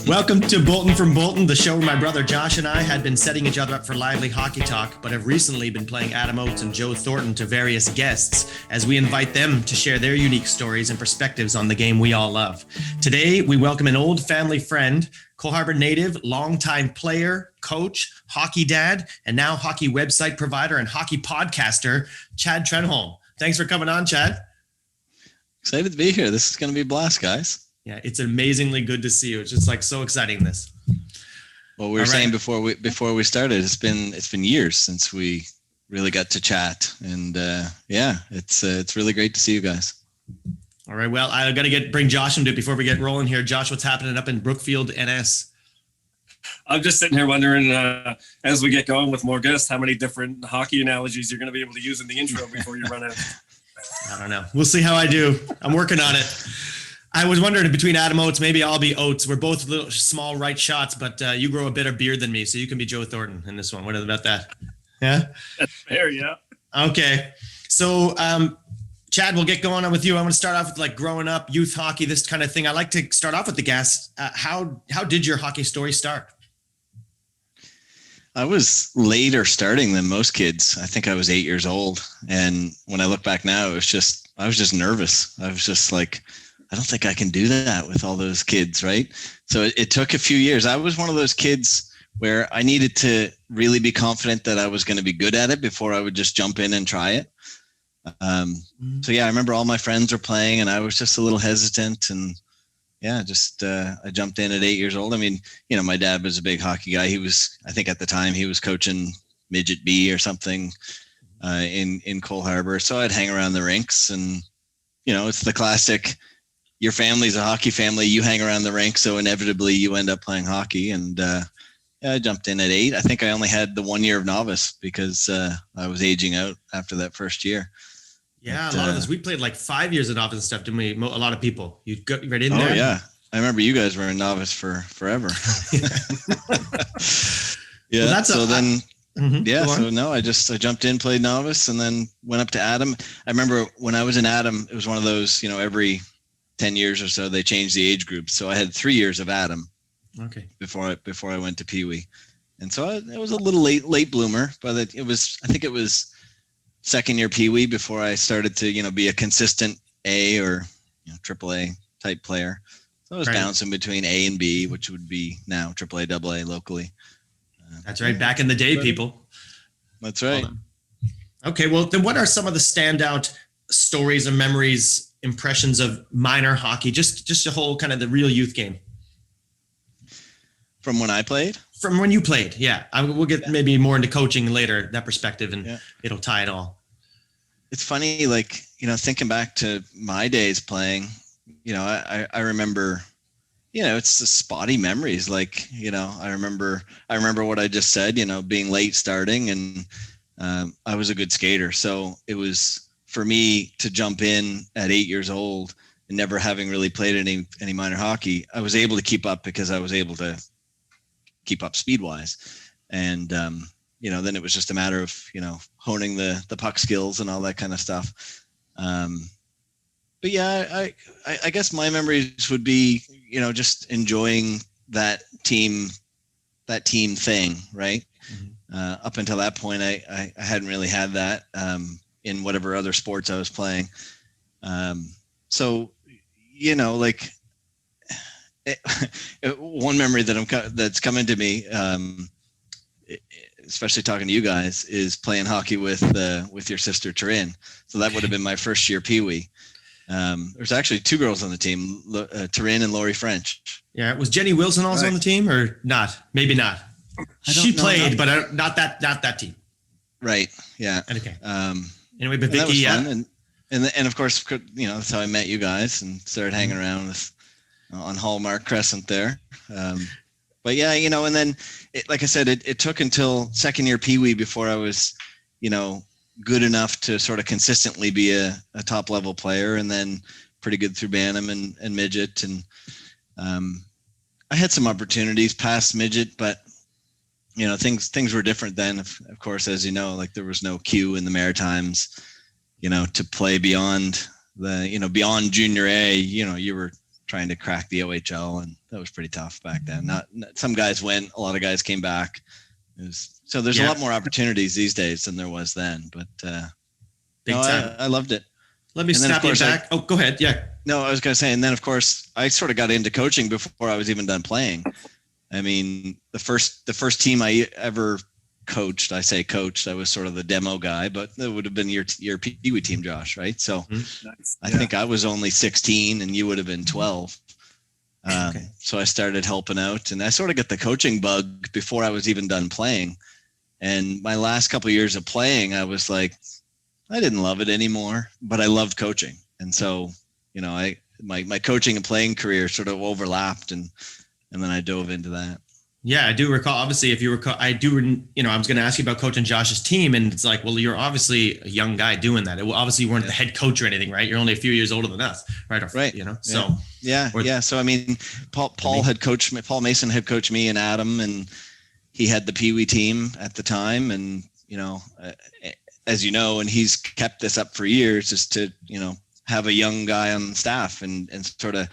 Welcome to Bolton from Bolton, the show where my brother Josh and I had been setting each other up for lively hockey talk, but have recently been playing Adam Oates and Joe Thornton to various guests as we invite them to share their unique stories and perspectives on the game we all love. Today, we welcome an old family friend, Cole Harbour native, longtime player, coach, hockey dad, and now hockey website provider and hockey podcaster, Chad Trenholm. Thanks for coming on, Chad. Excited to be here. This is going to be a blast, guys. Yeah, it's amazingly good to see you. It's just like so exciting. This. Well, we were saying before we started, it's been years since we really got to chat, and it's really great to see you guys. All right. Well, I got to bring Josh into it before we get rolling here. Josh, what's happening up in Brookfield, NS? I'm just sitting here wondering, as we get going with more guests, how many different hockey analogies you're going to be able to use in the intro before you run out. I don't know. We'll see how I do. I'm working on it. I was wondering between Adam Oates, maybe I'll be Oates. We're both little small right shots, but you grow a better beard than me, so you can be Joe Thornton in this one. What about that? Yeah? That's fair, yeah. Okay. So, Chad, we'll get going on with you. I want to start off with like growing up, youth hockey, this kind of thing. I like to start off with the guests. How did your hockey story start? I was later starting than most kids. I think I was 8 years old. And when I look back now, I was just nervous. I was just like, I don't think I can do that with all those kids, right? So it took a few years. I was one of those kids where I needed to really be confident that I was going to be good at it before I would just jump in and try it. So yeah, I remember all my friends were playing and I was just a little hesitant, and yeah, I jumped in at 8 years old. I mean, my dad was a big hockey guy. I think at the time he was coaching midget B or something in Cole Harbour. So I'd hang around the rinks, and it's the classic, your family's a hockey family, you hang around the rink, so inevitably you end up playing hockey. And I jumped in at 8. I think I only had the 1 year of novice because I was aging out after that first year. Yeah, a lot of us, we played like 5 years of novice and stuff, didn't we? A lot of people. You got right in there? Oh, yeah. I remember you guys were in novice for forever. Yeah, well, I jumped in, played novice, and then went up to Adam. I remember when I was in Adam, it was one of those, every 10 years or so, they changed the age group. So I had 3 years of Adam before I went to Pee Wee. And so it was a little late bloomer, but I think it was second year Pee Wee before I started to, be a consistent A or triple A type player. So I was bouncing between A and B, which would be now triple A, double A locally. That's right. Back in the day, people. That's right. Okay. Well, then what are some of the standout stories and memories, impressions of minor hockey? Just the whole kind of the real youth game. From when I played? From when you played, yeah. We'll get maybe more into coaching later, that perspective, and it'll tie it all. It's funny, like, thinking back to my days playing, I remember, it's the spotty memories. Like, I remember what I just said, being late starting, and I was a good skater. So it was for me to jump in at 8 years old and never having really played any minor hockey. I was able to keep up because I was able to keep up speed wise. And, then it was just a matter of, honing the puck skills and all that kind of stuff. But yeah, I guess my memories would be, just enjoying that team thing. Right. Mm-hmm. Up until that point, I hadn't really had that, in whatever other sports I was playing. So, like, one memory that's coming to me, especially talking to you guys, is playing hockey with your sister Taryn. So that would have been my first year Pee Wee. There's actually 2 girls on the team, Taryn and Lori French. Yeah, was Jenny Wilson also on the team or not? Maybe not. She played, but not that team. Right. Yeah. Okay. Anyway, but Vicky, that was fun. And of course, that's how I met you guys and started hanging around on Hallmark Crescent there. But yeah, and then like I said, it took until second year Pee Wee before I was, good enough to sort of consistently be a top level player, and then pretty good through Bantam and midget. And I had some opportunities past midget, but things were different then. Of course, as like there was no Q in the Maritimes, to play beyond beyond junior A, you were trying to crack the OHL, and that was pretty tough back then. Not some guys went, a lot of guys came back. So there's a lot more opportunities these days than there was then. But I loved it. Let me snap you back. Go ahead. Yeah. No, I was going to say, and then of course I sort of got into coaching before I was even done playing. I mean, the first team I ever coached, I was sort of the demo guy, but that would have been your Pee Wee team, Josh, right? So I think I was only 16 and you would have been 12. So I started helping out, and I sort of got the coaching bug before I was even done playing. And my last couple of years of playing, I was like, I didn't love it anymore, but I loved coaching. And so, my coaching and playing career sort of overlapped, and then I dove into that. Yeah, I do recall. Obviously, if you recall, I was going to ask you about coaching Josh's team, and it's like, well, you're obviously a young guy doing that. Obviously, you weren't the head coach or anything, right? You're only a few years older than us, right? Right. So yeah. So I mean, Paul had coached me. Paul Mason had coached me and Adam, and he had the Pee Wee team at the time, and as you know, and he's kept this up for years, is to have a young guy on staff and sort of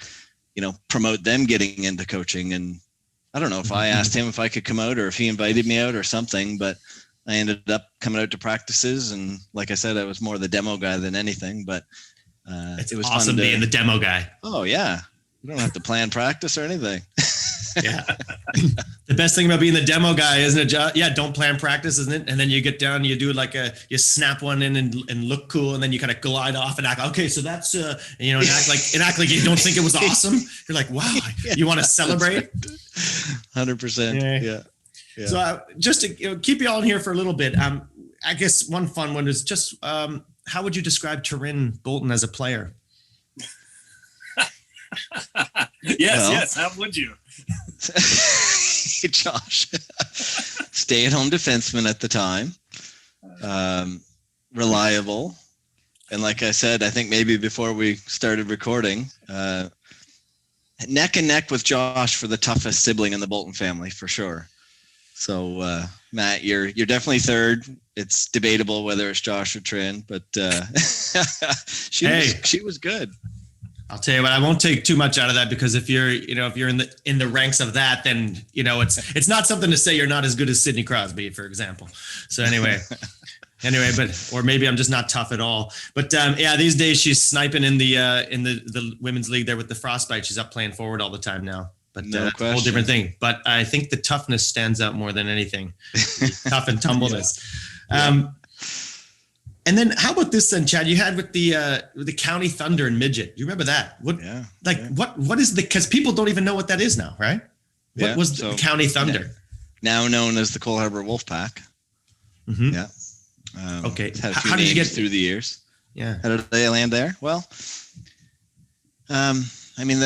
promote them getting into coaching. And I don't know if I asked him if I could come out or if he invited me out or something, but I ended up coming out to practices. And like I said, I was more the demo guy than anything, but it was awesome being the demo guy. Oh yeah. You don't have to plan practice or anything. Yeah. The best thing about being the demo guy, isn't it, Josh? Yeah. Don't plan practice, isn't it? And then you get down, you do you snap one in and look cool. And then you kind of glide off and act, okay, so that's, and act like you don't think it was awesome. You're like, wow, you want to celebrate? 100%. Yeah. So just to keep you all in here for a little bit. I guess one fun one is just, how would you describe Trenholm as a player? Yes. How would you? Josh, stay-at-home defenseman at the time, reliable, and like I said, I think maybe before we started recording, neck and neck with Josh for the toughest sibling in the Boulton family, for sure. So Matt, you're definitely third. It's debatable whether it's Josh or Trin, but she was good. I'll tell you what, I won't take too much out of that, because if you're in the ranks of that, then it's not something to say you're not as good as Sidney Crosby, for example. So anyway, or maybe I'm just not tough at all. But these days she's sniping in the women's league there with the Frostbite. She's up playing forward all the time now. But that's a whole different thing. But I think the toughness stands out more than anything. Tough and tumbleness. Yeah. And then how about this then, Chad? You had with the County Thunder and Midget. You remember that? What is because people don't even know what that is now, right? What was the County Thunder? Now known as the Cole Harbour Wolfpack. Mm-hmm. Yeah. Okay. Had a few names did you get through the years? Yeah. How did they land there? Well, I mean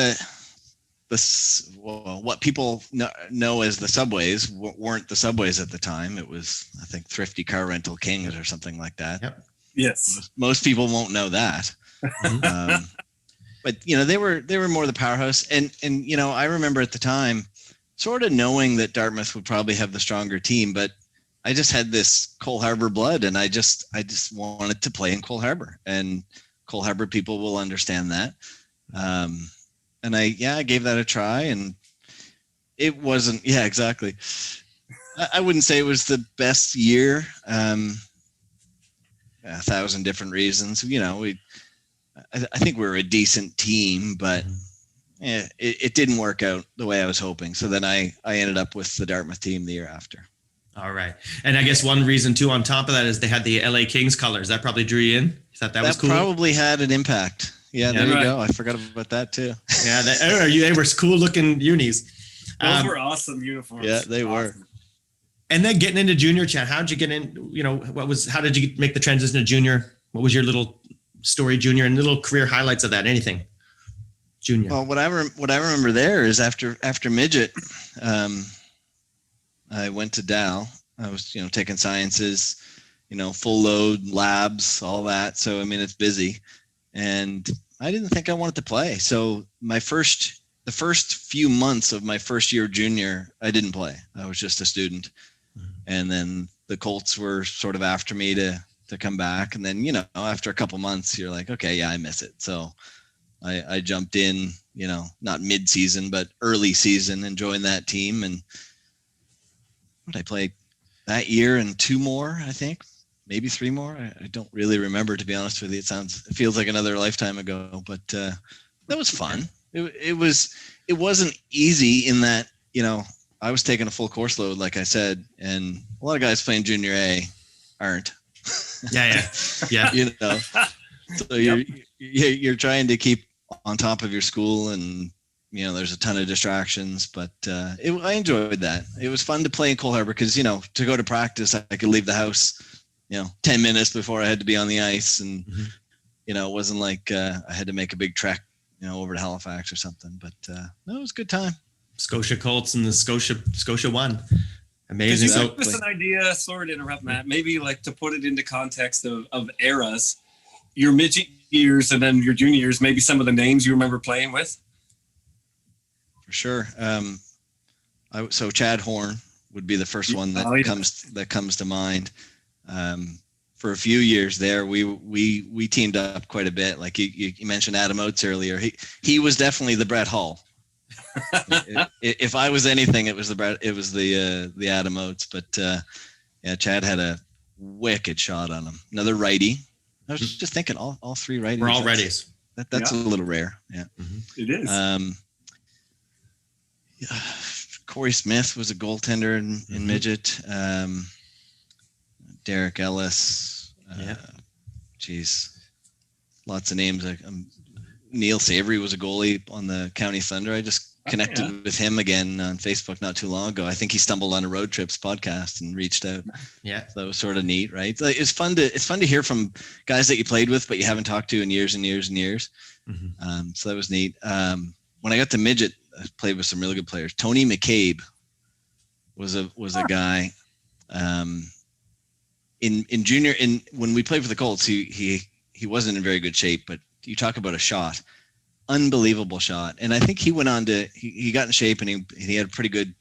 what people know as the subways weren't the subways at the time. It was, I think, Thrifty Car Rental Kings or something like that. Yep. Yes. Most people won't know that. But they were more the powerhouse. And I remember at the time sort of knowing that Dartmouth would probably have the stronger team, but I just had this Cole Harbour blood, and I just wanted to play in Cole Harbour, and Cole Harbour people will understand that. And I gave that a try, and it wasn't, exactly. I wouldn't say it was the best year. 1,000 different reasons. I think we were a decent team, but it didn't work out the way I was hoping. So then I ended up with the Dartmouth team the year after. All right. And I guess one reason too on top of that is they had the LA Kings colors. That probably drew you in? You thought that was cool? That probably had an impact. Yeah, there you go. I forgot about that too. Yeah, they were cool looking unis. Those were awesome uniforms. Yeah, they were. And then getting into junior, Chad, how did you get in? How did you make the transition to junior? What was your little story, junior, and little career highlights of that? Anything, junior? Well, what I remember there is after midget, I went to Dow. I was taking sciences, full load labs, all that. So I mean, it's busy, and I didn't think I wanted to play. So the first few months of my first year junior, I didn't play. I was just a student. And then the Colts were sort of after me to come back. And then, after a couple months, you're like, okay, yeah, I miss it. So I jumped in, not mid-season, but early season, and joined that team. And I played that year and 2 more, I think, maybe 3 more. I don't really remember, to be honest with you. It feels like another lifetime ago, but that was fun. It wasn't easy in that, I was taking a full course load, like I said, and a lot of guys playing junior A aren't. Yeah. So you're trying to keep on top of your school, and there's a ton of distractions, but I enjoyed that. It was fun to play in Cole Harbour because to go to practice, I could leave the house 10 minutes before I had to be on the ice, and it wasn't like I had to make a big trek over to Halifax or something. But no, it was a good time. Scotia Colts and the Scotia won. Amazing. Could you give us an idea, sorry to interrupt, Matt, maybe like to put it into context of eras, your midget years and then your junior years, maybe some of the names you remember playing with? For sure. So Chad Horn would be the first one that comes to mind. For a few years there, we teamed up quite a bit. Like you mentioned Adam Oates earlier. He was definitely the Brett Hull. If I was anything, it was the Adam Oates. But Chad had a wicked shot on him. Another righty. I was just thinking, all 3 righties. We're all righties. That's a little rare. Yeah, it is. Corey Smith was a goaltender in midget. Derek Ellis. Lots of names. Neil Savory was a goalie on the County Thunder. I just connected with him again on Facebook not too long ago. I think he stumbled on a Road Trips podcast and reached out. Yeah, so that was sort of neat, right? Like, it's fun to hear from guys that you played with but you haven't talked to in years and years and years. So that was neat. When I got to midget, I played with some really good players. Tony McCabe was a guy. In junior, when we played for the Colts, he wasn't in very good shape, but you talk about a shot, unbelievable shot. And I think he went on to he got in shape, and he had a pretty good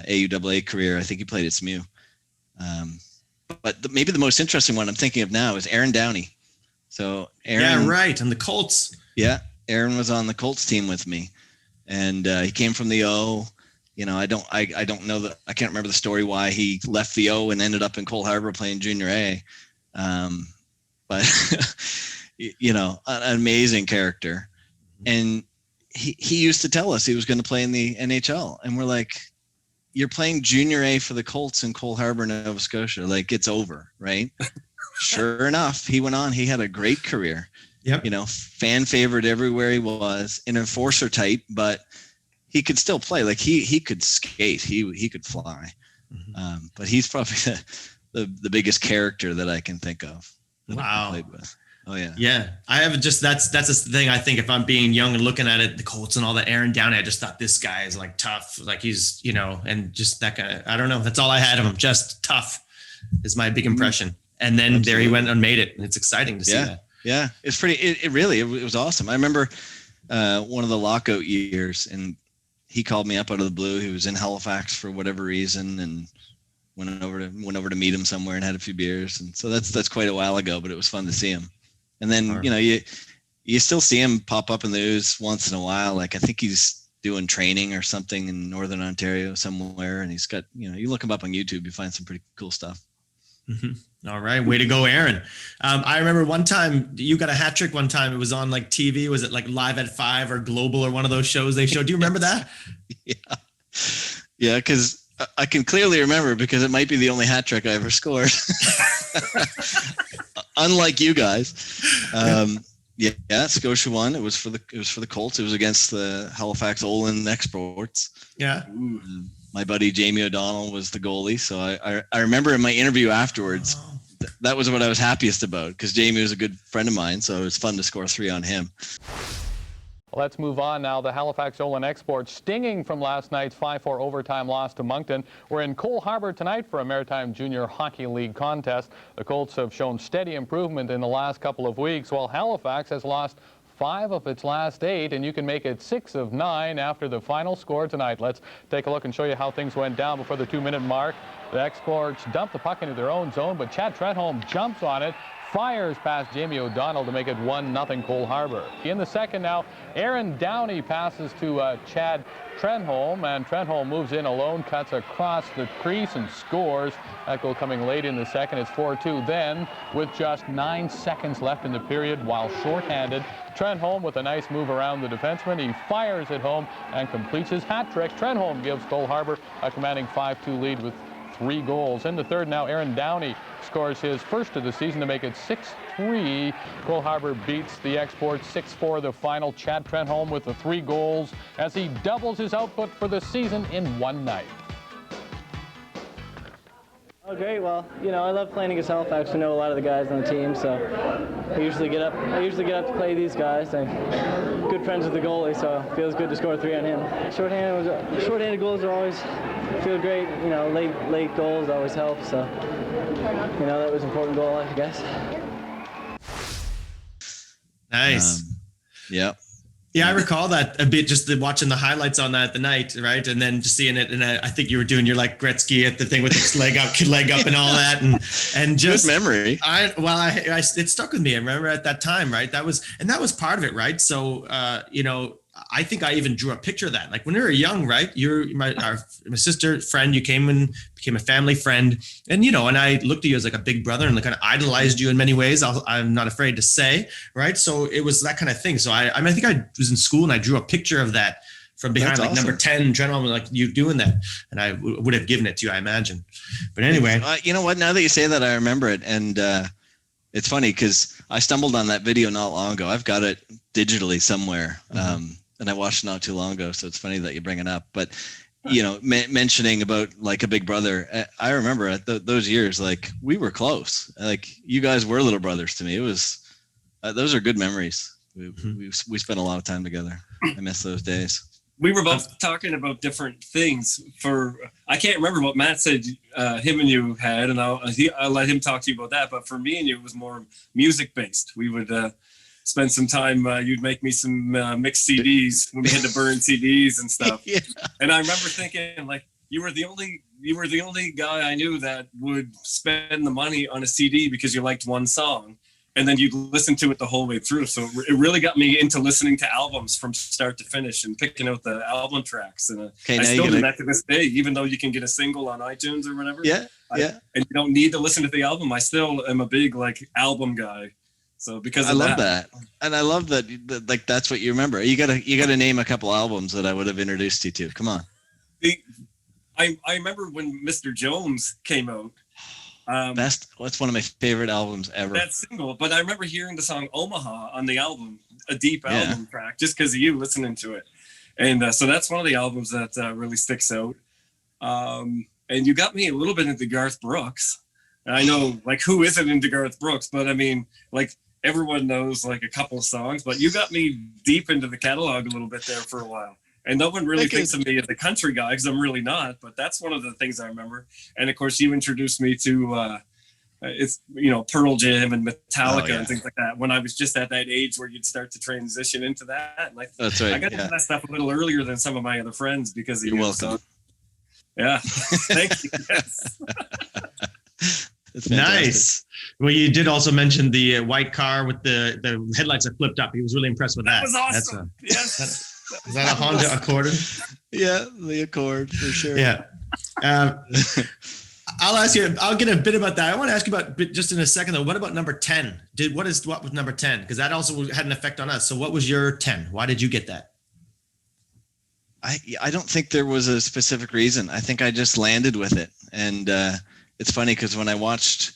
AUAA career. I think he played at SMU. But maybe the most interesting one I'm thinking of now is Aaron Downey. So Aaron, on the Colts. Yeah, Aaron was on the Colts team with me, and he came from the O. I don't know that, I can't remember the story why he left the O and ended up in Cole Harbour playing junior A. But an amazing character. And he used to tell us he was going to play in the NHL, and we're like, you're playing junior A for the Colts in Cole Harbour, Nova Scotia. Like, it's over, right? Sure enough, he went on. He had a great career. Yep. Fan favorite everywhere he was, an enforcer type, but he could still play. Like, he could skate. He could fly. But he's probably the biggest character that I can think of. Wow. I played with. Oh yeah. Yeah. I have that's the thing. I think if I'm being young and looking at it, the Colts and all the Aaron Downey, I just thought this guy is like tough. Like, he's, and just that kind of, I don't know. That's all I had of him. Just tough is my big impression. And then Absolutely. There he went and made it. And it's exciting to see that. Yeah. It's pretty, it was awesome. I remember one of the lockout years, and he called me up out of the blue. He was in Halifax for whatever reason, and went over to meet him somewhere and had a few beers. And so that's quite a while ago, but it was fun to see him. And then, you still see him pop up in the news once in a while. Like, I think he's doing training or something in Northern Ontario somewhere. And he's got, you look him up on YouTube, you find some pretty cool stuff. All right. Way to go, Aaron. I remember one time you got a hat trick one time. It was on like TV. Was it like Live at 5 or Global or one of those shows they showed? Do you remember that? Yeah. Because I can clearly remember, because it might be the only hat trick I ever scored. Unlike you guys. Scotia won. It was for the Colts. It was against the Halifax Olin Exports. Yeah. My buddy Jamie O'Donnell was the goalie. So I remember in my interview afterwards, that was what I was happiest about, because Jamie was a good friend of mine. So it was fun to score 3 on him. Let's move on now. The Halifax Olin Exports, stinging from last night's 5-4 overtime loss to Moncton. We're in Cole Harbour tonight for a Maritime Junior Hockey League contest. The Colts have shown steady improvement in the last couple of weeks, while Halifax has lost 5 of its last 8, and you can make it 6 of 9 after the final score tonight. Let's take a look and show you how things went down before the 2-minute mark. The Exports dump the puck into their own zone, but Chad Trenholm jumps on it, fires past Jamie O'Donnell to make it 1-0 Cole Harbour. In the second now, Aaron Downey passes to Chad Trenholm, and Trenholm moves in alone, cuts across the crease and scores. That goal coming late in the second. It's 4-2. Then, with just 9 seconds left in the period, while shorthanded, Trenholm with a nice move around the defenseman. He fires it home and completes his hat trick. Trenholm gives Cole Harbour a commanding 5-2 lead with 3 goals. In the third now, Aaron Downey scores his first of the season to make it 6-3. Cole Harbour beats the Exports 6-4 the final. Chad Trenholm with the 3 goals as he doubles his output for the season in one night. Oh, great. Well, I love playing against Halifax. I know a lot of the guys on the team, so I usually get up to play these guys. I'm good friends with the goalie, so it feels good to score 3 on him. Shorthanded goals are always feel great. Late goals always help. So, that was an important goal, I guess. Nice. Yep. Yeah, I recall that a bit, just watching the highlights on that the night, right? And then just seeing it, and I think you were doing your like Gretzky at the thing with his leg up and all that, and just good memory. It stuck with me. I remember at that time, right? That was part of it, right? So, I think I even drew a picture of that. Like when we were young, right? You're my sister friend. You came and became a family friend, and and I looked at you as like a big brother and kind of idolized you in many ways. I'm not afraid to say, right? So it was that kind of thing. So I think I was in school and I drew a picture of that from behind. That's like awesome. Number 10, Trenholm, like you doing that, and I would have given it to you, I imagine. But anyway, you know what? Now that you say that, I remember it, and it's funny because I stumbled on that video not long ago. I've got it digitally somewhere. Mm-hmm. And I watched it not too long ago, so it's funny that you bring it up. But, mentioning about like a big brother, I remember at those years, like we were close. Like you guys were little brothers to me. It was, those are good memories. We spent a lot of time together. I miss those days. We were both talking about different things. I can't remember what Matt said him and you had, and I'll let him talk to you about that. But for me and you, it was more music based. We would spend some time. You'd make me some mixed CDs when we had to burn CDs and stuff. Yeah. And I remember thinking, like, you were the only guy I knew that would spend the money on a CD because you liked one song, and then you'd listen to it the whole way through. So it really got me into listening to albums from start to finish and picking out the album tracks. And I still do that to this day, even though you can get a single on iTunes or whatever. Yeah. And you don't need to listen to the album. I still am a big like album guy. So because I love that, and I love that like that's what you remember. You gotta name a couple albums that I would have introduced you to. Come on. I remember when Mr. Jones came out. That's one of my favorite albums ever. That single, but I remember hearing the song Omaha on the album, a deep album track, just because of you listening to it, and so that's one of the albums that really sticks out. And you got me a little bit into Garth Brooks. And I know, like, who isn't into Garth Brooks? But I mean, like, everyone knows like a couple of songs, but you got me deep into the catalog a little bit there for a while. And no one really thinks of me as a country guy because I'm really not, but that's one of the things I remember. And of course you introduced me to, Pearl Jam and Metallica and things like that when I was just at that age where you'd start to transition into that. And that's right. I got into that stuff a little earlier than some of my other friends because of You're welcome. So, yeah. Thank you. Yes. Nice. Well, you did also mention the white car with the headlights that flipped up. He was really impressed with that. That was awesome. Yes. Is that a Honda Accord? Yeah, the Accord for sure. Yeah. I'll get a bit about that. I want to ask you about just in a second though. What about number 10? What was number 10? Because that also had an effect on us. So what was your 10? Why did you get that? I don't think there was a specific reason. I think I just landed with it. And it's funny because when I watched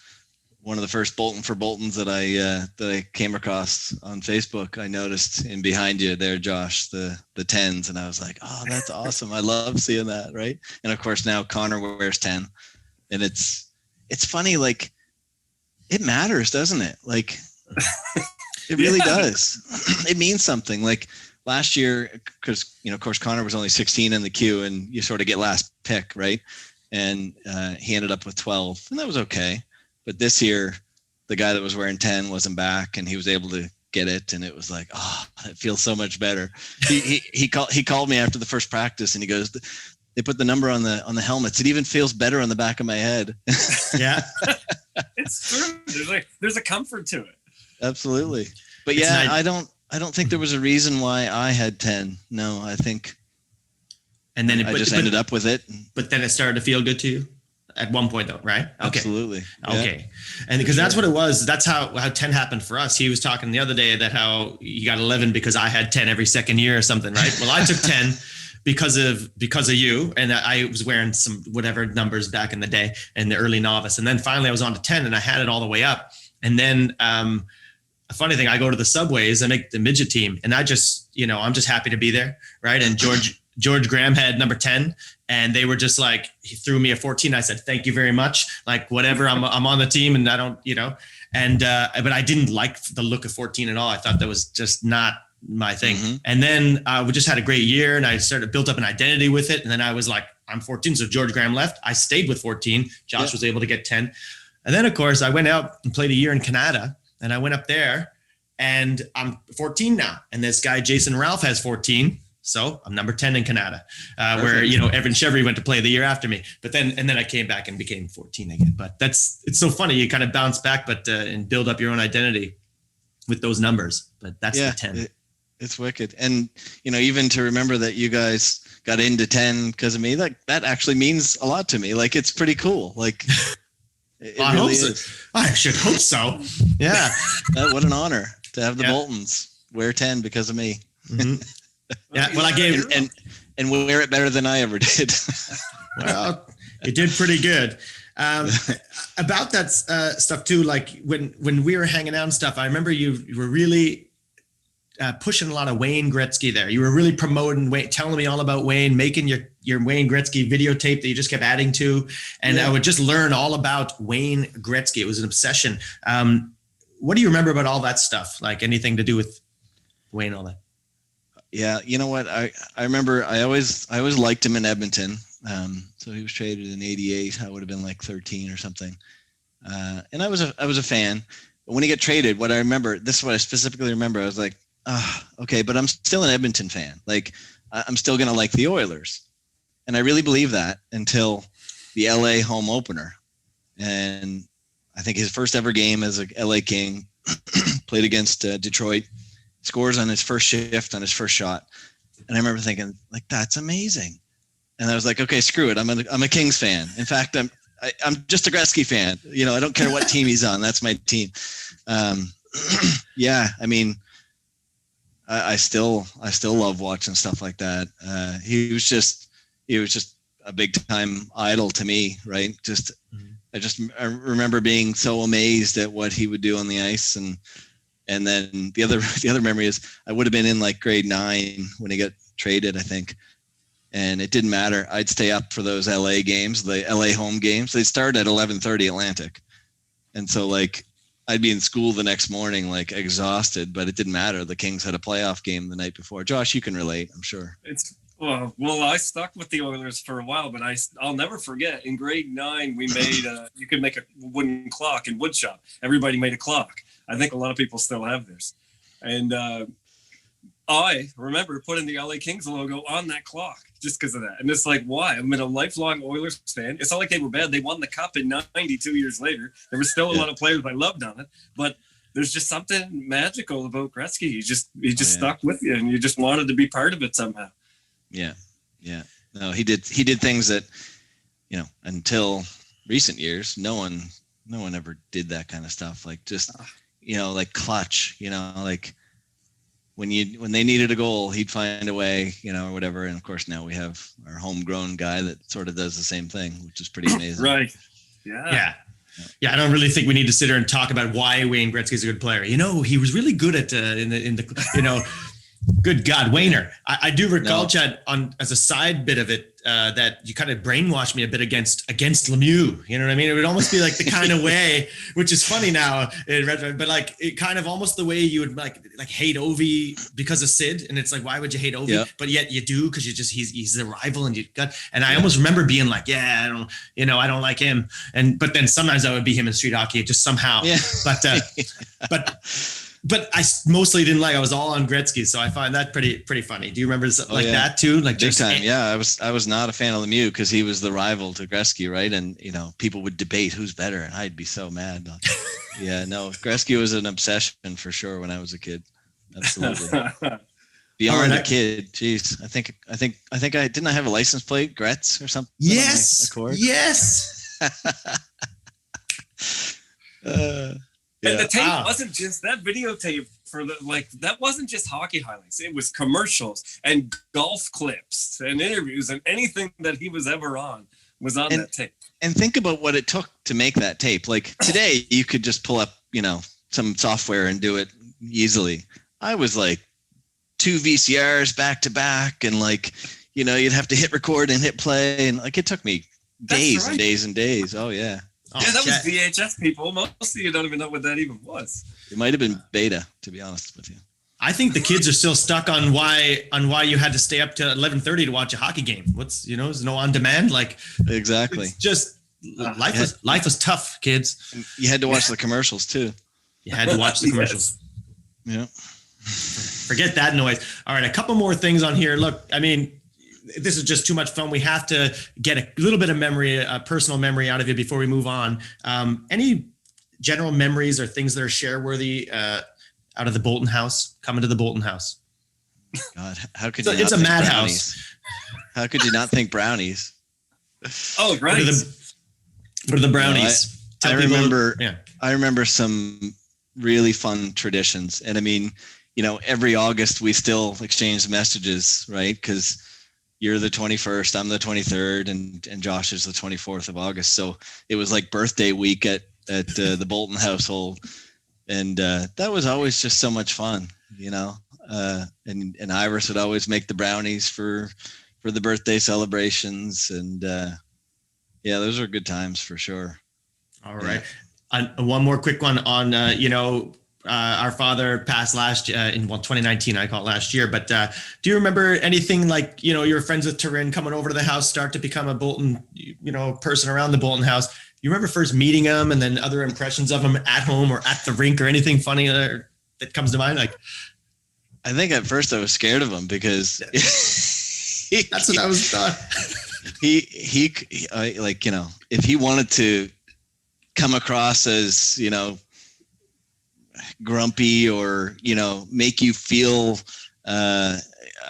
one of the first Boulton for Boultons that I came across on Facebook, I noticed in behind you there, Josh, the 10s, and I was like, oh, that's awesome. I love seeing that, right? And of course now Connor wears 10, and it's funny, like it matters, doesn't it? Like it really does. It means something. Like last year, because of course Connor was only 16 in the queue, and you sort of get last pick, right? And he ended up with 12, and that was okay. But this year, the guy that was wearing 10 wasn't back, and he was able to get it, and it was like, oh, it feels so much better. He called me after the first practice, and he goes, they put the number on the helmets. It even feels better on the back of my head. Yeah. It's true. There's a comfort to it. Absolutely. But It's yeah, nice. I don't think there was a reason why I had 10. No, I think And then I just ended up with it. But then it started to feel good to you at one point, though, right? Okay. Absolutely. Yeah. Okay. And because that's what it was. That's how 10 happened for us. He was talking the other day that how he got 11 because I had 10 every second year or something, right? Well, I took 10 because of you, and I was wearing some whatever numbers back in the day in the early novice. And then finally I was on to 10 and I had it all the way up. And then a funny thing, I go to the subways, I make the midget team, and I just, I'm just happy to be there, right? And George Graham had number 10, and they were just like, he threw me a 14. I said, thank you very much. Like, whatever, I'm on the team, and I don't, but I didn't like the look of 14 at all. I thought that was just not my thing. Mm-hmm. And then we just had a great year, and I built up an identity with it. And then I was like, I'm 14. So George Graham left. I stayed with 14. Josh was able to get 10. And then, of course, I went out and played a year in Canada, and I went up there, and I'm 14 now. And this guy, Jason Ralph, has 14. So I'm number 10 in Canada, where, Evan Chevry went to play the year after me. But then I came back and became 14 again. But it's so funny. You kind of bounce back, and build up your own identity with those numbers. But that's the 10. It's wicked. And, even to remember that you guys got into 10 because of me, that actually means a lot to me. Like, it's pretty cool. Like, it I really hope so. is. I should hope so. Yeah. What an honor to have the Boultons wear 10 because of me. Mm-hmm. Yeah, well, I gave and wear it better than I ever did. Well, you did pretty good. About that stuff too, like when we were hanging out and stuff, I remember you were really pushing a lot of Wayne Gretzky there. You were really promoting Wayne, telling me all about Wayne, making your Wayne Gretzky videotape that you just kept adding to, and I would just learn all about Wayne Gretzky. It was an obsession. What do you remember about all that stuff? Like anything to do with Wayne, all that? Yeah, you know what? I remember I always liked him in Edmonton. So he was traded in '88. I would have been like 13 or something. And I was a fan. But when he got traded, what I remember, this is what I specifically remember. I was like, okay, but I'm still an Edmonton fan. Like, I'm still gonna like the Oilers, and I really believe that until the LA home opener. And I think his first ever game as a LA King, played against Detroit. Scores on his first shift on his first shot, and I remember thinking, like, that's amazing. And I was like, okay, screw it. I'm a Kings fan. In fact, I'm just a Gretzky fan. I don't care what team he's on. That's my team. Yeah, I mean, I still love watching stuff like that. He was just a big time idol to me, right? I remember being so amazed at what he would do on the ice. And then the other memory is I would have been in like grade 9 when he got traded, I think. And it didn't matter. I'd stay up for those LA games, the LA home games. They start at 11:30 Atlantic. And so like I'd be in school the next morning, like exhausted, but it didn't matter. The Kings had a playoff game the night before. Josh, you can relate, I'm sure. Well, I stuck with the Oilers for a while, but I'll never forget. In grade 9, we made you could make a wooden clock in woodshop. Everybody made a clock. I think a lot of people still have theirs. And I remember putting the LA Kings logo on that clock just because of that. And it's like, why? I've been a lifelong Oilers fan. It's not like they were bad. They won the cup in 92 years later. There were still a lot of players I loved on it. But there's just something magical about Gretzky. He just stuck with you, and you just wanted to be part of it somehow. Yeah. No, he did things that, until recent years, no one ever did that kind of stuff. Like just, like clutch, like when they needed a goal, he'd find a way, or whatever. And of course now we have our homegrown guy that sort of does the same thing, which is pretty amazing. Right. Yeah. Yeah, I don't really think we need to sit here and talk about why Wayne Gretzky is a good player. He was really good at in the good God, Wayner. I do recall, Chad, as a side bit of it, that you kind of brainwashed me a bit against Lemieux. You know what I mean? It would almost be like the kind of way, which is funny now, but like it kind of almost the way you would like hate Ovi because of Sid, and it's like, why would you hate Ovi? Yeah. But yet you do because he's a rival, and I almost remember being like, I don't like him, but then sometimes I would be him in street hockey just somehow. Yeah. But but I mostly didn't like. I was all on Gretzky, so I find that pretty funny. Do you remember something that too? Like big time. Yeah, I was not a fan of Lemieux because he was the rival to Gretzky, right? And people would debate who's better, and I'd be so mad. Yeah, no, Gretzky was an obsession for sure when I was a kid. Absolutely. Beyond a kid, geez, I think I didn't. I have a license plate, Gretz or something. Yes, yes. And the tape wasn't just that videotape that wasn't just hockey highlights. It was commercials and golf clips and interviews and anything that he was ever on was on that tape. And think about what it took to make that tape. Like today, you could just pull up, some software and do it easily. I was like 2 VCRs back to back, and you'd have to hit record and hit play, and it took me days and days and days. Oh yeah. Yeah, that was VHS, people. Most of you don't even know what that even was. It might have been beta, to be honest with you. I think the kids are still stuck on why you had to stay up to 11:30 to watch a hockey game. There's no on demand. Exactly. It's just life was tough, kids. You had to watch the commercials too. You had to watch the commercials. Yeah. Forget that noise. All right, a couple more things on here. Look, I mean, this is just too much fun. We have to get a little bit of memory, a personal memory out of you before we move on. Any general memories or things that are share-worthy out of the Boulton house, coming to the Boulton house? God, how could you not it's a think madhouse. How could you not think brownies? Oh, right. What are the brownies? I remember some really fun traditions. And I mean, every August we still exchange messages, right? Because you're the 21st, I'm the 23rd, and Josh is the 24th of August. So it was like birthday week at the Boulton household. And that was always just so much fun, and Iris would always make the brownies for the birthday celebrations. And those are good times for sure. All right. One more quick one on, our father passed last in 2019. I call it last year. But do you remember anything like, your friends with Turin coming over to the house, start to become a Boulton, person around the Boulton house? You remember first meeting him and then other impressions of him at home or at the rink or anything funny that comes to mind? I think at first I was scared of him because that's what I was thought. If he wanted to come across as, grumpy or, make you feel, I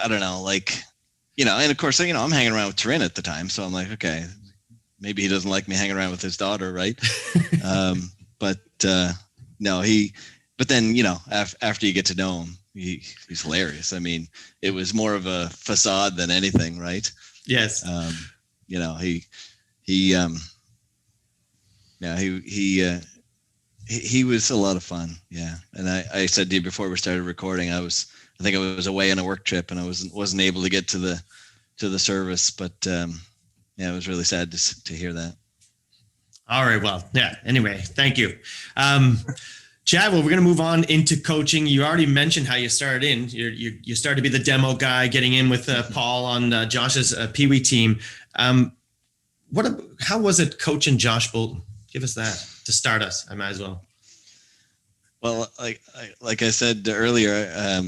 don't know, and of course, I'm hanging around with Turin at the time. So I'm like, okay, maybe he doesn't like me hanging around with his daughter. Right. But then, after you get to know him, he's hilarious. I mean, it was more of a facade than anything. Right. Yes. He was a lot of fun. Yeah. And I said to you before we started recording, I think I was away on a work trip and I wasn't able to get to the service, but it was really sad to hear that. All right. Well, yeah. Anyway, thank you. Chad, well, we're going to move on into coaching. You already mentioned how you started in. You started to be the demo guy, getting in with Paul on Josh's Pee Wee team. How was it coaching Josh Boulton? Give us that to start us. I might as well. Well, like I said earlier,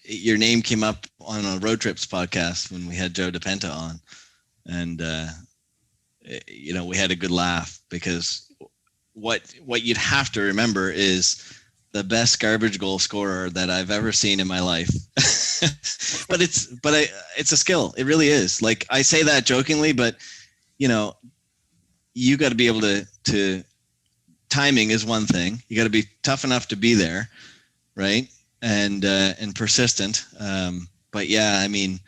your name came up on a Road Trips podcast when we had Joe DePenta on, and we had a good laugh because what you'd have to remember is the best garbage goal scorer that I've ever seen in my life. but it's a skill. It really is. Like I say that jokingly, but you got to be able to timing is one thing. You got to be tough enough to be there. Right. And persistent. But yeah, I mean,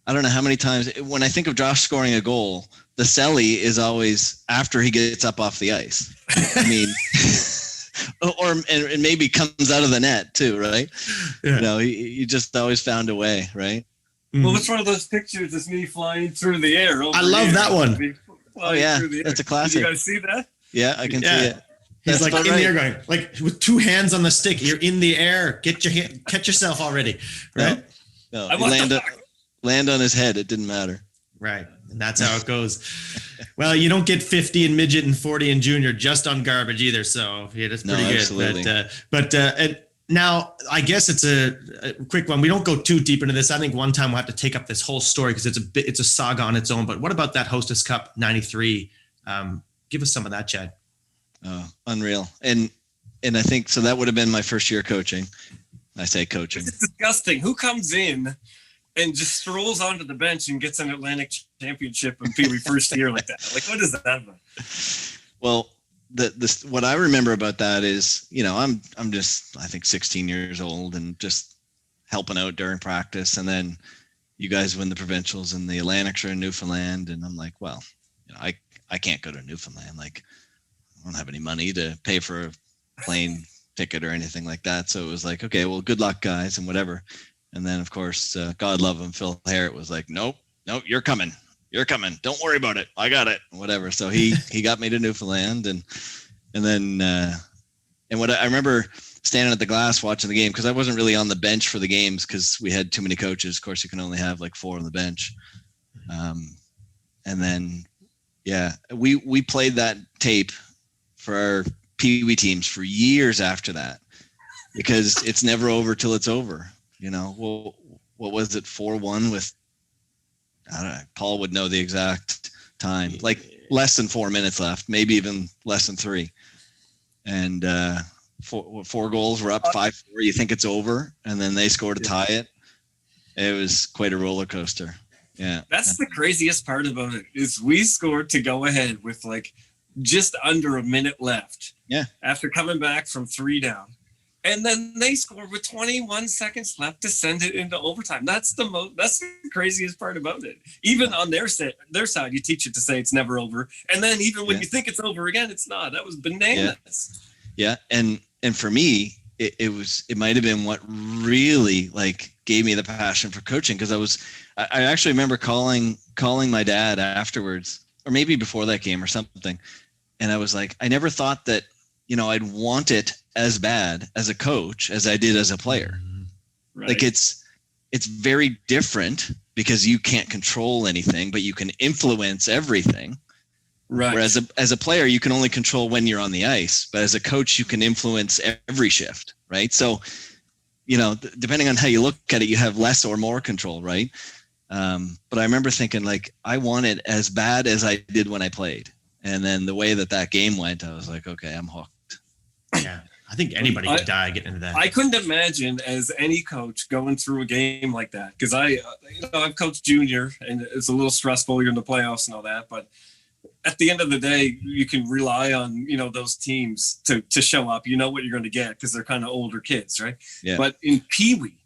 I don't know how many times when I think of Josh scoring a goal, the celly is always after he gets up off the ice. I mean, and maybe comes out of the net too, right? Yeah. He just always found a way, right? Well, it's one of those pictures. It's me flying through the air. I love that one. Oh yeah, that's a classic. You guys see that? Yeah, I can see it. He's like in the air going, like with two hands on the stick. You're in the air. Catch yourself already, right? No, land on his head. It didn't matter. Right. And that's how it goes. Well, you don't get 50 in midget and 40 in junior just on garbage either. So yeah, that's pretty good. Absolutely. And now I guess it's a quick one. We don't go too deep into this. I think one time we'll have to take up this whole story because it's a saga on its own. But what about that Hostess Cup 93? Give us some of that, Chad. Oh, unreal. And I think so that would have been my first year coaching. I say coaching. It's disgusting. Who comes in and just strolls onto the bench and gets an Atlantic championship in Pee Wee first year like that? Like, what is that about? Well, what I remember about that is, I'm just, I think 16 years old and just helping out during practice. And then you guys win the provincials and the Atlantics are in Newfoundland. And I'm like, well, I can't go to Newfoundland. Like, I don't have any money to pay for a plane ticket or anything like that. So it was like, okay, well, good luck, guys, and whatever. And then, of course, God love him, Phil Harrett was like, nope, you're coming. Don't worry about it. I got it. Whatever. So he got me to Newfoundland, and then and what I remember standing at the glass watching the game, because I wasn't really on the bench for the games because we had too many coaches. Of course, you can only have like 4 on the bench. And then, yeah, we played that tape for our Pee Wee teams for years after that, because it's never over till it's over. Well, what was it? 4-1 with, I don't know, Paul would know the exact time, like less than 4 minutes left, maybe even less than 3. And 4 goals, we're up 5-4. You think it's over, and then they scored to tie it. It was quite a roller coaster. Yeah. That's the craziest part about it, is we scored to go ahead with like just under a minute left. Yeah. After coming back from 3 down. And then they scored with 21 seconds left to send it into overtime. That's the craziest part about it. Even on their side, you teach it to say it's never over. And then even when you think it's over again, it's not. That was bananas. Yeah. And for me, it might've been what really like gave me the passion for coaching. Cause I actually remember calling my dad afterwards, or maybe before that game or something. And I was like, I never thought that, I'd want it as bad as a coach as I did as a player. Right. Like it's very different because you can't control anything, but you can influence everything. Right. Whereas as a player, you can only control when you're on the ice, but as a coach, you can influence every shift. Right. So, depending on how you look at it, you have less or more control. Right. But I remember thinking like, I want it as bad as I did when I played. And then the way that game went, I was like, okay, I'm hooked. Yeah. I think anybody could die getting into that. I couldn't imagine as any coach going through a game like that. Because I've coached junior, and it's a little stressful. You're in the playoffs and all that. But at the end of the day, you can rely on, those teams to show up. You know what you're going to get because they're kind of older kids, right? Yeah. But in Pee Wee,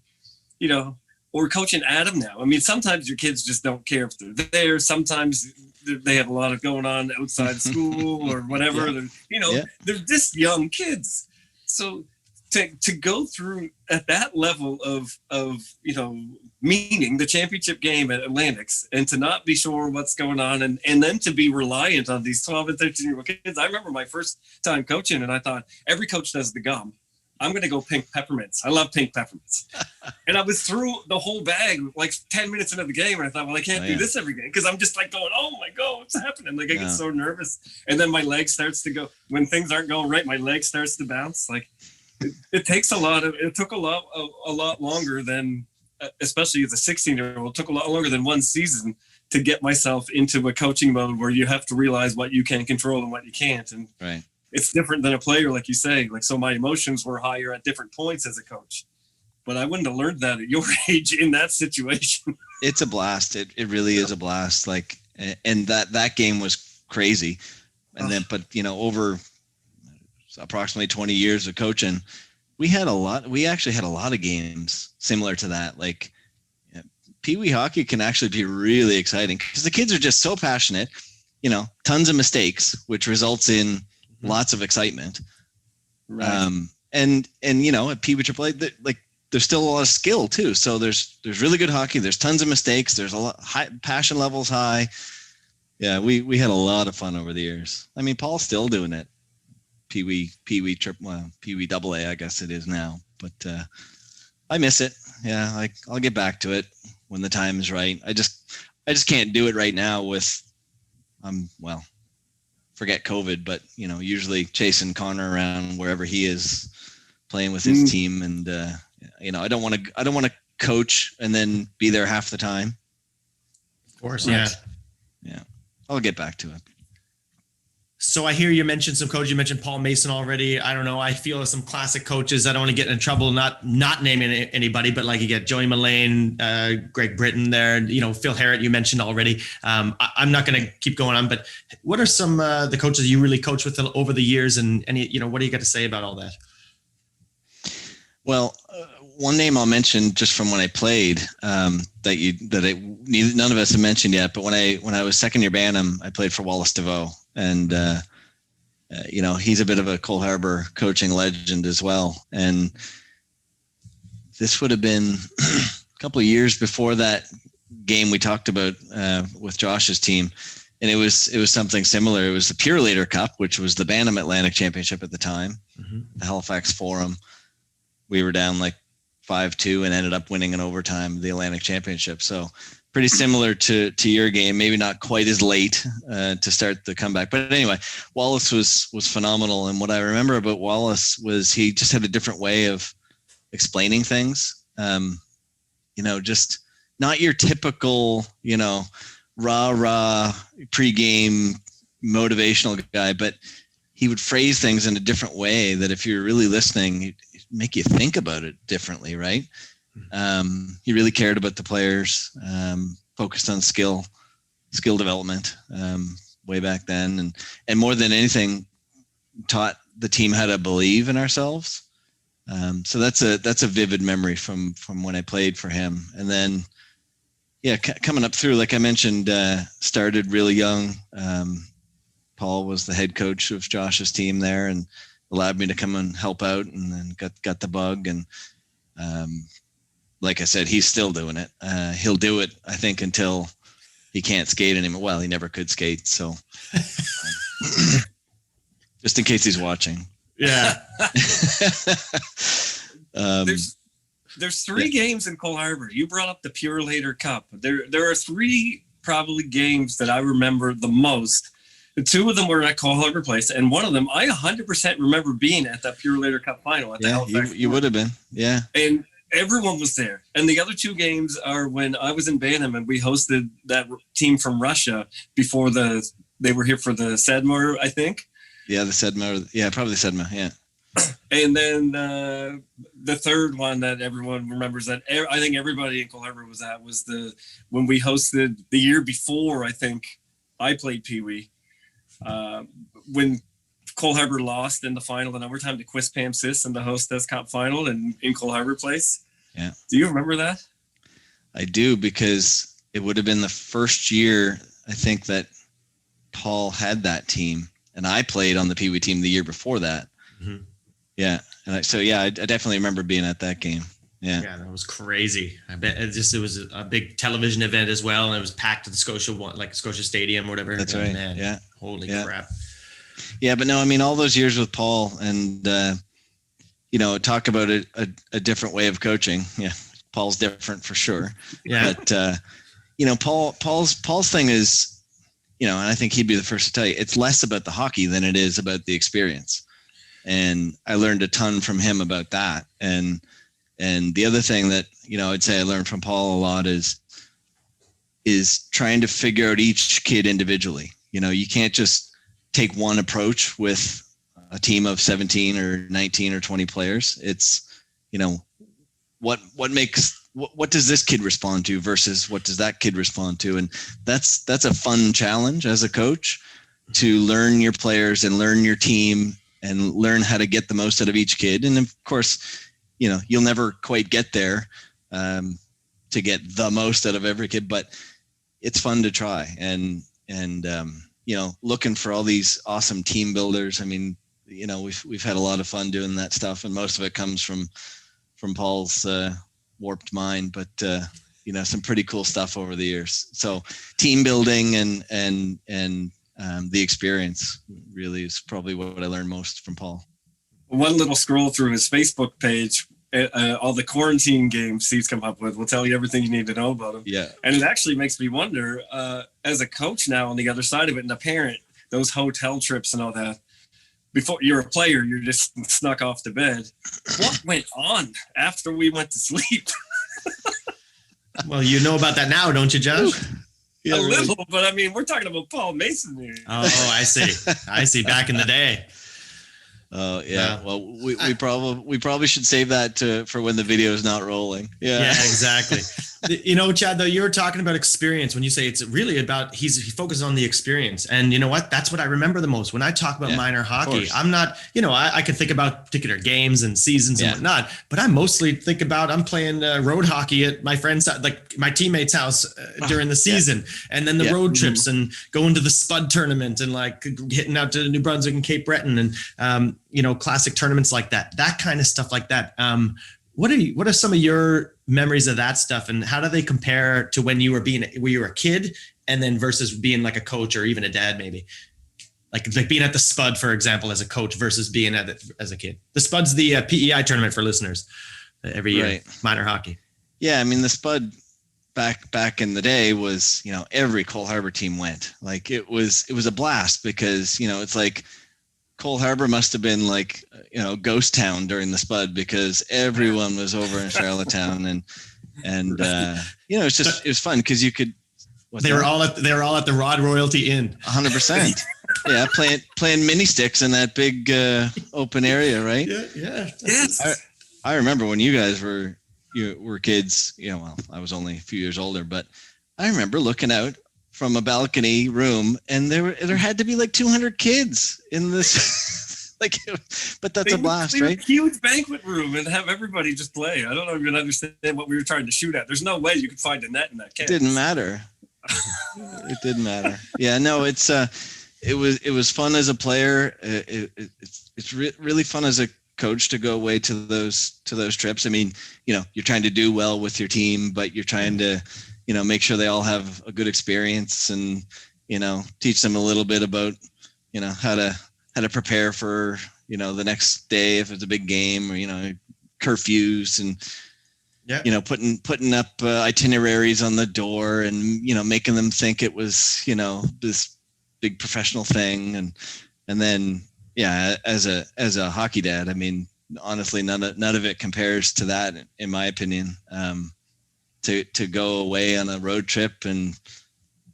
or coaching Adam now. I mean, sometimes your kids just don't care if they're there. Sometimes they have a lot of going on outside school or whatever. They're just young kids. So to go through at that level of meaning the championship game at Atlantics and to not be sure what's going on and then to be reliant on these 12 and 13-year-old kids. I remember my first time coaching and I thought every coach does the gum. I'm going to go pink peppermints. I love pink peppermints. And I was through the whole bag like 10 minutes into the game. And I thought, well, I can't do this every game because I'm just like going, oh my God, what's happening? Like I get so nervous. And then my leg starts to go, when things aren't going right, my leg starts to bounce. Like it took a lot longer than, especially as a 16-year-old, took a lot longer than one season to get myself into a coaching mode where you have to realize what you can control and what you can't. And right. It's different than a player, like you say. Like, so my emotions were higher at different points as a coach. But I wouldn't have learned that at your age in that situation. It's a blast. It really is a blast. Like, and that game was crazy. And then, but over approximately 20 years of coaching, we actually had a lot of games similar to that. Like, Pee Wee hockey can actually be really exciting because the kids are just so passionate, tons of mistakes, which results in lots of excitement. Right. And at Pee Wee AAA, like there's still a lot of skill too. So there's really good hockey. There's tons of mistakes. There's a lot high passion levels high. Yeah, we had a lot of fun over the years. I mean, Paul's still doing it. Pee Wee AA, I guess it is now. But I miss it. Yeah, I'll get back to it when the time is right. I just can't do it right now with, well, forget COVID, but usually chasing Connor around wherever he is, playing with his team, and I don't want to coach and then be there half the time. Of course, yeah. I'll get back to it. So I hear you mentioned some coaches. You mentioned Paul Mason already. I don't know. I feel some classic coaches. I don't want to get in trouble not naming anybody, but like you get Joey Mullane, Greg Britton there, Phil Harrott you mentioned already. I'm not going to keep going on, but what are some the coaches you really coached with over the years, and what do you got to say about all that? Well, one name I'll mention just from when I played none of us have mentioned yet, but when I was second year Bantam, I played for Wallace DeVoe, and he's a bit of a Cole Harbour coaching legend as well. And this would have been a couple of years before that game we talked about with Josh's team, and it was something similar. It was the Purelator Cup, which was the Bantam Atlantic Championship at the time, the Halifax Forum. We were down like 5-2 and ended up winning in overtime the Atlantic Championship. So pretty similar to your game, maybe not quite as late to start the comeback. But anyway, Wallace was phenomenal. And what I remember about Wallace was he just had a different way of explaining things. Just not your typical, rah pregame motivational guy, but he would phrase things in a different way that if you're really listening, it'd make you think about it differently, right? He really cared about the players, focused on skill development way back then, and more than anything, taught the team how to believe in ourselves. So that's a vivid memory from when I played for him. And then, coming up through, like I mentioned, started really young. Paul was the head coach of Josh's team there and allowed me to come and help out, and then got the bug. And like I said, he's still doing it. He'll do it, I think, until he can't skate anymore. Well, he never could skate. So just in case he's watching. Yeah. There's three games in Cole Harbour. You brought up the Purelator Cup. There are three probably games that I remember the most. The two of them were at Cole Harbour Place, and one of them I 100% remember being at that Purelator Cup final at the Halifax. You would have been, yeah. And everyone was there. And the other two games are when I was in Bantam and we hosted that team from Russia before they were here for the Sedmar, I think. Yeah, the Sedmar. Yeah, probably the Sedmar. Yeah. And then the third one that everyone remembers that I think everybody in Cole Harbour was at was when we hosted the year before. I think I played Pee Wee. When Cole Harbour lost in the final in overtime to Quispam Sis in the Hostess Cup final in Cole Harbour Place. Yeah. Do you remember that? I do, because it would have been the first year, I think, that Paul had that team, and I played on the Pee Wee team the year before that. Mm-hmm. Yeah. And I definitely remember being at that game. Yeah. Yeah, that was crazy. I bet it was a big television event as well, and it was packed at the Scotia Stadium or whatever. That's right. Man, yeah. Holy crap. Yeah, but no, I mean, all those years with Paul, and talk about a different way of coaching. Yeah, Paul's different for sure. Yeah. But Paul's thing is, and I think he'd be the first to tell you, it's less about the hockey than it is about the experience. And I learned a ton from him about that. And the other thing that, I'd say I learned from Paul a lot is trying to figure out each kid individually. You can't just take one approach with a team of 17 or 19 or 20 players. It's, what does this kid respond to versus what does that kid respond to? And that's a fun challenge as a coach, to learn your players and learn your team and learn how to get the most out of each kid. And of course, you'll never quite get there to get the most out of every kid, but it's fun to try. And looking for all these awesome team builders. I mean, we've had a lot of fun doing that stuff, and most of it comes from Paul's warped mind, but some pretty cool stuff over the years. So team building and the experience really is probably what I learned most from Paul. One little scroll through his Facebook page all the quarantine games Steve's come up with. We'll tell you everything you need to know about him. Yeah. And it actually makes me wonder, as a coach now on the other side of it and a parent, those hotel trips and all that, before you're a player, you're just snuck off to bed. What went on after we went to sleep? Well, you know about that now, don't you, Josh? Yeah, a really. little, but I mean, we're talking about Paul Mason here. Oh, I see. Back in the day. Oh yeah. Well, we probably should save that for when the video is not rolling. Yeah. Yeah, exactly. You know, Chad, though, you were talking about experience when you say it's really about he focuses on the experience. And you know what? That's what I remember the most. When I talk about minor hockey, I'm not, you know, I can think about particular games and seasons and whatnot, but I mostly think about I'm playing road hockey at my friend's, like my teammate's house during the season. And then the road trips and going to the Spud tournament and like hitting out to New Brunswick and Cape Breton and, you know, classic tournaments like that kind of stuff like that. What are some of your memories of that stuff, and how do they compare to when you were a kid and then versus being like a coach or even a dad, maybe like being at the Spud, for example, as a coach versus being at it as a kid? The Spud's the PEI tournament for listeners every year, minor hockey. Yeah. I mean, the Spud back in the day was, you know, every Cole Harbour team went. Like it was a blast because, you know, it's like Cole Harbour must have been like, you know, ghost town during the Spud because everyone was over in Charlottetown and you know, it was fun because you could. They were all at the Rod Royalty Inn. 100%. Yeah, playing mini sticks in that big open area, right? Yeah. Yes. I remember when you guys were kids. You know, well, I was only a few years older, but I remember looking out from a balcony room, and there had to be like 200 kids in this. Like, but that's a blast, right? A huge banquet room and have everybody just play. I don't even understand what we were trying to shoot at. There's no way you could find a net in that case. It didn't matter. It didn't matter. Yeah, no, it was fun as a player. It's really fun as a coach to go away to those trips. I mean, you know, you're trying to do well with your team, but you're trying to, you know, make sure they all have a good experience and, you know, teach them a little bit about, you know, how to prepare for, you know, the next day if it's a big game, or, you know, curfews and, you know, putting up itineraries on the door and, you know, making them think it was, you know, this big professional thing. And then, yeah, as a hockey dad, I mean, honestly, none of it compares to that, in my opinion. To go away on a road trip and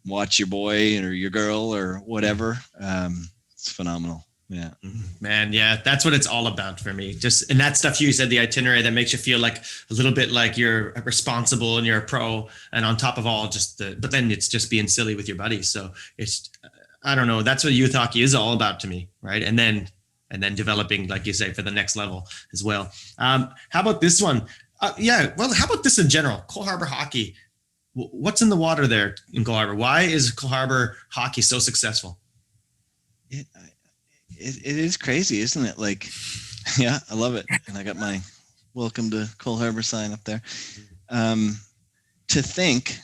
watch your boy or your girl or whatever, it's phenomenal. Yeah, man. Yeah. That's what it's all about for me. Just, and that stuff you said, the itinerary that makes you feel like a little bit like you're responsible and you're a pro, and on top of all but then it's just being silly with your buddies. So it's, I don't know. That's what youth hockey is all about to me. Right. And then developing, like you say, for the next level as well. How about this one? Well, how about this in general? Cole Harbour hockey. What's in the water there in Cole Harbour? Why is Cole Harbour hockey so successful? It is crazy, isn't it? Like, yeah, I love it. And I got my welcome to Cole Harbour sign up there. To think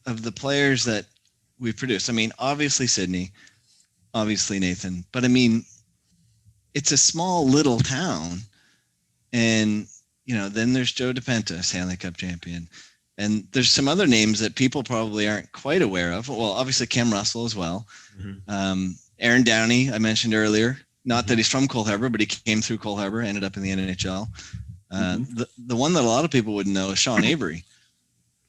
of the players that we produced. I mean, obviously Sidney, obviously Nathan, but I mean, it's a small little town. And, you know, then there's Joe DePenta, Stanley Cup champion. And there's some other names that people probably aren't quite aware of. Well, obviously Cam Russell as well. Mm-hmm. Aaron Downey, I mentioned earlier. Not that he's from Cole Harbour, but he came through Cole Harbour, ended up in the NHL. The one that a lot of people wouldn't know is Sean Avery.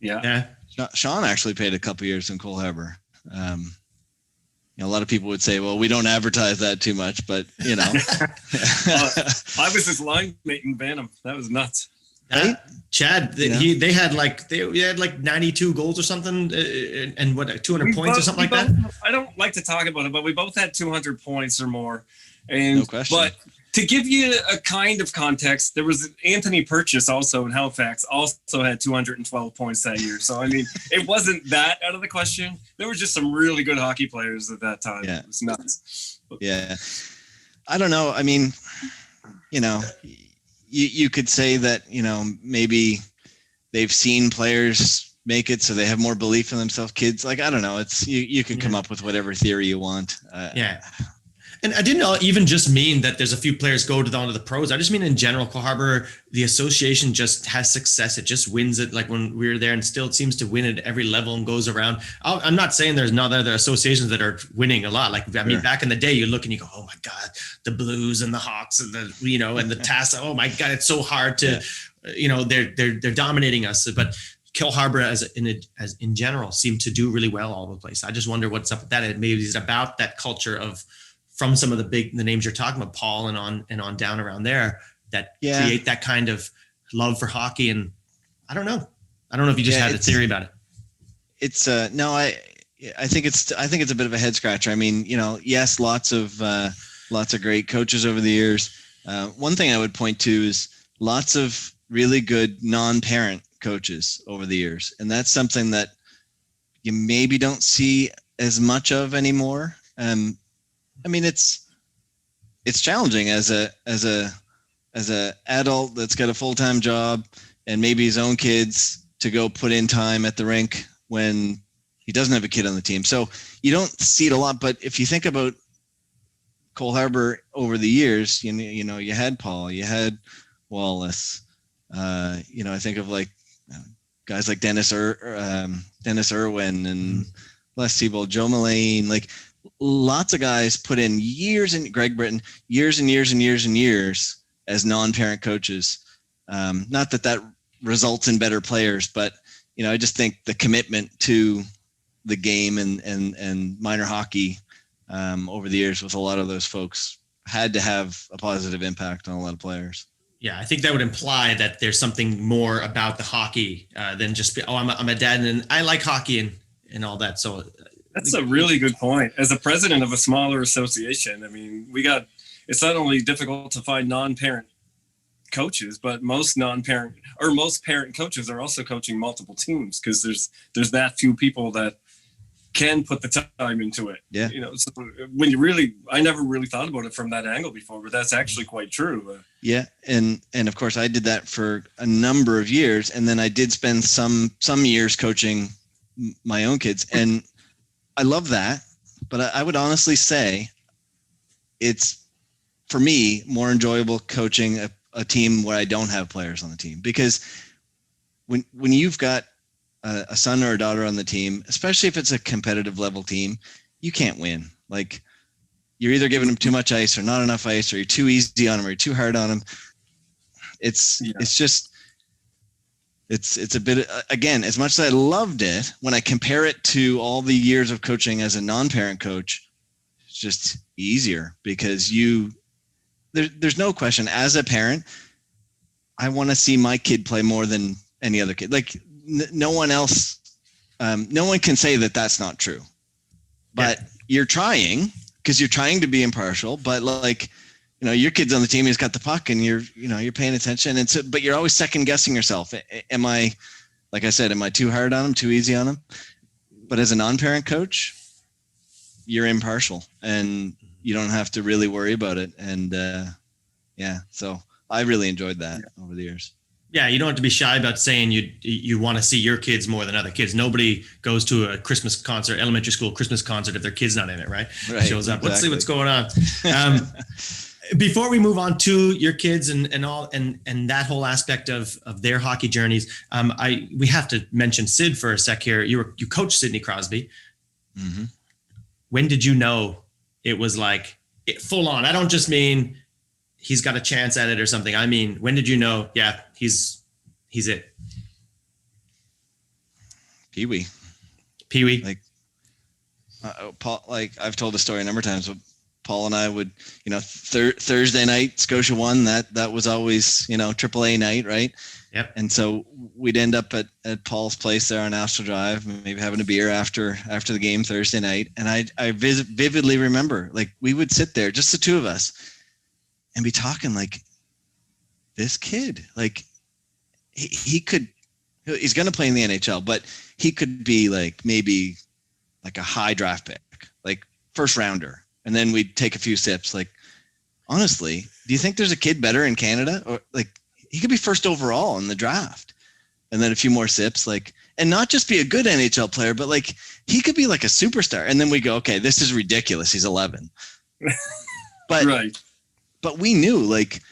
Yeah. Sean actually played a couple years in Cole Harbour. You know, a lot of people would say, well, we don't advertise that too much, but, you know. I was his line mate in Bantam. That was nuts. Right? Chad, they had like 92 goals or something, and what, 200 points or something like that. I don't like to talk about it, but we both had 200 points or more. And no question. But to give you a kind of context, there was Anthony Purchase also in Halifax, also had 212 points that year. So I mean, it wasn't that out of the question. There were just some really good hockey players at that time. Yeah. It was nuts. Yeah, I don't know. I mean, you know. You could say that, you know, maybe they've seen players make it, so they have more belief in themselves. Kids, like, I don't know. It's you can come up with whatever theory you want. And I didn't even just mean that there's a few players go onto the pros. I just mean in general, Cole Harbour, the association just has success. It just wins it. Like when we were there, and still it seems to win at every level and goes around. I'm not saying there's not other associations that are winning a lot. Like, I mean, back in the day, you look and you go, oh my God, the Blues and the Hawks and the, you know, and the Tassa. Oh my God, it's so hard to, you know, they're dominating us. But Cole Harbour as in general seem to do really well all over the place. I just wonder what's up with that. And maybe it's about that culture of, from some of the names you're talking about, Paul and on down around there, that create that kind of love for hockey. And I don't know if you just had a theory about it. It's no, I think it's a bit of a head scratcher. I mean, you know, yes, lots of great coaches over the years. One thing I would point to is lots of really good non-parent coaches over the years, and that's something that you maybe don't see as much of anymore. I mean, it's challenging as a adult that's got a full-time job and maybe his own kids to go put in time at the rink when he doesn't have a kid on the team. So you don't see it a lot. But if you think about Cole Harbour over the years, you know, you had Paul, you had Wallace. You know, I think of like guys like Dennis Irwin and Les Siebold, Joe Mullane, like lots of guys put in years, and Greg Britton, years and years and years and years as non-parent coaches. Not that results in better players, but you know, I just think the commitment to the game and minor hockey over the years with a lot of those folks had to have a positive impact on a lot of players. Yeah, I think that would imply that there's something more about the hockey than just I'm a dad and I like hockey and all that. So that's a really good point. As a president of a smaller association, I mean, it's not only difficult to find non-parent coaches, but most parent coaches are also coaching multiple teams because there's that few people that can put the time into it. Yeah. You know, so I never really thought about it from that angle before, but that's actually quite true. Yeah. And of course I did that for a number of years. And then I did spend some years coaching my own kids, and I love that. But I would honestly say it's, for me, more enjoyable coaching a team where I don't have players on the team, because when you've got a son or a daughter on the team, especially if it's a competitive level team, you can't win. Like, you're either giving them too much ice or not enough ice, or you're too easy on them or you're too hard on them. It's a bit, again, as much as I loved it, when I compare it to all the years of coaching as a non-parent coach, it's just easier because there's no question, as a parent, I want to see my kid play more than any other kid. Like, no one else, no one can say that that's not true, but you're trying, because you're trying to be impartial, but like, you know, your kid's on the team, he's got the puck, and you're paying attention. And so, but you're always second guessing yourself. Am I, like I said, am I too hard on him, too easy on him? But as a non-parent coach, you're impartial and you don't have to really worry about it. And so I really enjoyed that over the years. Yeah, you don't have to be shy about saying you want to see your kids more than other kids. Nobody goes to a Christmas concert, elementary school Christmas concert, if their kid's not in it, right? Shows up. Exactly. Let's see what's going on. Before we move on to your kids and all and that whole aspect of their hockey journeys, we have to mention Sid for a sec here. You coached Sidney Crosby. Mm-hmm. When did you know it was like full on? I don't just mean he's got a chance at it or something. I mean, when did you know? Yeah, he's it. Pee-wee. Like Paul. Like, I've told the story a number of times, but Paul and I would, you know, Thursday night, Scotia won. That was always, you know, AAA night, right? Yep. And so we'd end up at Paul's place there on Astro Drive, maybe having a beer after the game Thursday night. And I vividly remember, like, we would sit there, just the two of us, and be talking like, this kid, like, he's going to play in the NHL, but he could be like maybe like a high draft pick, like first rounder. And then we'd take a few sips. Like, honestly, do you think there's a kid better in Canada? Or like, he could be first overall in the draft. And then a few more sips, like, and not just be a good NHL player, but like, he could be like a superstar. And then we go, okay, this is ridiculous. He's 11. But Right. but we knew, like,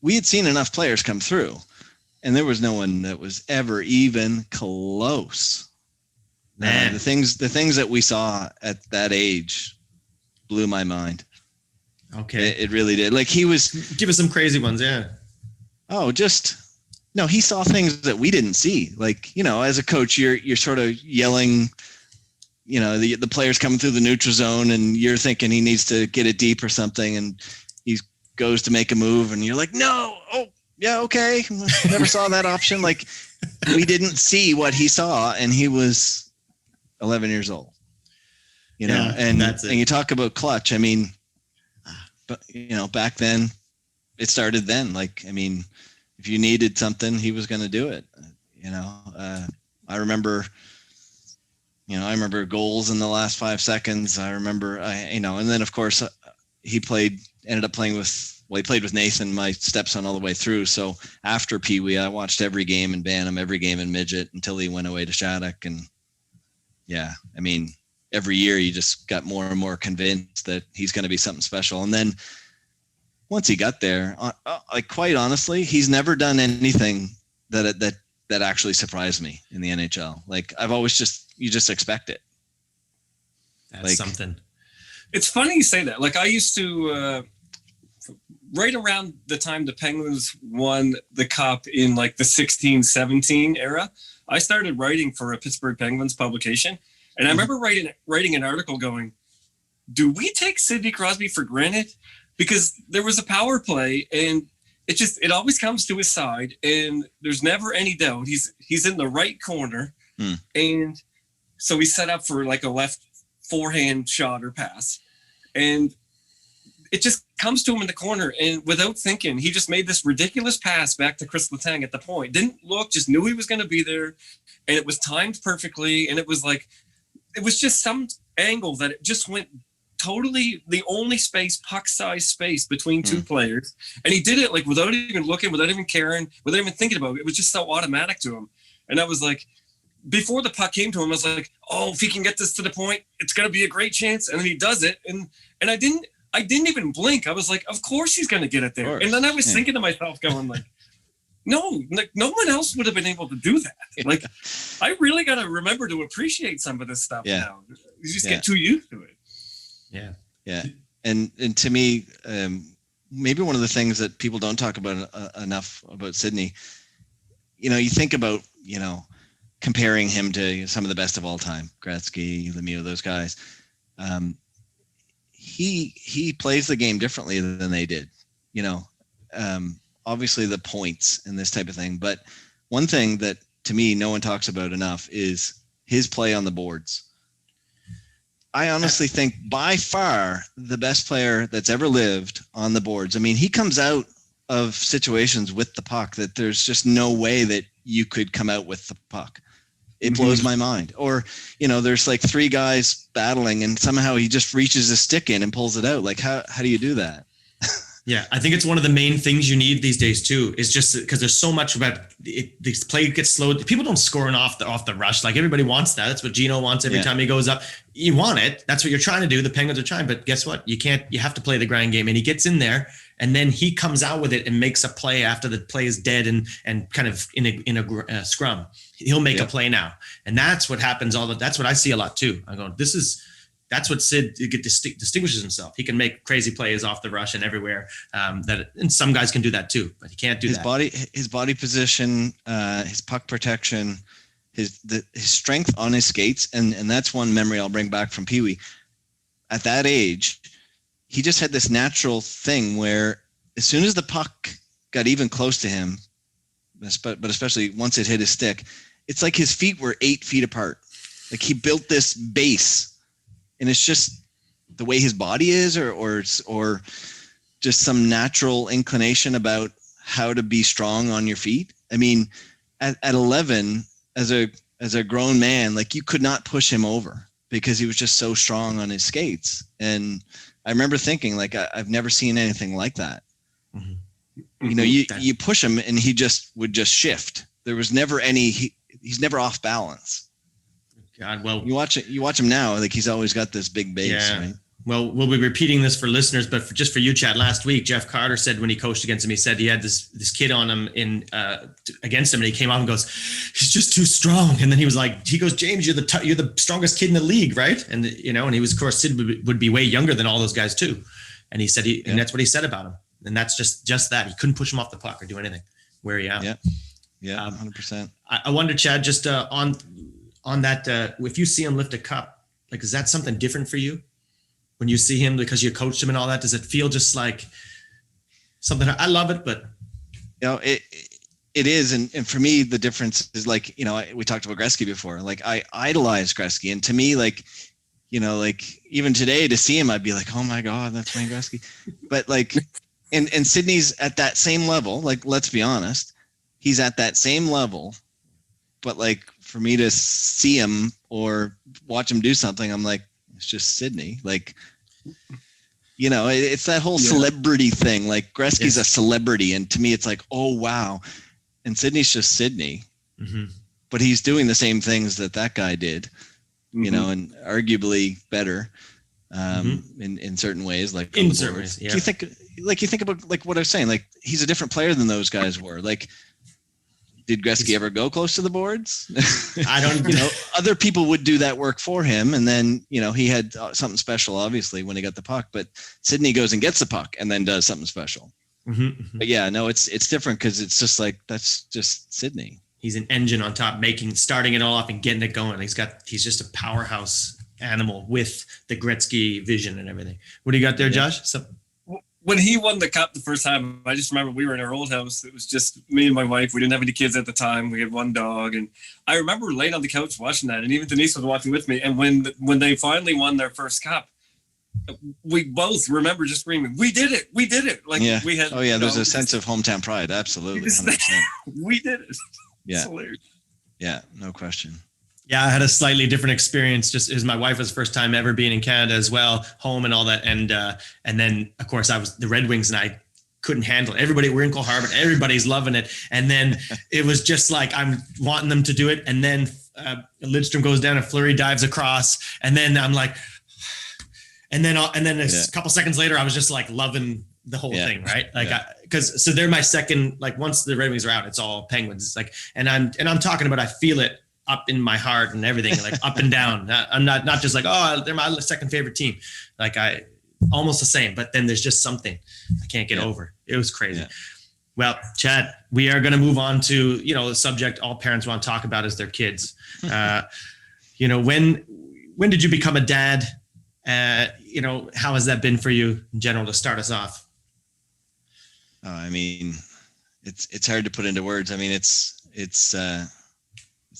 we had seen enough players come through, and there was no one that was ever even close. Man. The things that we saw at that age blew my mind. Okay. It really did. Like, he was, Give us some crazy ones, yeah. he saw things that we didn't see. Like, you know, as a coach, you're sort of yelling, you know, the player's coming through the neutral zone, and you're thinking he needs to get it deep or something, and he goes to make a move, and you're like, no, oh yeah, okay, never saw that option. Like, we didn't see what he saw, and he was 11 years old. You know, Yeah, and that's it. and you talk about clutch. I mean, but you know, back then, it started then. Like, I mean, if you needed something, he was going to do it. You know, I remember goals in the last 5 seconds. I remember, and then of course he ended up playing with Nathan, my stepson, all the way through. So after Pee Wee, I watched every game in Bantam, every game in Midget, until he went away to Shattuck. And yeah, I mean, every year you just got more and more convinced that he's going to be something special. And then once he got there, like, quite honestly, he's never done anything that actually surprised me in the NHL. Like, I've always you just expect it. That's like, something. It's funny you say that. Like, I used to, right around the time the Penguins won the Cup in like the 16-17 era, I started writing for a Pittsburgh Penguins publication. And I remember writing an article going, do we take Sidney Crosby for granted? Because there was a power play, and it always comes to his side, and there's never any doubt he's in the right corner. And so he's set up for like a left forehand shot or pass, and it just comes to him in the corner, and without thinking, he just made this ridiculous pass back to Chris Letang at the point. Didn't look, just knew he was going to be there, and it was timed perfectly, and it was just some angle that it just went totally the only puck-sized space between two players. And he did it like without even looking, without even caring, without even thinking about it. It was just so automatic to him. And I was like, before the puck came to him, I was like, oh, if he can get this to the point, it's going to be a great chance. And then he does it. And I didn't even blink. I was like, of course he's going to get it there. And then I was thinking to myself, going like, no, like, no one else would have been able to do that. Like, I really got to remember to appreciate some of this stuff now. You just get too used to it. Yeah. And to me, maybe one of the things that people don't talk about enough about Sidney, you know, you think about, you know, comparing him to some of the best of all time, Gretzky, Lemieux, those guys. He plays the game differently than they did, you know. Obviously the points and this type of thing, but one thing that to me no one talks about enough is his play on the boards. I honestly think by far the best player that's ever lived on the boards. I mean, he comes out of situations with the puck that there's just no way that you could come out with the puck. It blows my mind. Or, you know, there's like three guys battling and somehow he just reaches a stick in and pulls it out. Like, how do you do that? Yeah, I think it's one of the main things you need these days too. Is just because there's so much about it. This play gets slowed. People don't score off the rush. Like, everybody wants that. That's what Gino wants every time he goes up. You want it. That's what you're trying to do. The Penguins are trying, but guess what? You can't. You have to play the grind game. And he gets in there, and then he comes out with it and makes a play after the play is dead and kind of in a scrum. He'll make a play now, and that's what happens. That's what I see a lot too. I go, that's what Sid distinguishes himself. He can make crazy plays off the rush and everywhere. And some guys can do that too, but he can't do that. His body position, his puck protection, his strength on his skates, and that's one memory I'll bring back from Pee Wee. At that age, he just had this natural thing where as soon as the puck got even close to him, but especially once it hit his stick, it's like his feet were 8 feet apart. Like, he built this base. And it's just the way his body is, or just some natural inclination about how to be strong on your feet. I mean, at 11, as a grown man, like, you could not push him over because he was just so strong on his skates. And I remember thinking, like, I've never seen anything like that. Mm-hmm. You know, you push him and he would just shift. There was never he's never off balance. God, well, you watch him now, like, he's always got this big base, right? Well, we'll be repeating this for listeners, but just for you, Chad, last week, Jeff Carter said when he coached against him, he said he had this kid on him against him, and he came out and goes, he's just too strong. And then he goes, James, you're the strongest kid in the league, right? And and he was, of course, Sid would be way younger than all those guys too. And he said and that's what he said about him. And that's just that he couldn't push him off the puck or do anything. Where he at? Yeah, 100%. I wonder, Chad, just on that, if you see him lift a cup, like, is that something different for you? When you see him, because you coached him and all that, does it feel just like something? I love it, but it is. And for me, the difference is like, we talked about Gretzky before, like I idolize Gretzky. And to me, like, like even today to see him, I'd be like, oh my God, that's Wayne Gretzky. But like, and Sidney's at that same level, like, let's be honest, he's at that same level, but like for me to see him or watch him do something, I'm like, it's just Sidney. Like, it's that whole celebrity thing. Like Gretzky's a celebrity. And to me, it's like, oh, wow. And Sidney's just Sidney, but he's doing the same things that guy did, and arguably better in certain ways, like in certain ways. Yeah. You think about like what I was saying, like he's a different player than those guys were. Like, did Gretzky ever go close to the boards? I don't, other people would do that work for him. And then, he had something special, obviously, when he got the puck, but Sidney goes and gets the puck and then does something special. But yeah, no, it's different because it's just like, that's just Sidney. He's an engine on top, starting it all off and getting it going. He's just a powerhouse animal with the Gretzky vision and everything. What do you got there, Josh? When he won the cup the first time, I just remember we were in our old house. It was just me and my wife. We didn't have any kids at the time. We had one dog. And I remember laying on the couch watching that. And even Denise was watching with me. And when they finally won their first cup, we both remember just screaming, we did it. We did it. Like we had. Oh, yeah. There's a sense of hometown pride. Absolutely. 100%. We did it. Yeah. Yeah. No question. Yeah, I had a slightly different experience. Just as my wife was first time ever being in Canada as well, home and all that, and then of course I was the Red Wings, and I couldn't handle it. We're in Cole Harbour, everybody's loving it, and then it was just like I'm wanting them to do it, and then Lidstrom goes down and Fleury dives across, and then I'm like, and then a couple seconds later I was just like loving the whole thing, right? Like, because so they're my second. Like once the Red Wings are out, it's all Penguins. It's like, and I'm talking about I feel it up in my heart and everything, like up and down. I'm not just like, oh, they're my second favorite team. Like I almost the same, but then there's just something I can't get over. It was crazy. Yeah. Well, Chad, we are going to move on to, the subject all parents want to talk about is their kids. When did you become a dad? How has that been for you in general to start us off? I mean, it's hard to put into words. I mean, it's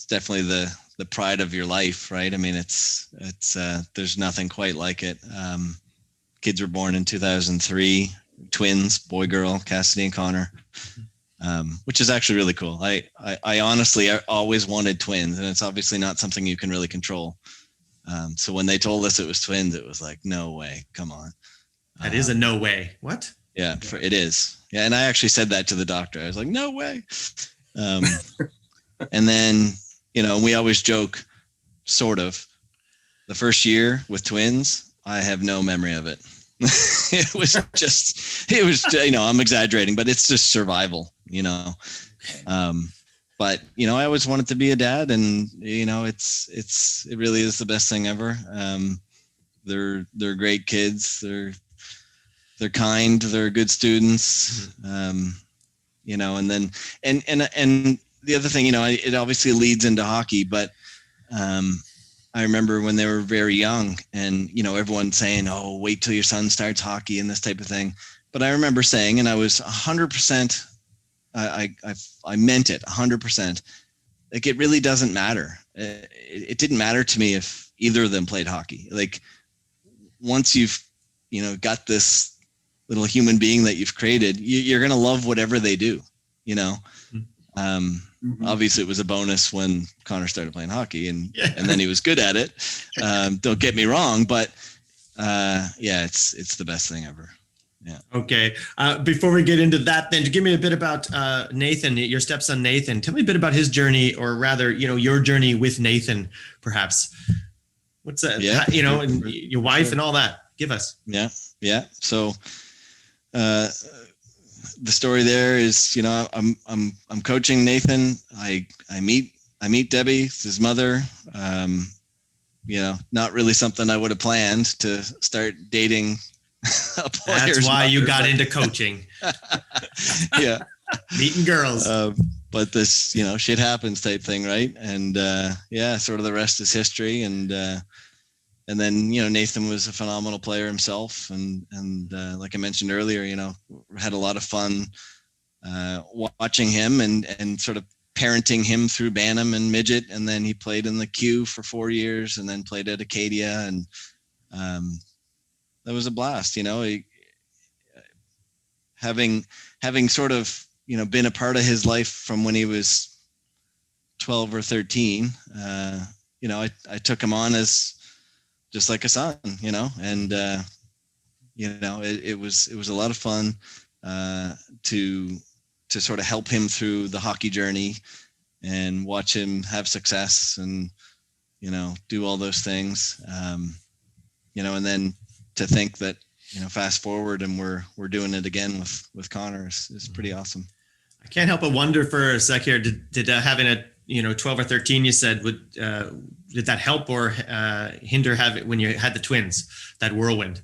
definitely the pride of your life, right? I mean, it's there's nothing quite like it. Kids were born in 2003, twins, boy, girl, Cassidy and Connor, which is actually really cool. I honestly always wanted twins, and it's obviously not something you can really control. So when they told us it was twins, it was like, no way, come on. That is a no way. What? Yeah, it is. Yeah, and I actually said that to the doctor. I was like, no way. And then, we always joke, sort of, the first year with twins, I have no memory of it. It was I'm exaggerating, but it's just survival, but, I always wanted to be a dad, and, it really is the best thing ever. They're great kids. They're kind, they're good students. And then, and the other thing, it obviously leads into hockey, but I remember when they were very young and, everyone saying, oh, wait till your son starts hockey and this type of thing. But I remember saying, and I was 100%, I meant it 100%. Like, it really doesn't matter. It didn't matter to me if either of them played hockey. Like, once you've, got this little human being that you've created, you're going to love whatever they do, Obviously it was a bonus when Connor started playing hockey and then he was good at it. Don't get me wrong, but it's the best thing ever. Yeah. Okay. Before we get into that, then give me a bit about Nathan, your stepson, Nathan. Tell me a bit about his journey, or rather, your journey with Nathan, perhaps. What's that? Yeah. And your wife and all that. Give us. Yeah. So, the story there is, I'm coaching Nathan. I meet Debbie, his mother. Not really something I would have planned to start dating a player's That's why mother, you got into coaching. Yeah. Meeting girls. But this, shit happens type thing, right? And sort of the rest is history. And then, Nathan was a phenomenal player himself. And like I mentioned earlier, had a lot of fun watching him and sort of parenting him through Bantam and midget. And then he played in the Q for 4 years and then played at Acadia. And that was a blast, having sort of, been a part of his life from when he was 12 or 13. I took him on as just like a son, and it was a lot of fun to sort of help him through the hockey journey and watch him have success and do all those things, and then to think that fast forward and we're doing it again with Connor is pretty awesome. I can't help but wonder for a sec here, did having a 12 or 13, you said, did that help or hinder when you had the twins, that whirlwind?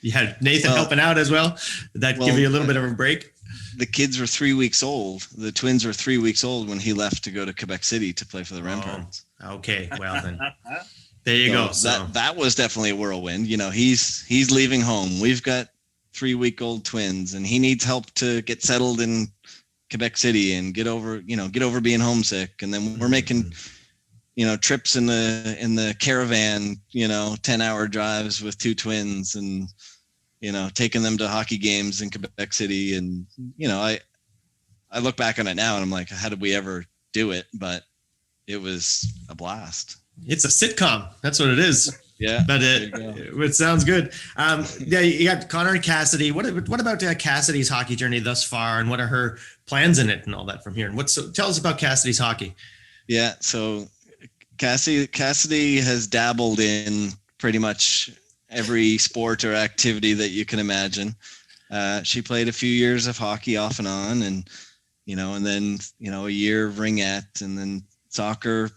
You had Nathan helping out as well. Did that give you a little bit of a break? The kids were 3 weeks old. The twins were 3 weeks old when he left to go to Quebec City to play for the Remparts. Okay, well then, there you go. So that was definitely a whirlwind. He's leaving home. We've got 3-week-old twins, and he needs help to get settled in Quebec City and get over being homesick. And then we're making, trips in the caravan, 10-hour drives with 2 twins and, taking them to hockey games in Quebec City. And, I look back on it now and I'm like, how did we ever do it? But it was a blast. It's a sitcom. That's what it is. Yeah. But it sounds good. You got Connor and Cassidy. What about Cassidy's hockey journey thus far, and what are her plans in it and all that from here? And tell us about Cassidy's hockey. Yeah. So Cassidy has dabbled in pretty much every sport or activity that you can imagine. She played a few years of hockey off and on, and and then a year of ringette, and then soccer.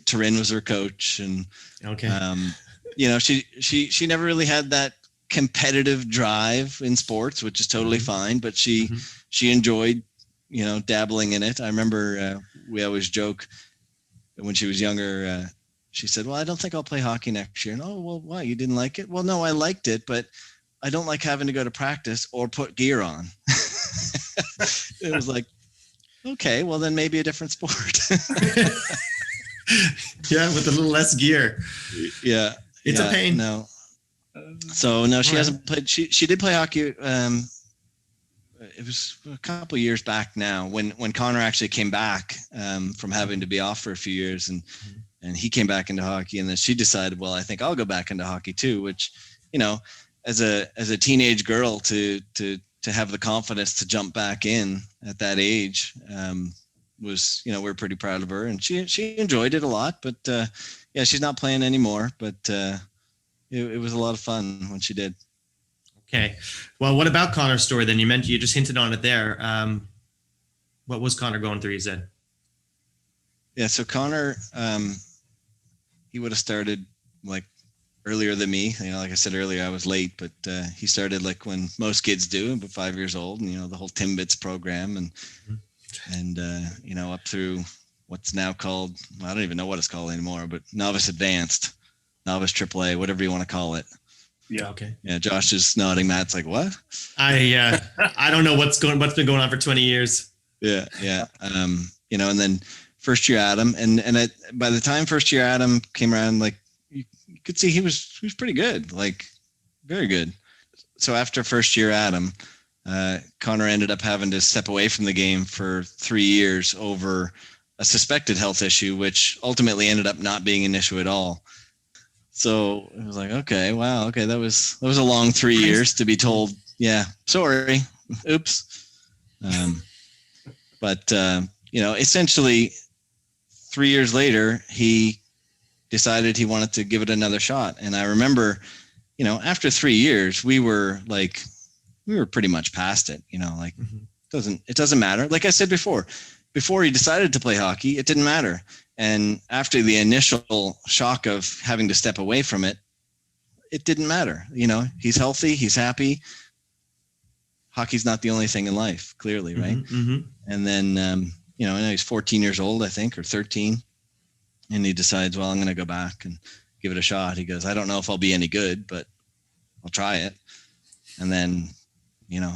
Turin was her coach, and she never really had that competitive drive in sports, which is totally fine, but she enjoyed dabbling in it. I remember we always joke when she was younger, she said, well, I don't think I'll play hockey next year. And why, you didn't like it? Well, no, I liked it, but I don't like having to go to practice or put gear on. It was like, okay, well then maybe a different sport. Yeah, with a little less gear. Yeah. It's a pain. No. So no, she hasn't played. She did play hockey. It was a couple of years back now when Connor actually came back from having to be off for a few years, and he came back into hockey, and then she decided, well, I think I'll go back into hockey too, which, as a teenage girl to have the confidence to jump back in at that age, was, we're pretty proud of her, and she enjoyed it a lot, but she's not playing anymore, but it was a lot of fun when she did. Okay. Well, what about Connor's story then? You just hinted on it there. What was Connor going through, you said? Yeah. So Connor, he would have started like earlier than me. Like I said earlier, I was late, but he started like when most kids do, about 5 years old, and, the whole Timbits program and up through what's now called, I don't even know what it's called anymore, but Novice Advanced, Novice AAA, whatever you want to call it. Yeah. Okay. Yeah. Josh is nodding. Matt's like, what? I don't know what's been going on for 20 years. Yeah. Yeah. And then first year Adam, and by the time first year Adam came around, like you could see he was pretty good, like very good. So after first year Adam, Connor ended up having to step away from the game for 3 years over a suspected health issue, which ultimately ended up not being an issue at all. So it was like, okay, wow, okay, that was a long 3 years to be told, yeah, sorry, oops. But essentially 3 years later, he decided he wanted to give it another shot. And I remember after 3 years, we were pretty much past it, like it doesn't matter. Like I said before he decided to play hockey, it didn't matter. And after the initial shock of having to step away from it, it didn't matter. He's healthy, he's happy. Hockey's not the only thing in life, clearly, right? And then, now he's 14 years old, I think, or 13. And he decides, well, I'm going to go back and give it a shot. He goes, I don't know if I'll be any good, but I'll try it. And then,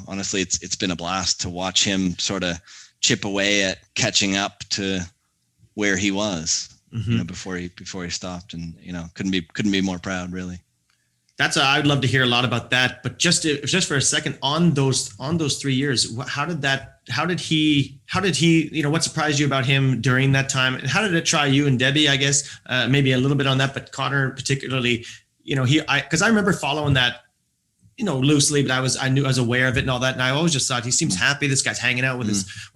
honestly, it's been a blast to watch him sort of chip away at catching up to where he was, before he stopped, and couldn't be more proud, really. I'd love to hear a lot about that, but just for a second on those 3 years, how did he, what surprised you about him during that time? And how did it try you and Debbie, I guess, maybe a little bit on that, but Connor particularly, because I remember following that, loosely, but I was aware of it and all that. And I always just thought he seems happy. This guy's hanging out with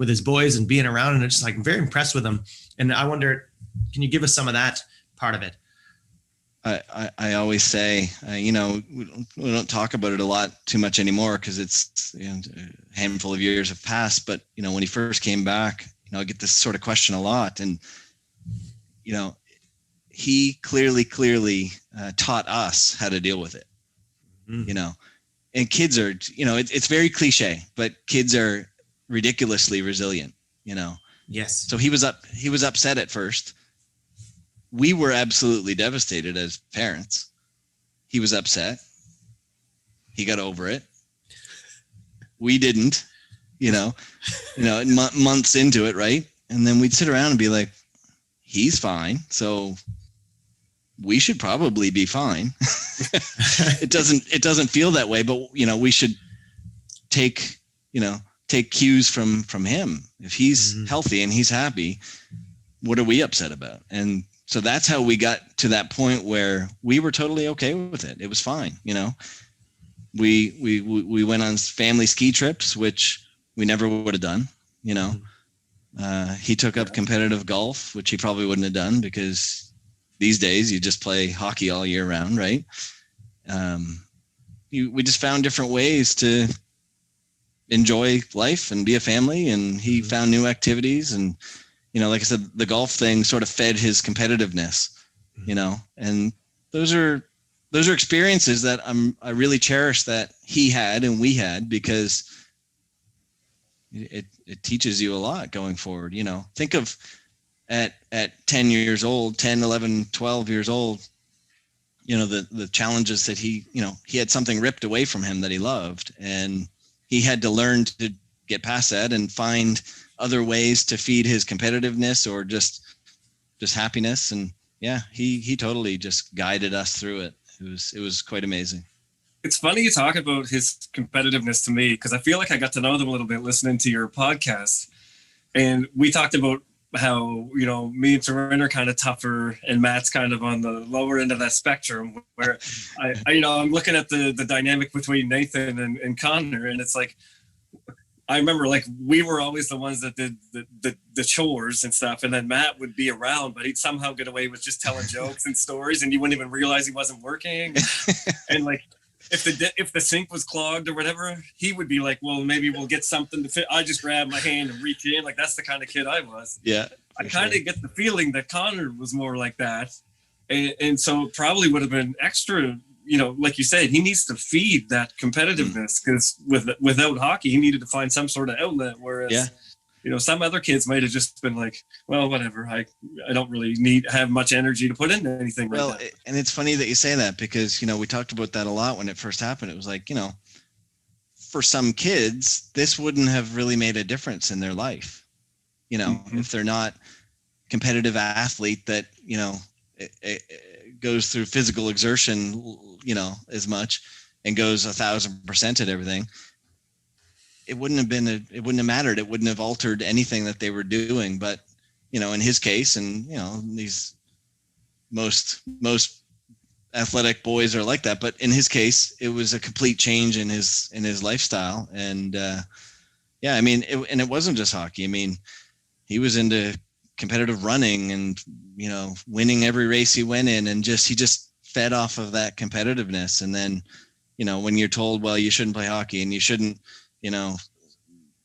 his boys and being around, and it's just like, I'm very impressed with him. And I wonder, can you give us some of that part of it? I always say, we don't talk about it a lot too much anymore because it's a handful of years have passed. But, when he first came back, I get this sort of question a lot. And, he clearly taught us how to deal with it, and kids are, it's very cliche, but kids are ridiculously resilient, Yes. So he was upset at first. We were absolutely devastated as parents. He was upset. He got over it. We didn't, months into it, right? And then we'd sit around and be like, he's fine, so we should probably be fine. It doesn't feel that way, but we should take cues from him. If he's healthy and he's happy, what are we upset about? And so that's how we got to that point where we were totally okay with it. It was fine. We went on family ski trips, which we never would have done. He took up competitive golf, which he probably wouldn't have done because these days you just play hockey all year round, right? We just found different ways to enjoy life and be a family, and he found new activities. And like I said, the golf thing sort of fed his competitiveness, and those are experiences that I really cherish that he had and we had, because it teaches you a lot going forward. Think of at 10 years old, 10, 11, 12 years old, the challenges that he had something ripped away from him that he loved, and he had to learn to get past that and find other ways to feed his competitiveness or just happiness. And yeah, he totally just guided us through it. It was quite amazing. It's funny you talk about his competitiveness to me, because I feel like I got to know them a little bit listening to your podcast. And we talked about how, me and Taryn are kind of tougher and Matt's kind of on the lower end of that spectrum, where I'm looking at the dynamic between Nathan and Connor, and it's like, I remember we were always the ones that did the chores and stuff, and then Matt would be around, but he'd somehow get away with just telling jokes and stories, and you wouldn't even realize he wasn't working. And if the sink was clogged or whatever, he would be like, well, maybe we'll get something to fit. I just grab my hand and reach in. That's the kind of kid I was. Yeah. I kind of get the feeling that Connor was more like that. And so it probably would have been extra, like you said, he needs to feed that competitiveness, because without hockey, he needed to find some sort of outlet. Whereas, some other kids might have just been like, well, whatever. I don't really have much energy to put into anything right now. And it's funny that you say that, because, we talked about that a lot when it first happened. It was like, for some kids, this wouldn't have really made a difference in their life. If they're not competitive athlete that, it goes through physical exertion, as much, and goes 1,000% at everything. It wouldn't have mattered. It wouldn't have altered anything that they were doing. But, in his case, and, these most athletic boys are like that, but in his case, it was a complete change in his lifestyle. And, it wasn't just hockey. He was into competitive running and, winning every race he went in, and he just fed off of that competitiveness. And then, when you're told, well, you shouldn't play hockey and you shouldn't,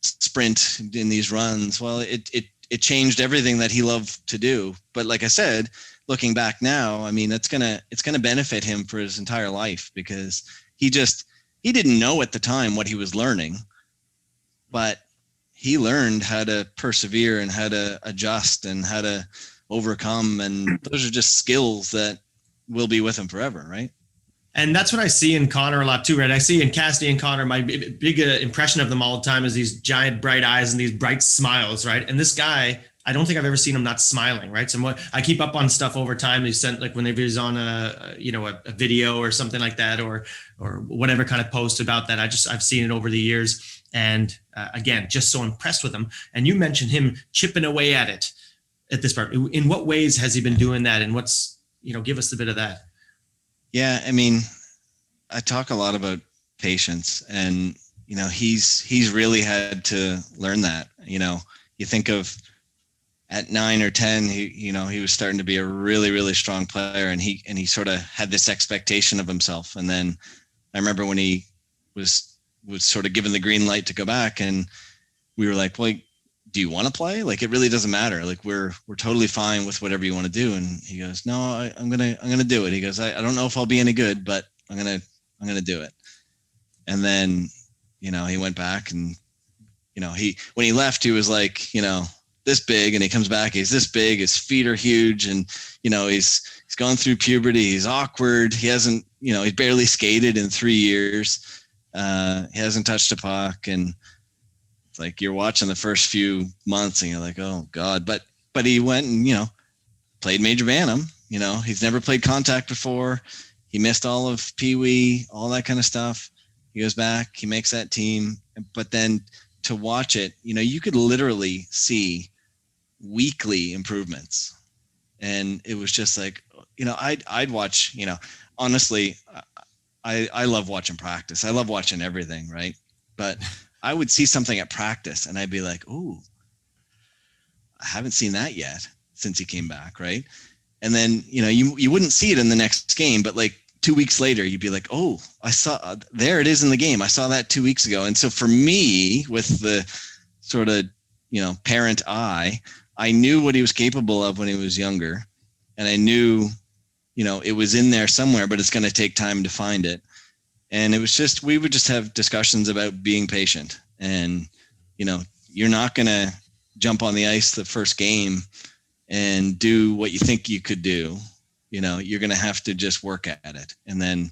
sprint in these runs, well, it changed everything that he loved to do. But like I said, looking back now, I mean, it's gonna benefit him for his entire life, because he didn't know at the time what he was learning, but he learned how to persevere and how to adjust and how to overcome. And those are just skills that will be with him forever, right? And that's what I see in Connor a lot too, right? I see in Cassidy and Connor, my big impression of them all the time is these giant bright eyes and these bright smiles, right? And this guy, I don't think I've ever seen him not smiling, right? So I keep up on stuff over time. They sent, like, whenever he's on a video or something like that, or whatever kind of post about that. I've seen it over the years, and again, just so impressed with him. And you mentioned him chipping away at it at this part. In what ways has he been doing that? And what's, give us a bit of that. Yeah, I mean, I talk a lot about patience, and he's really had to learn that. You think of at 9 or 10, he was starting to be a really, really strong player, and he sort of had this expectation of himself. And then I remember when he was sort of given the green light to go back, and we were like, well, do you want to play? Like, it really doesn't matter. Like, we're totally fine with whatever you want to do. And he goes, no, I'm going to do it. He goes, I don't know if I'll be any good, but I'm going to do it. And then, he went back, and, when he left, he was like, this big, and he comes back, he's this big, his feet are huge. And, he's gone through puberty. He's awkward. He hasn't, he's barely skated in 3 years. He hasn't touched a puck. And it's like, you're watching the first few months and you're like, oh God, but he went and, played Major Bantam. He's never played contact before. He missed all of Pee Wee, all that kind of stuff. He goes back, he makes that team. But then to watch it, you could literally see weekly improvements. And it was just like, I'd watch, honestly, I love watching practice. I love watching everything, right? But I would see something at practice and I'd be like, ooh, I haven't seen that yet since he came back, right? And then, you wouldn't see it in the next game, but like 2 weeks later, you'd be like, oh, I saw, there it is in the game. I saw that 2 weeks ago. And so for me, with the sort of, parent eye, I knew what he was capable of when he was younger. And I knew, it was in there somewhere, but it's going to take time to find it. And it was just, we would just have discussions about being patient. And, you're not going to jump on the ice the first game and do what you think you could do. You're going to have to just work at it. And then,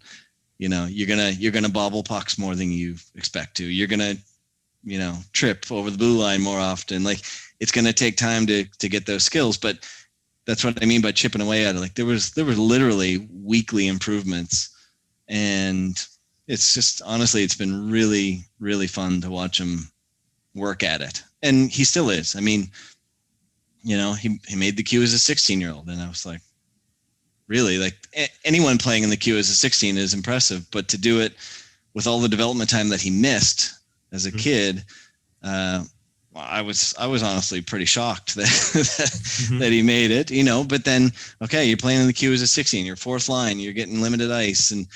you're going to bobble pucks more than you expect to. You're going to, trip over the blue line more often. Like, it's going to take time to get those skills. But that's what I mean by chipping away at it. Like, there was literally weekly improvements. And it's just, honestly, it's been really, really fun to watch him work at it. And he still is. I mean, he made the Q as a 16-year-old. And I was like, really, like, anyone playing in the Q as a 16 is impressive, but to do it with all the development time that he missed as a kid, I was honestly pretty shocked that he made it, but then, okay, you're playing in the Q as a 16, you're fourth line, you're getting limited ice. And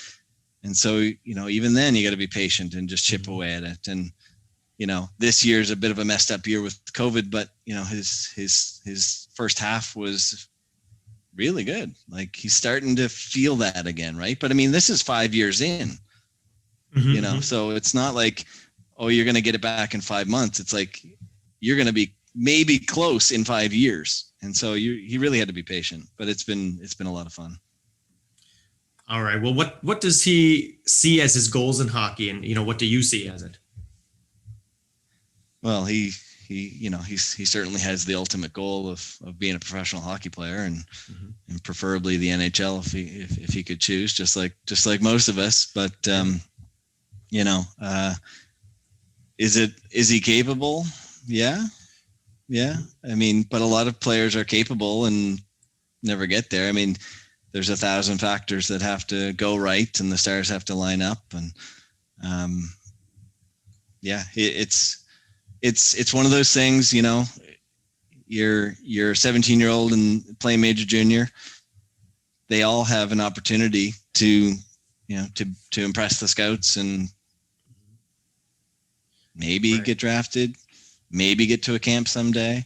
so, even then you got to be patient and just chip away at it. And, this year's a bit of a messed up year with COVID, but his first half was really good. Like, he's starting to feel that again. Right. But I mean, this is 5 years in, so it's not like, oh, you're going to get it back in 5 months. It's like, you're going to be maybe close in 5 years. And so he really had to be patient, but it's been a lot of fun. All right. Well, what does he see as his goals in hockey, and what do you see as it? Well, he certainly has the ultimate goal of being a professional hockey player, and preferably the NHL if he could choose, just like most of us. But is he capable? Yeah. I mean, but a lot of players are capable and never get there. I mean, there's 1,000 factors that have to go right, and the stars have to line up. And it's one of those things, you're a 17-year-old and playing major junior. they all have an opportunity to impress the scouts and maybe get drafted, maybe get to a camp someday.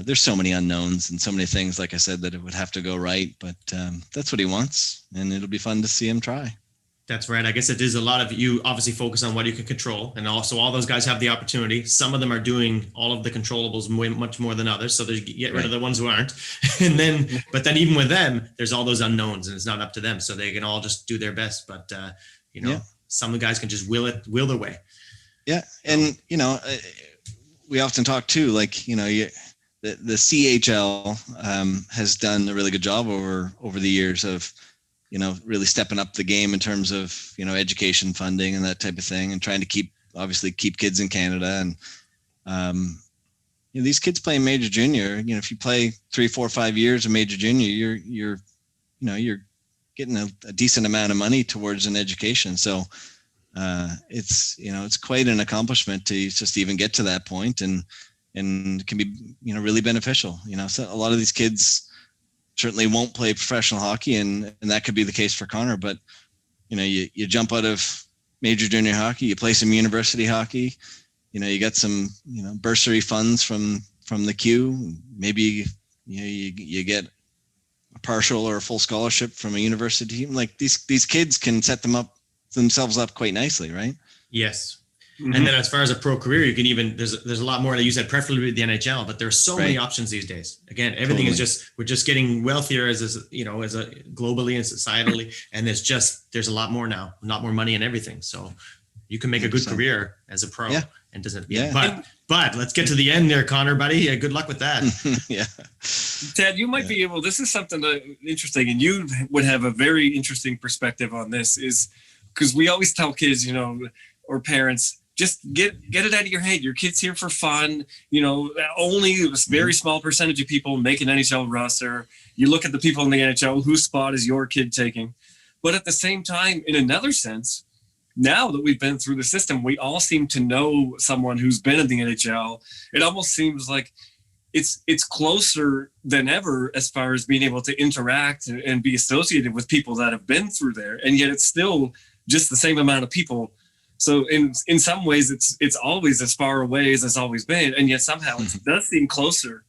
There's so many unknowns and so many things, like I said, that it would have to go right, but that's what he wants, and it'll be fun to see him try. That's right. I guess it is a lot of, you obviously focus on what you can control. And also all those guys have the opportunity. Some of them are doing all of the controllables much more than others. So there's get rid of the ones who aren't. But then even with them, there's all those unknowns and it's not up to them. So they can all just do their best. But, some of the guys can just will their way. Yeah. And, we often talk too, like, the CHL has done a really good job over the years of, really stepping up the game in terms of, education funding and that type of thing, and trying to keep kids in Canada. And, these kids playing major junior, if you play 3, 4, 5 years of major junior, you're getting a decent amount of money towards an education. So, it's quite an accomplishment to just even get to that point, and it can be, really beneficial. So a lot of these kids certainly won't play professional hockey, and that could be the case for Connor. But you jump out of major junior hockey, you play some university hockey, you get some bursary funds from the Q. Maybe you get a partial or a full scholarship from a university team. Like these kids can set themselves up quite nicely, right? Yes. Mm-hmm. And then as far as a pro career, you can even, there's a lot more that you said, preferably the NHL, but there's so many options these days. Again, everything is we're just getting wealthier as a globally and societally. And there's a lot more now, a lot more money and everything. So you can make a good career as a pro. Yeah. And but let's get to the end there, Connor, buddy. Good luck with that. Yeah. Ted, you might be able, this is something interesting, and you would have a very interesting perspective on this, is because we always tell kids, or parents, just get it out of your head. Your kid's here for fun. Only a very small percentage of people make an NHL roster. You look at the people in the NHL, whose spot is your kid taking? But at the same time, in another sense, now that we've been through the system, we all seem to know someone who's been in the NHL. It almost seems like it's closer than ever as far as being able to interact and be associated with people that have been through there. And yet it's still just the same amount of people. So in some ways, it's always as far away as it's always been, and yet somehow it does seem closer,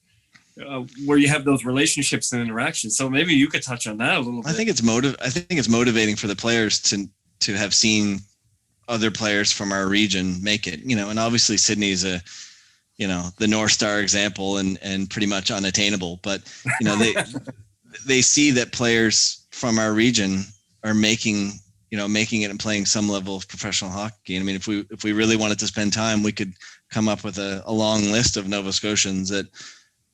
where you have those relationships and interactions. So maybe you could touch on that a little bit. I think it's motivating for the players to have seen other players from our region make it. And obviously Sidney's the North Star example and pretty much unattainable. But they see that players from our region are making it and playing some level of professional hockey. And I mean, if we really wanted to spend time, we could come up with a long list of Nova Scotians that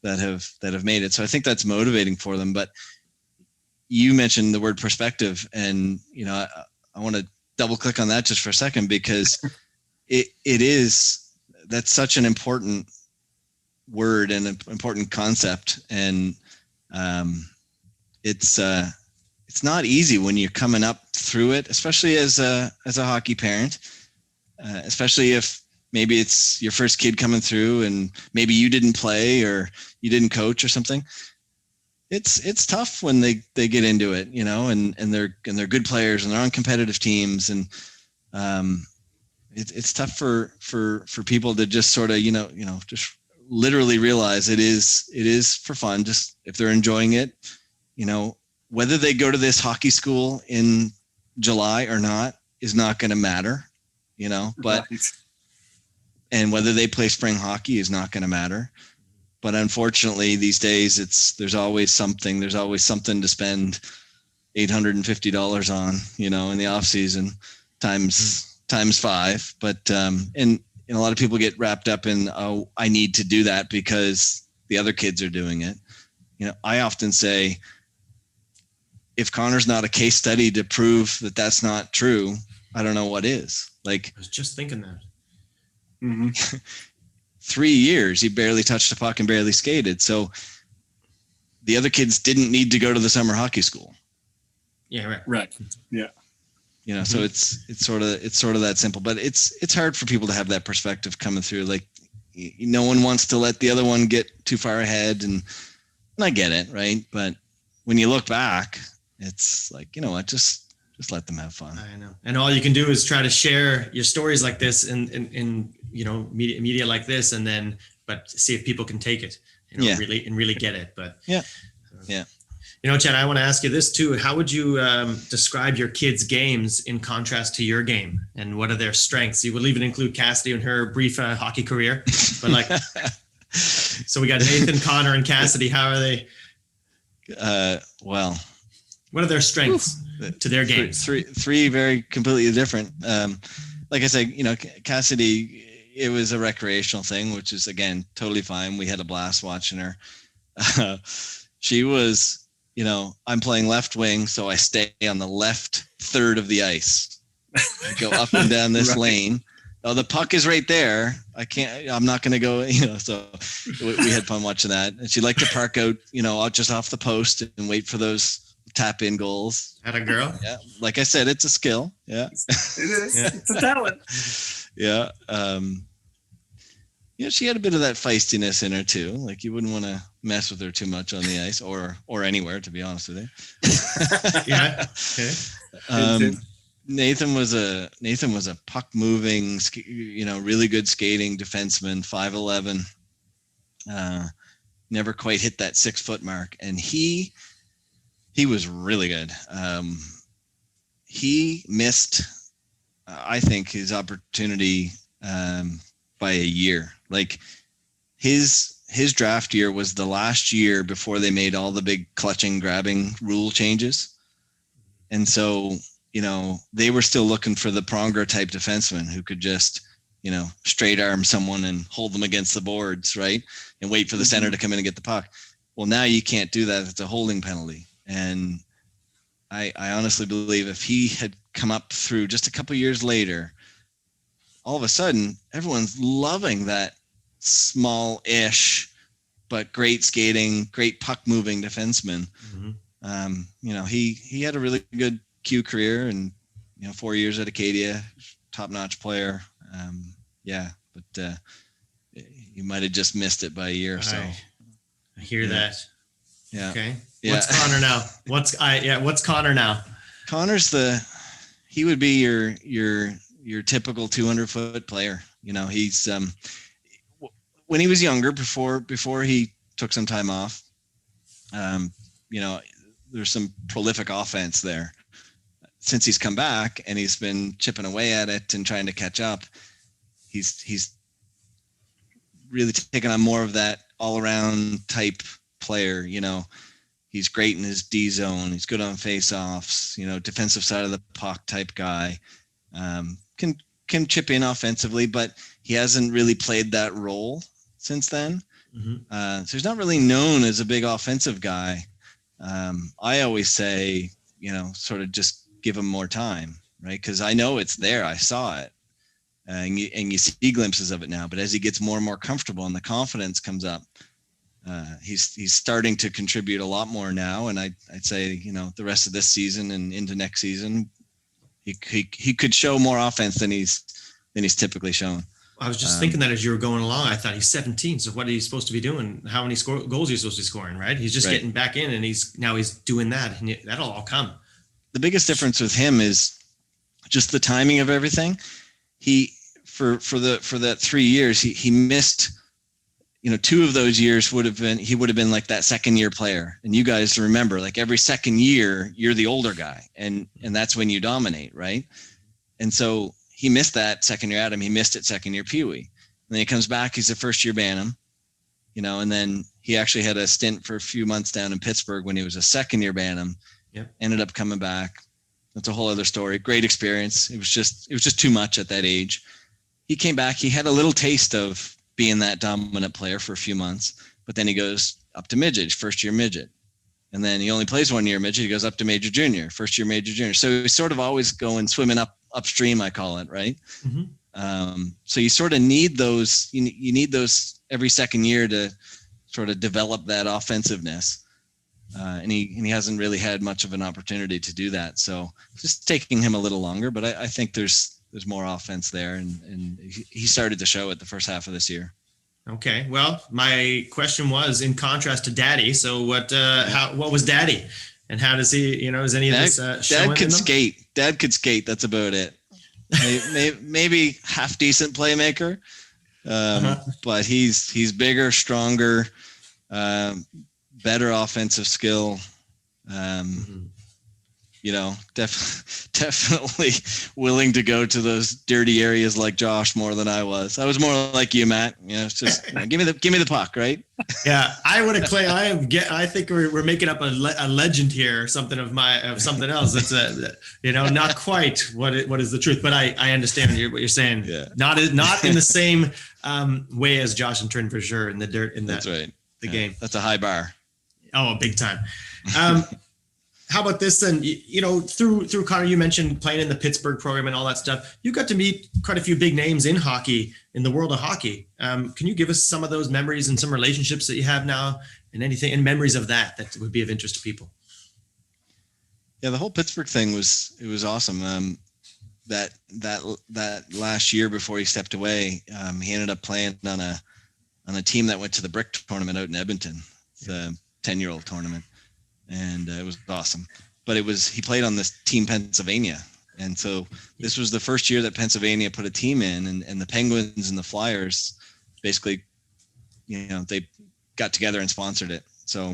have made it. So I think that's motivating for them. But you mentioned the word perspective, and I want to double click on that just for a second, because that's such an important word and an important concept. And it's not easy when you're coming up through it, especially as a hockey parent, especially if maybe it's your first kid coming through and maybe you didn't play or you didn't coach or something. It's tough when they get into it, and they're good players and they're on competitive teams, and it's tough for people to just sort of just literally realize it is for fun. Just if they're enjoying it, whether they go to this hockey school in July or not is not going to matter, but, and whether they play spring hockey is not going to matter. But unfortunately these days there's always something to spend $850 on, in the off season times 5. But, and a lot of people get wrapped up in, oh, I need to do that because the other kids are doing it. I often say, if Connor's not a case study to prove that that's not true, I don't know what is. Like, I was just thinking that. Mm-hmm. 3 years, he barely touched a puck and barely skated. So the other kids didn't need to go to the summer hockey school. Yeah, right. Yeah. Mm-hmm. So it's sort of that simple, but it's hard for people to have that perspective coming through. Like, no one wants to let the other one get too far ahead, and I get it, right? But when you look back, it's like, you know what, just let them have fun. I know. And all you can do is try to share your stories like this in you know, media like this, and then, but see if people can take it, you know, really get it. But yeah. You know, Chad, I want to ask you this too. How would you describe your kids' games in contrast to your game, and what are their strengths? You will even include Cassidy and her brief hockey career, but like, so we got Nathan, Connor, and Cassidy. How are they? Well, what are their strengths to their games? Three very completely different. Like I said, you know, Cassidy, it was a recreational thing, which is, again, totally fine. We had a blast watching her. She was, you know, I'm playing left wing, so I stay on the left third of the ice. I go up and down this lane. Oh, the puck is right there. I'm not going to go, you know, so we had fun watching that. And she liked to park out, you know, out just off the post and wait for those tap in goals. Had a girl? Yeah. Like I said, it's a skill. Yeah. It is. Yeah. It's a talent. Yeah. Yeah, she had a bit of that feistiness in her too. Like, you wouldn't want to mess with her too much on the ice or anywhere, to be honest with you. Yeah. Okay. Nathan was a puck moving, you know, really good skating defenseman, 5'11". Never quite hit that 6 foot mark, and he was really good. He missed, I think, his opportunity by a year. Like, his draft year was the last year before they made all the big clutching, grabbing rule changes, and so, you know, they were still looking for the Pronger type defenseman who could just, you know, straight arm someone and hold them against the boards, right? And wait for the center to come in and get the puck. Well, now you can't do that. It's a holding penalty. And I honestly believe if he had come up through just a couple of years later, all of a sudden, everyone's loving that small-ish, but great skating, great puck-moving defenseman. Mm-hmm. You know, he had a really good Q career, and, you know, 4 years at Acadia, top-notch player. Yeah, but you might have just missed it by a year or so. I hear that. Yeah. Okay. Yeah. What's Connor now? What's Connor now? Connor's he would be your typical 200-foot player. You know, he's when he was younger, before he took some time off, you know, there's some prolific offense there. Since he's come back and he's been chipping away at it and trying to catch up, he's really taken on more of that all-around type player. You know, he's great in his D zone. He's good on face-offs. You know, defensive side of the puck type guy. Can chip in offensively, but he hasn't really played that role since then. Mm-hmm. So he's not really known as a big offensive guy. I always say, you know, sort of just give him more time, right? Because I know it's there. I saw it, and you see glimpses of it now. But as he gets more and more comfortable and the confidence comes up, he's starting to contribute a lot more now. And I'd say, you know, the rest of this season and into next season, he could show more offense than he's typically shown. I was just thinking that as you were going along, I thought he's 17. So what are you supposed to be doing? How many goals are you supposed to be scoring, right? He's just getting back in, and he's doing that, and that'll all come. The biggest difference with him is just the timing of everything. He for that 3 years, he missed, you know, 2 of those years he would have been like that second year player. And you guys remember, like, every second year you're the older guy, and that's when you dominate, right? And so he missed that second year Adam. He missed it second year Pee Wee. And then he comes back, he's a first year Bantam, you know, and then he actually had a stint for a few months down in Pittsburgh when he was a second year Bantam. Yep. Ended up coming back. That's a whole other story. Great experience. It was just too much at that age. He came back. He had a little taste of being that dominant player for a few months, but then he goes up to midget, first year midget. And then he only plays 1 year midget. He goes up to major junior, first year major junior. So he's sort of always going swimming upstream, I call it, right? Mm-hmm. So you sort of need those, you need those every second year to sort of develop that offensiveness. And he hasn't really had much of an opportunity to do that. So it's just taking him a little longer, but I think there's more offense there, and he started to show it the first half of this year. Okay. Well, my question was in contrast to Daddy. So what was Daddy? And how does he, is any of this showing Dad could skate. Dad could skate. That's about it. Maybe half decent playmaker. But he's bigger, stronger, better offensive skill. Definitely willing to go to those dirty areas like Josh more than I was. I was more like you, Matt. It's just give me the puck, right? Yeah, I would have claimed. I think we're making up a legend here, or something of something else. That's not quite what is the truth. But I understand what you're saying. Yeah. Not in the same way as Josh and Trin for sure in the dirt in That's right. The game. That's a high bar. Oh, big time. How about this then? Through Connor, you mentioned playing in the Pittsburgh program and all that stuff. You got to meet quite a few big names in hockey, in the world of hockey. Can you give us some of those memories and some relationships that you have now, and anything and memories of that would be of interest to people? Yeah, the whole Pittsburgh thing was awesome. That last year before he stepped away, he ended up playing on a team that went to the Brick tournament out in Edmonton, the 10-year-old tournament. And it was awesome. But he played on this team Pennsylvania. And so this was the first year that Pennsylvania put a team in, and the Penguins and the Flyers basically, they got together and sponsored it. So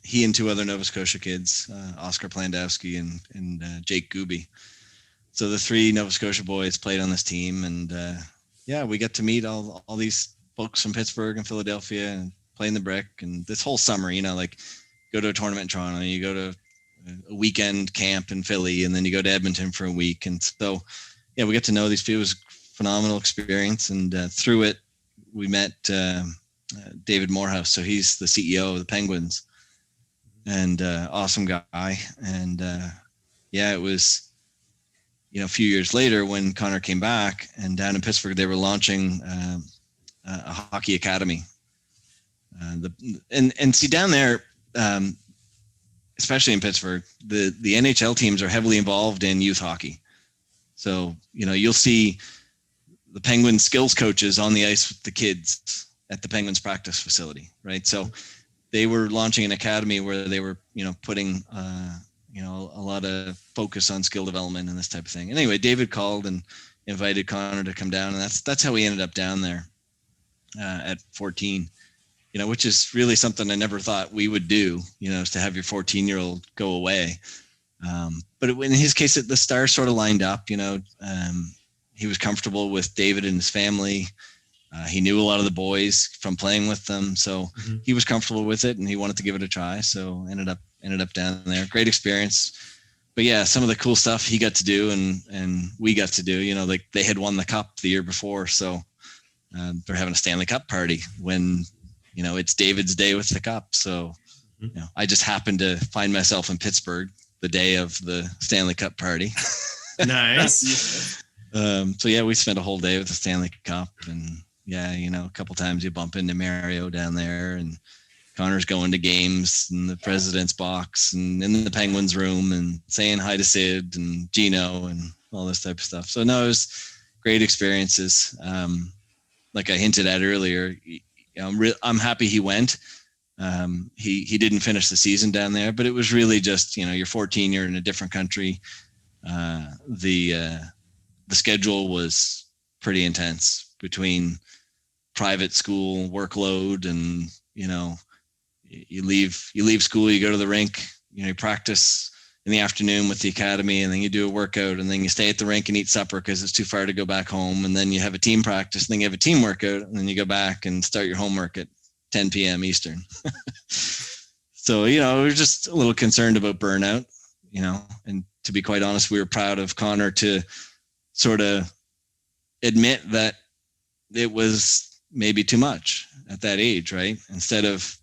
he and two other Nova Scotia kids, Oscar Plandowski and Jake Gooby. So the three Nova Scotia boys played on this team. And we got to meet all these folks from Pittsburgh and Philadelphia and play in the Brick. And this whole summer, go to a tournament in Toronto, you go to a weekend camp in Philly, and then you go to Edmonton for a week. And so, we got to know these people. It was a phenomenal experience. And through it, we met David Morehouse. So he's the CEO of the Penguins, and awesome guy. And it was, a few years later when Connor came back, and down in Pittsburgh, they were launching a hockey academy. See down there, especially in Pittsburgh, the NHL teams are heavily involved in youth hockey. So, you'll see the Penguins skills coaches on the ice with the kids at the Penguins practice facility, right? So they were launching an academy where they were, putting, a lot of focus on skill development and this type of thing. Anyway, David called and invited Connor to come down, and that's how we ended up down there at 14. Which is really something I never thought we would do, is to have your 14-year-old go away. But in his case, the stars sort of lined up. He was comfortable with David and his family. He knew a lot of the boys from playing with them. So he was comfortable with it, and he wanted to give it a try. So ended up down there. Great experience. But yeah, some of the cool stuff he got to do and we got to do, like they had won the cup the year before. So they're having a Stanley Cup party when, it's David's day with the cup. So, I just happened to find myself in Pittsburgh the day of the Stanley Cup party. Nice. We spent a whole day with the Stanley Cup, and a couple times you bump into Mario down there, and Connor's going to games in the president's box and in the Penguins room and saying hi to Sid and Gino and all this type of stuff. So no, it was great experiences. Like I hinted at earlier, I'm happy he went. He didn't finish the season down there, but it was really just, you're 14, you're in a different country. The schedule was pretty intense between private school workload and, you leave school, you go to the rink, you practice in the afternoon with the academy, and then you do a workout, and then you stay at the rink and eat supper because it's too far to go back home. And then you have a team practice, and then you have a team workout, and then you go back and start your homework at 10 p.m. Eastern. So, we're just a little concerned about burnout, and to be quite honest, we were proud of Connor to sort of admit that it was maybe too much at that age, right? Instead of,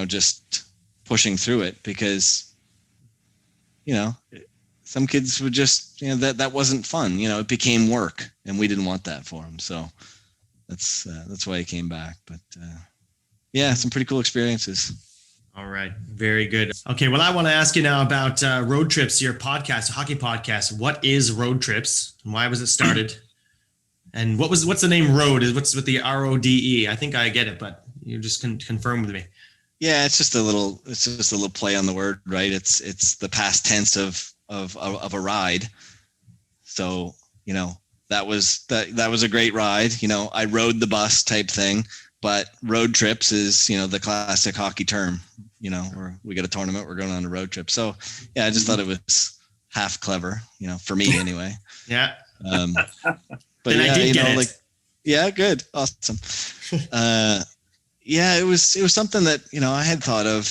just pushing through it, because some kids would just, that wasn't fun. It became work, and we didn't want that for him. So that's why he came back. But some pretty cool experiences. All right. Very good. Okay. Well, I want to ask you now about Road Trips, your podcast, hockey podcast. What is Road Trips, and why was it started? And what's the name Road? What's with the RODE? I think I get it, but you just can confirm with me. Yeah, it's just a little play on the word, right? It's the past tense of a ride. So, that was a great ride. I rode the bus type thing, but road trips is, the classic hockey term, where we get a tournament, we're going on a road trip. So yeah, I just thought it was half clever, for me anyway. Yeah. But then yeah, I did get it. Yeah, good. Awesome. Yeah, it was something that, I had thought of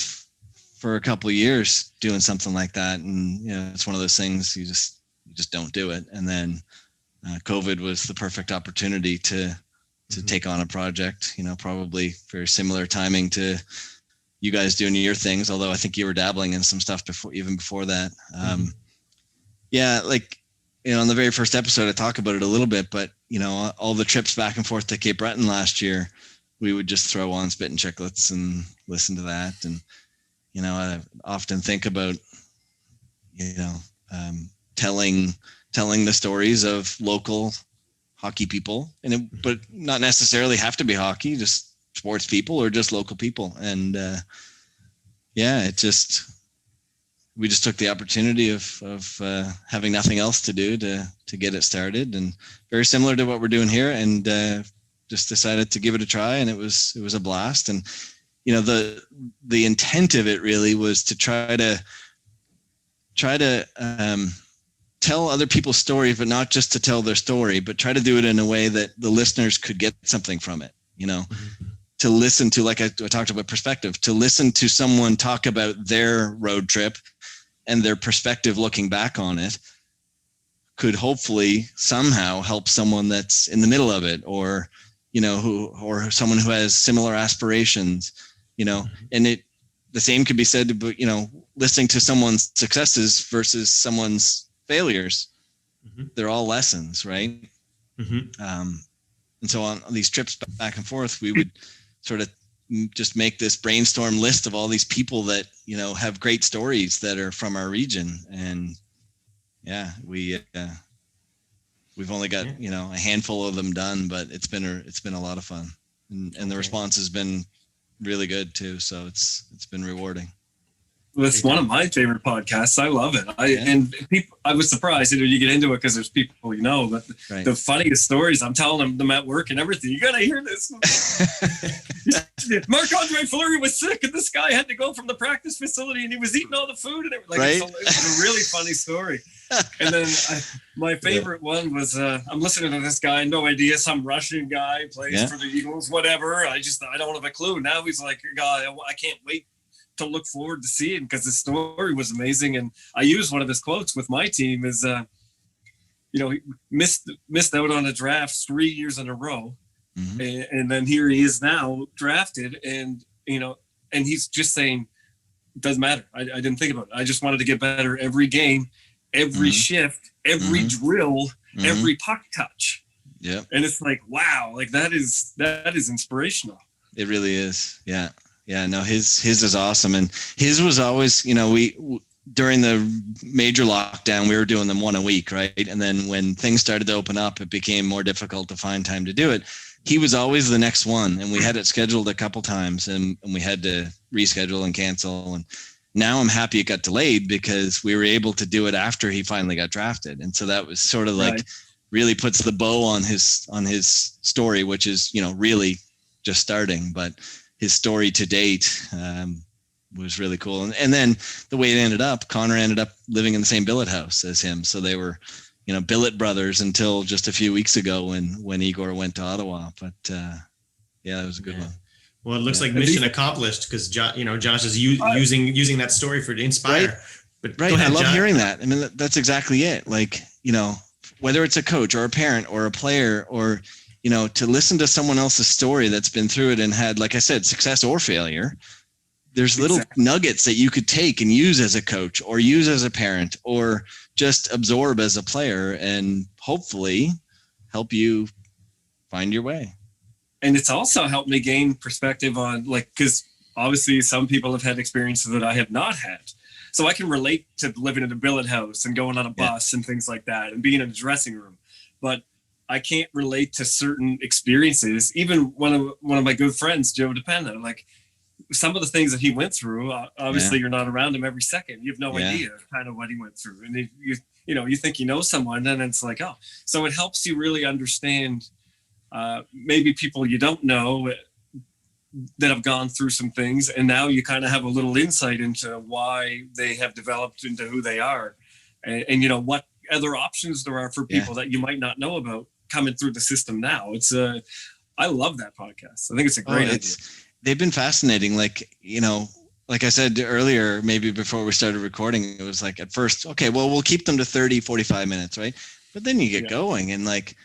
for a couple of years, doing something like that. And, it's one of those things you just don't do it. And then COVID was the perfect opportunity to take on a project, probably very similar timing to you guys doing your things. Although I think you were dabbling in some stuff even before that. Yeah, like, on the very first episode, I talk about it a little bit, but, all the trips back and forth to Cape Breton last year, we would just throw on Spit and Chicklets and listen to that. And, I often think about, telling the stories of local hockey people, but not necessarily have to be hockey, just sports people or just local people. And, yeah, we just took the opportunity of having nothing else to do to get it started, and very similar to what we're doing here, and just decided to give it a try, and it was a blast. And the intent of it really was to try to tell other people's stories, but not just to tell their story, but try to do it in a way that the listeners could get something from it. To listen to, like I talked about perspective, to listen to someone talk about their road trip and their perspective looking back on it could hopefully somehow help someone that's in the middle of it, or or someone who has similar aspirations, and the same could be said about, listening to someone's successes versus someone's failures. They're all lessons, right? And so on these trips back and forth, we would sort of just make this brainstorm list of all these people that, have great stories that are from our region. And yeah, we've only got, a handful of them done, but it's been a lot of fun, and the response has been really good too. So it's been rewarding. It's one of my favorite podcasts. I love it. I was surprised, you get into it because there's people, but right. The funniest stories, I'm telling them at work and everything. You got to hear this. Marc-Andre Fleury was sick, and this guy had to go from the practice facility, and he was eating all the food, and right? It's a really funny story. And then my favorite one was, I'm listening to this guy, no idea, some Russian guy plays for the Eagles, whatever. I don't have a clue. Now he's like, God, I can't wait to look forward to seeing, because the story was amazing. And I used one of his quotes with my team is, he missed out on a draft 3 years in a row. And then here he is now drafted, and he's just saying, it doesn't matter. I didn't think about it. I just wanted to get better every game, every shift, every drill, every puck touch. Yeah. And it's like, wow, like that is inspirational. It really is. Yeah. Yeah, no, his is awesome. And his was always, we during the major lockdown, we were doing them one a week, right? And then when things started to open up, it became more difficult to find time to do it. He was always the next one, and we had it scheduled a couple times, and we had to reschedule and cancel. And now I'm happy it got delayed, because we were able to do it after he finally got drafted. And so that was sort of like really puts the bow on his story, which is, really just starting, but his story to date was really cool. And then the way it ended up, Connor ended up living in the same billet house as him. So they were, billet brothers until just a few weeks ago when Igor went to Ottawa. But yeah, that was a good one. Well, it looks like mission accomplished, because Josh is using that story to inspire. Right. But right. Go ahead, I love Josh. hearing that. I mean, that's exactly it. Like, whether it's a coach or a parent or a player, or to listen to someone else's story that's been through it and had, like I said, success or failure. There's little nuggets that you could take and use as a coach, or use as a parent, or just absorb as a player, and hopefully help you find your way. And it's also helped me gain perspective on, because obviously some people have had experiences that I have not had. So I can relate to living in a billet house and going on a bus and things like that, and being in a dressing room. But I can't relate to certain experiences. Even one of my good friends, Joe DePena, some of the things that he went through, obviously you're not around him every second. You have no idea kind of what he went through. And you think you know someone, and it's like, oh, so it helps you really understand maybe people you don't know that have gone through some things. And now you kind of have a little insight into why they have developed into who they are. And you know, what other options there are for people that you might not know about coming through the system now. I love that podcast. I think it's a great idea. They've been fascinating. Like, you know, like I said earlier, maybe before we started recording, it was like at first, okay, well, we'll keep them to 30, 45 minutes, right? But then you get going, and like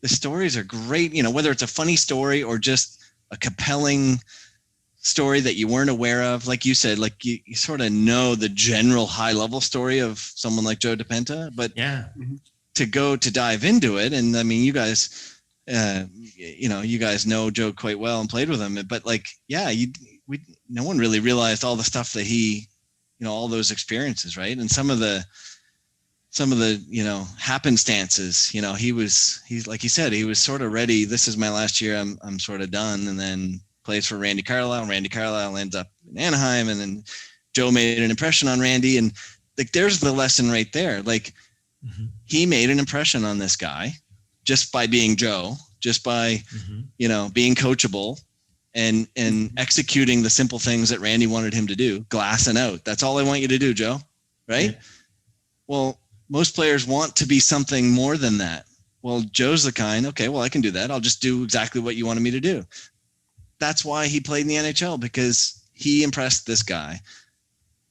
the stories are great, you know, whether it's a funny story or just a compelling story that you weren't aware of. Like you said, like you sort of know the general high level story of someone like Joe DePenta, but to dive into it. And I mean, you guys, you know, you guys know Joe quite well and played with him, but like, no one really realized all the stuff that he, you know, all those experiences, right? And some of the, you know, happenstances, you know, he's like he said, he was sort of ready. This is my last year. I'm sort of done. And then plays for Randy Carlisle. Randy Carlisle ends up in Anaheim, and then Joe made an impression on Randy. And like, there's the lesson right there. Like he made an impression on this guy just by being Joe, just by, you know, being coachable and executing the simple things that Randy wanted him to do, glassing out. That's all I want you to do, Joe. Right. Yeah. Well, most players want to be something more than that. Well, Joe's the kind, okay, well, I can do that. I'll just do exactly what you wanted me to do. That's why he played in the NHL, because he impressed this guy.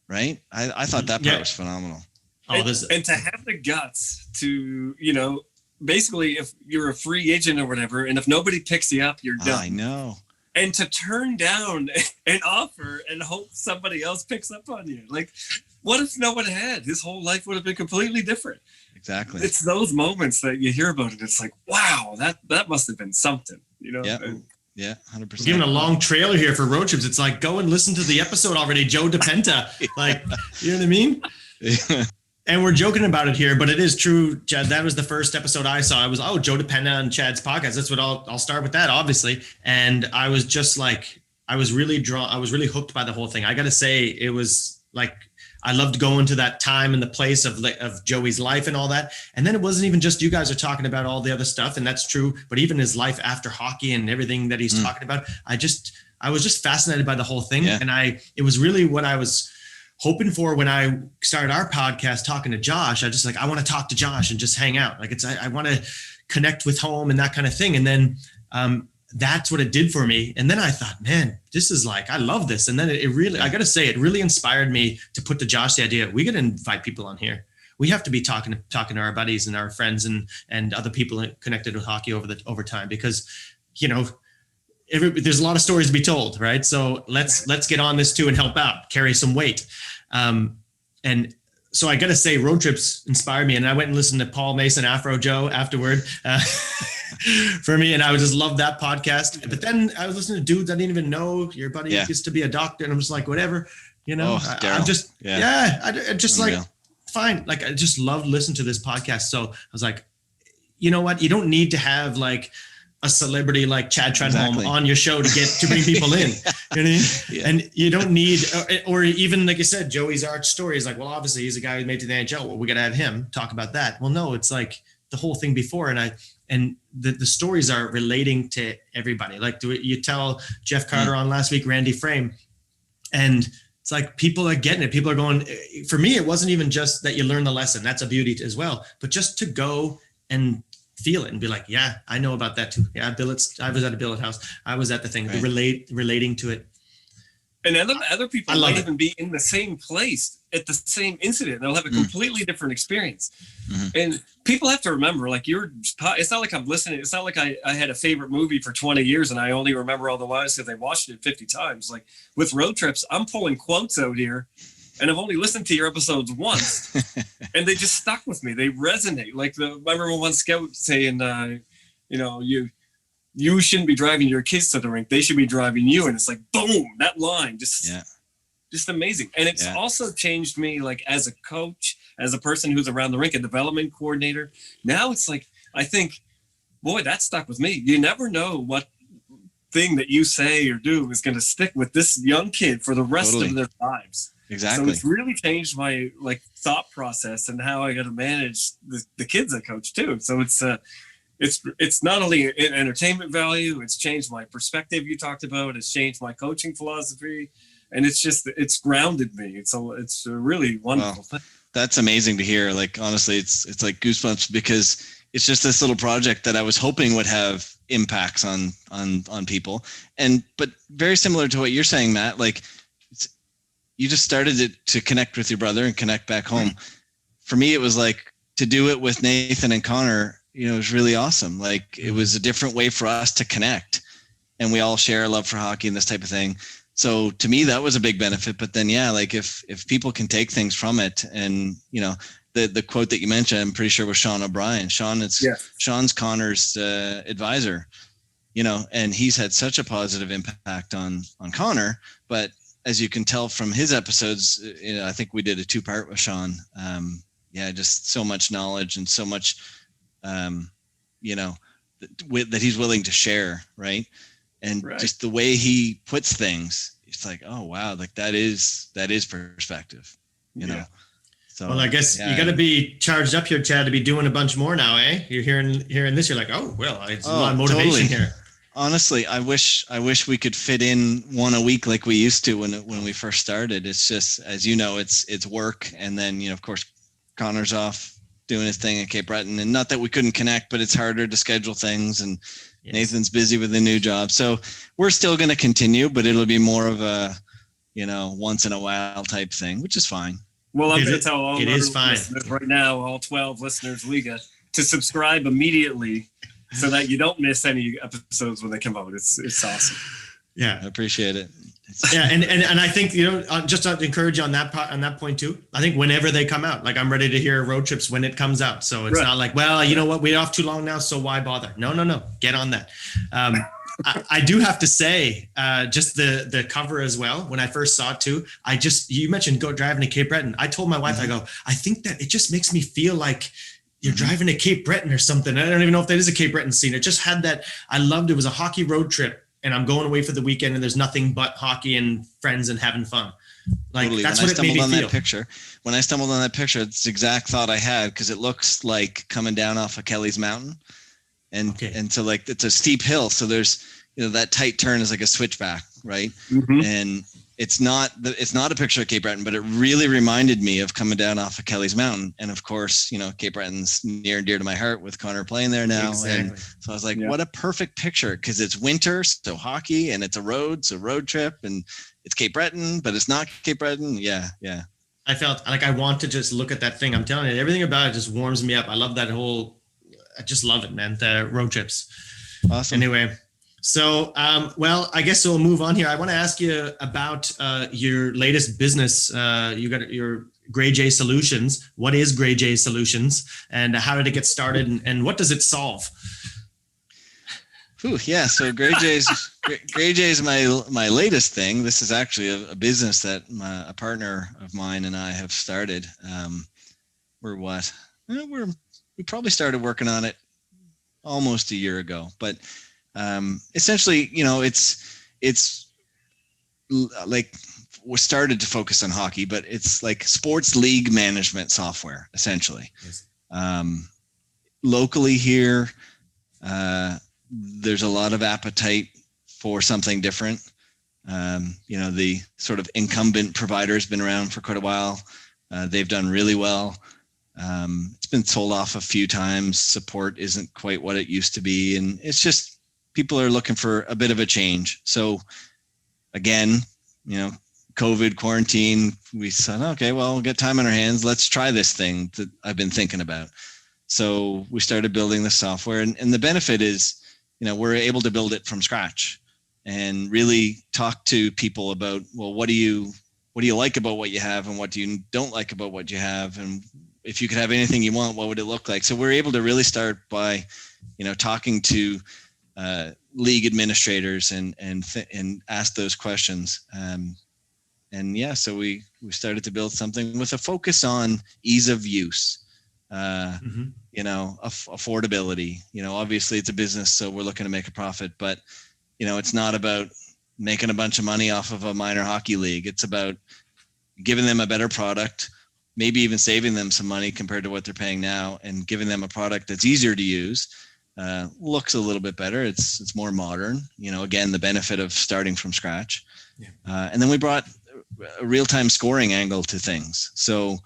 Right. I thought that part was phenomenal. And to have the guts to, you know, basically if you're a free agent or whatever, and if nobody picks you up, you're done. I know. And to turn down an offer and hope somebody else picks up on you. Like, what if no one had? His whole life would have been completely different. Exactly. It's those moments that you hear about it. It's like, wow, that must have been something, you know? Yeah, 100%. We're giving a long trailer here for road trips. It's like, go and listen to the episode already, Joe DePenta. Like, you know what I mean? Yeah. And we're joking about it here, but it is true, Chad. That was the first episode I saw. I was, Joe DePenta on Chad's podcast. That's what I'll start with that, obviously. And I was just like, I was really hooked by the whole thing. I got to say, it was like, I loved going to that time and the place of Joey's life and all that. And then it wasn't even just you guys are talking about all the other stuff, and that's true, but even his life after hockey and everything that he's talking about, I was just fascinated by the whole thing. Yeah. And it was really what I was hoping for when I started our podcast talking to Josh. I just like, I want to talk to Josh and just hang out. Like I want to connect with home and that kind of thing. And then that's what it did for me. And then I thought, man, this is like, I love this. And then it really, I got to say, it really inspired me to put to Josh the idea, we got to invite people on here. We have to be talking to our buddies and our friends and other people connected with hockey over time, because, you know, there's a lot of stories to be told, right? So let's get on this too and help out, carry some weight. And so I got to say, road trips inspired me. And I went and listened to Paul Mason, Afro Joe afterward for me. And I would just love that podcast. But then I was listening to dudes I didn't even know. Your buddy used to be a doctor. And I'm just like, whatever, you know, I just like, fine. Like, I just loved listening to this podcast. So I was like, you know what? You don't need to have like a celebrity like Chad Trenholm on your show to bring people in. You know what I mean? Yeah. And you don't need, or even like you said, Joey's arch story is like, well, obviously he's a guy who made it to the NHL. Well, we got to have him talk about that. Well, no, it's like the whole thing before. And the stories are relating to everybody. Like you tell Jeff Carter on last week, Randy Frame, and it's like, people are getting it. People are going, for me, it wasn't even just that you learn the lesson. That's a beauty as well, but just to go and feel it and be like, yeah, I know about that too. Yeah, I was at a billet house. I was at the thing, relating to it. And other people might even be in the same place at the same incident. They'll have a completely different experience. Mm-hmm. And people have to remember, like, it's not like I'm listening. It's not like I had a favorite movie for 20 years and I only remember all the lines because I watched it 50 times. Like with road trips, I'm pulling quotes out here. And I've only listened to your episodes once, and they just stuck with me. They resonate. Like I remember one scout saying, you know, you shouldn't be driving your kids to the rink. They should be driving you. And it's like, boom, that line just amazing. And it's also changed me, like as a coach, as a person who's around the rink, a development coordinator. Now it's like, I think, boy, that stuck with me. You never know what thing that you say or do is going to stick with this young kid for the rest of their lives. Exactly. So it's really changed my thought process and how I got to manage the kids I coach too. So it's not only an entertainment value, it's changed my perspective you talked about, it's changed my coaching philosophy, and it's grounded me. It's a really wonderful thing. That's amazing to hear. Like, honestly, it's like goosebumps, because it's just this little project that I was hoping would have impacts on people. But very similar to what you're saying, Matt, like you just started it to connect with your brother and connect back home. For me, it was like to do it with Nathan and Connor, it was really awesome. Like, it was a different way for us to connect, and we all share a love for hockey and this type of thing. So to me, that was a big benefit. But then, yeah, like if people can take things from it, and the quote that you mentioned, I'm pretty sure was Sean O'Brien. Sean's Connor's advisor, and he's had such a positive impact on Connor. But as you can tell from his episodes, I think we did a 2-part with Sean. Just so much knowledge and so much, that he's willing to share, right? And just the way he puts things, it's like, oh wow, like that is perspective, Yeah. So, well, I guess you got to be charged up here, Chad, to be doing a bunch more now, eh? You're hearing this, you're like, oh well, it's a lot of motivation totally. here. Honestly, I wish we could fit in one a week like we used to when we first started. It's just, as you know, it's work, and then of course Connor's off doing his thing at Cape Breton, and not that we couldn't connect, but it's harder to schedule things, and yes. Nathan's busy with a new job, so we're still going to continue, but it'll be more of a once in a while type thing, which is fine. Well, I'm going to tell all it is fine right now, all 12 listeners we get, to subscribe immediately so that you don't miss any episodes when they come out. It's awesome. Yeah, I appreciate it. Yeah, and I think just to encourage you on that point too. I think whenever they come out, like I'm ready to hear road trips when it comes out. So it's not like, well, you know what, we're off too long now, so why bother? No, get on that. I do have to say, just the cover as well. When I first saw it too, you mentioned go driving to Cape Breton. I told my wife, I go, I think that it just makes me feel like you're driving to Cape Breton or something. I don't even know if that is a Cape Breton scene. It just had that. I loved it. It was a hockey road trip. And I'm going away for the weekend, and there's nothing but hockey and friends and having fun. Like totally. That's what it made me feel. When I stumbled on that picture, it's the exact thought I had, because it looks like coming down off of Kelly's Mountain, and so like it's a steep hill. So there's that tight turn is like a switchback, right? Mm-hmm. And it's not a picture of Cape Breton, but it really reminded me of coming down off of Kelly's Mountain. And of course, Cape Breton's near and dear to my heart with Connor playing there now. Exactly. And so I was like, what a perfect picture, because it's winter, so hockey, and it's a road trip, and it's Cape Breton, but it's not Cape Breton. Yeah. I felt like I want to just look at that thing. I'm telling you, everything about it just warms me up. I love that I just love it, man. The road trips. Awesome. Anyway. So, I guess we'll move on here. I want to ask you about your latest business. You got your Grey J Solutions. What is Grey J Solutions, and how did it get started, and what does it solve? Yeah. So Grey J is my latest thing. This is actually a business that a partner of mine and I have started. We probably started working on it almost a year ago, but essentially, it's like we started to focus on hockey, but it's like sports league management software, essentially. Yes. Locally here, there's a lot of appetite for something different. The sort of incumbent provider has been around for quite a while. They've done really well. It's been sold off a few times. Support isn't quite what it used to be, and it's just people are looking for a bit of a change. So again, COVID, quarantine, we said, okay, well, we'll get time on our hands. Let's try this thing that I've been thinking about. So we started building the software, and the benefit is, we're able to build it from scratch and really talk to people about, well, what do you like about what you have, and what do you don't like about what you have? And if you could have anything you want, what would it look like? So we're able to really start by, talking to league administrators and ask those questions. So we started to build something with a focus on ease of use, affordability. Obviously it's a business, so we're looking to make a profit, but it's not about making a bunch of money off of a minor hockey league. It's about giving them a better product, maybe even saving them some money compared to what they're paying now, and giving them a product that's easier to use, looks a little bit better. It's more modern, again, the benefit of starting from scratch. Yeah. And then we brought a real-time scoring angle to things. So,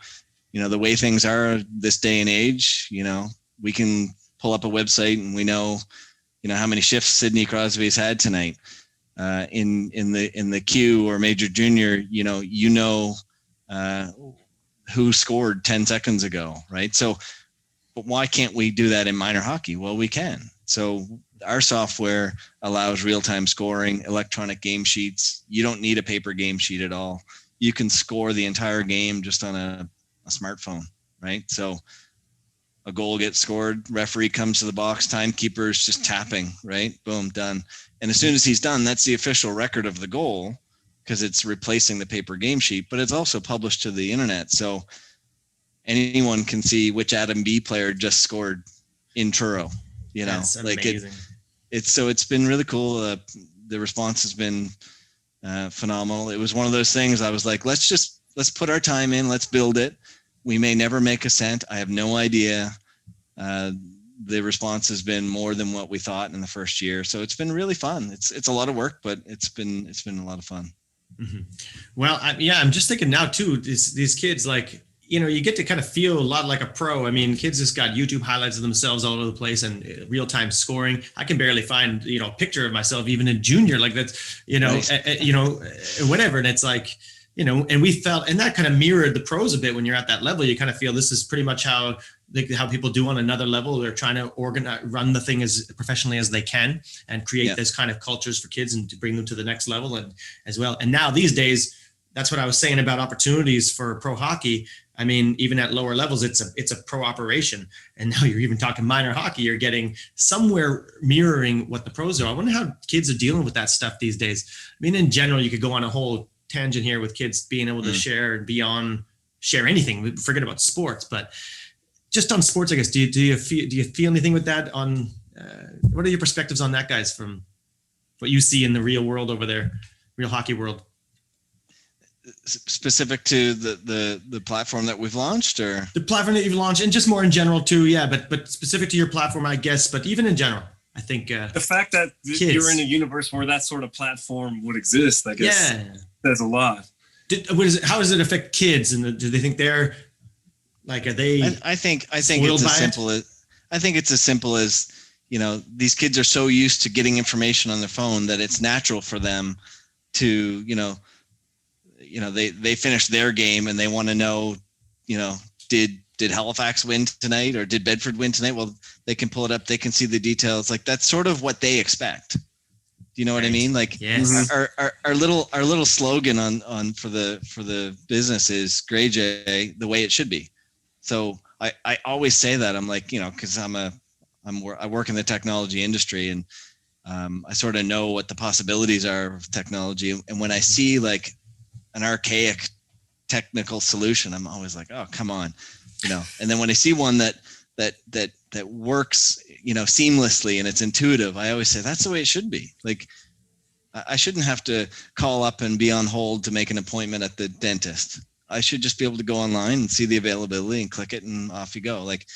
the way things are this day and age, we can pull up a website and we know, how many shifts Sidney Crosby has had tonight. In the Q or major junior, who scored 10 seconds ago, right? So, but why can't we do that in minor hockey? Well, we can. So our software allows real-time scoring, electronic game sheets. You don't need a paper game sheet at all. You can score the entire game just on a smartphone, right? So a goal gets scored, referee comes to the box, timekeeper is just tapping, right? Boom, done. And as soon as he's done, that's the official record of the goal, because it's replacing the paper game sheet, but it's also published to the internet. So anyone can see which Adam B player just scored in Truro, That's amazing. It's been really cool. The response has been phenomenal. It was one of those things I was like, let's put our time in, let's build it. We may never make a cent. I have no idea. The response has been more than what we thought in the first year. So it's been really fun. It's a lot of work, but it's been a lot of fun. Mm-hmm. Well, I'm just thinking now too, these kids, like, you get to kind of feel a lot like a pro. I mean, kids just got YouTube highlights of themselves all over the place and real-time scoring. I can barely find, a picture of myself even in junior, like that's, nice. Whatever. And it's like, and we felt, and that kind of mirrored the pros a bit. When you're at that level, you kind of feel this is pretty much how people do on another level. They're trying to run the thing as professionally as they can and create this kind of cultures for kids and to bring them to the next level and as well. And now these days, that's what I was saying about opportunities for pro hockey. I mean, even at lower levels, it's a pro operation. And now you're even talking minor hockey. You're getting somewhere mirroring what the pros are. I wonder how kids are dealing with that stuff these days. I mean, in general, you could go on a whole tangent here with kids being able to share anything. Forget about sports, but just on sports, I guess. Do you feel anything with that? On what are your perspectives on that, guys? From what you see in the real world over there, real hockey world. Specific to the platform that we've launched, or the platform that you've launched, and just more in general too. Yeah, but specific to your platform, I guess. But even in general, I think the fact that you're in a universe where that sort of platform would exist, I guess, says a lot. How does it affect kids? And do they think they're like? Are they? I think it's as simple as these kids are so used to getting information on their phone that it's natural for them to they finish their game and they want to know, did Halifax win tonight or did Bedford win tonight? Well, they can pull it up. They can see the details. Like, that's sort of what they expect. Do you know what I mean? Like, yes. our little slogan on for the business is Grey J, the way it should be. So I always say that. I'm like, cause I work in the technology industry, and I sort of know what the possibilities are of technology. And when I see like an archaic technical solution, I'm always like, oh, come on, and then when I see one that works, seamlessly and it's intuitive, I always say that's the way it should be. Like, I shouldn't have to call up and be on hold to make an appointment at the dentist. I should just be able to go online and see the availability and click it and off you go. Like,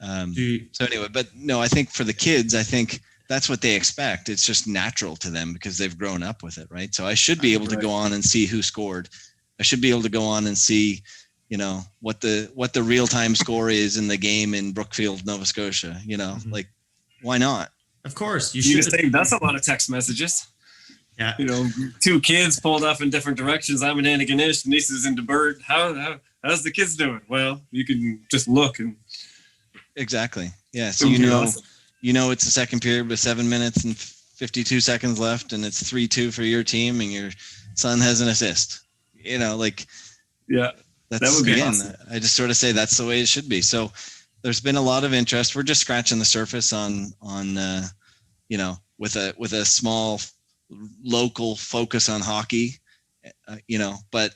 so anyway, but no, I think for the kids, I think that's what they expect. It's just natural to them because they've grown up with it, right? So I should be able to go on and see who scored. I should be able to go on and see, what the real-time score is in the game in Brookfield, Nova Scotia. Like, why not? Of course, you should. That's a lot of text messages. Yeah. Two kids pulled off in different directions. I'm in Antigonish, Denise is in DeBert. How's the kids doing? Well, you can just look and. Exactly. Yeah. So awesome. It's the second period with 7 minutes and 52 seconds left, and it's 3-2 for your team, and your son has an assist. That's, that would be again, awesome. I just sort of say that's the way it should be. So there's been a lot of interest. We're just scratching the surface on with a small local focus on hockey, but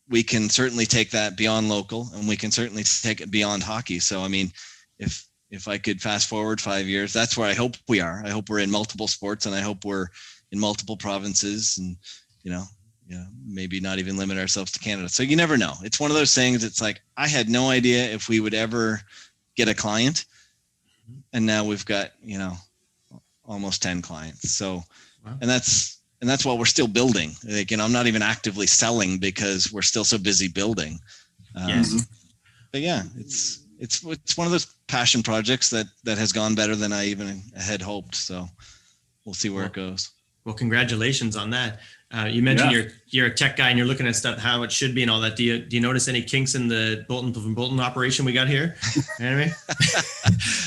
we can certainly take that beyond local, and we can certainly take it beyond hockey. So, I mean, if I could fast forward 5 years, that's where I hope we are. I hope we're in multiple sports, and I hope we're, in multiple provinces, and maybe not even limit ourselves to Canada. So you never know. It's one of those things. It's like, I had no idea if we would ever get a client, and now we've got, almost 10 clients. So, wow. and that's while we're still building. Like, I'm not even actively selling because we're still so busy building. Yes. But yeah, it's one of those passion projects that has gone better than I even had hoped. So we'll see where it goes. Well, congratulations on that. You mentioned you're a tech guy and you're looking at stuff, how it should be and all that. Do you notice any kinks in the Boulton-Boulton operation we got here? Anyway?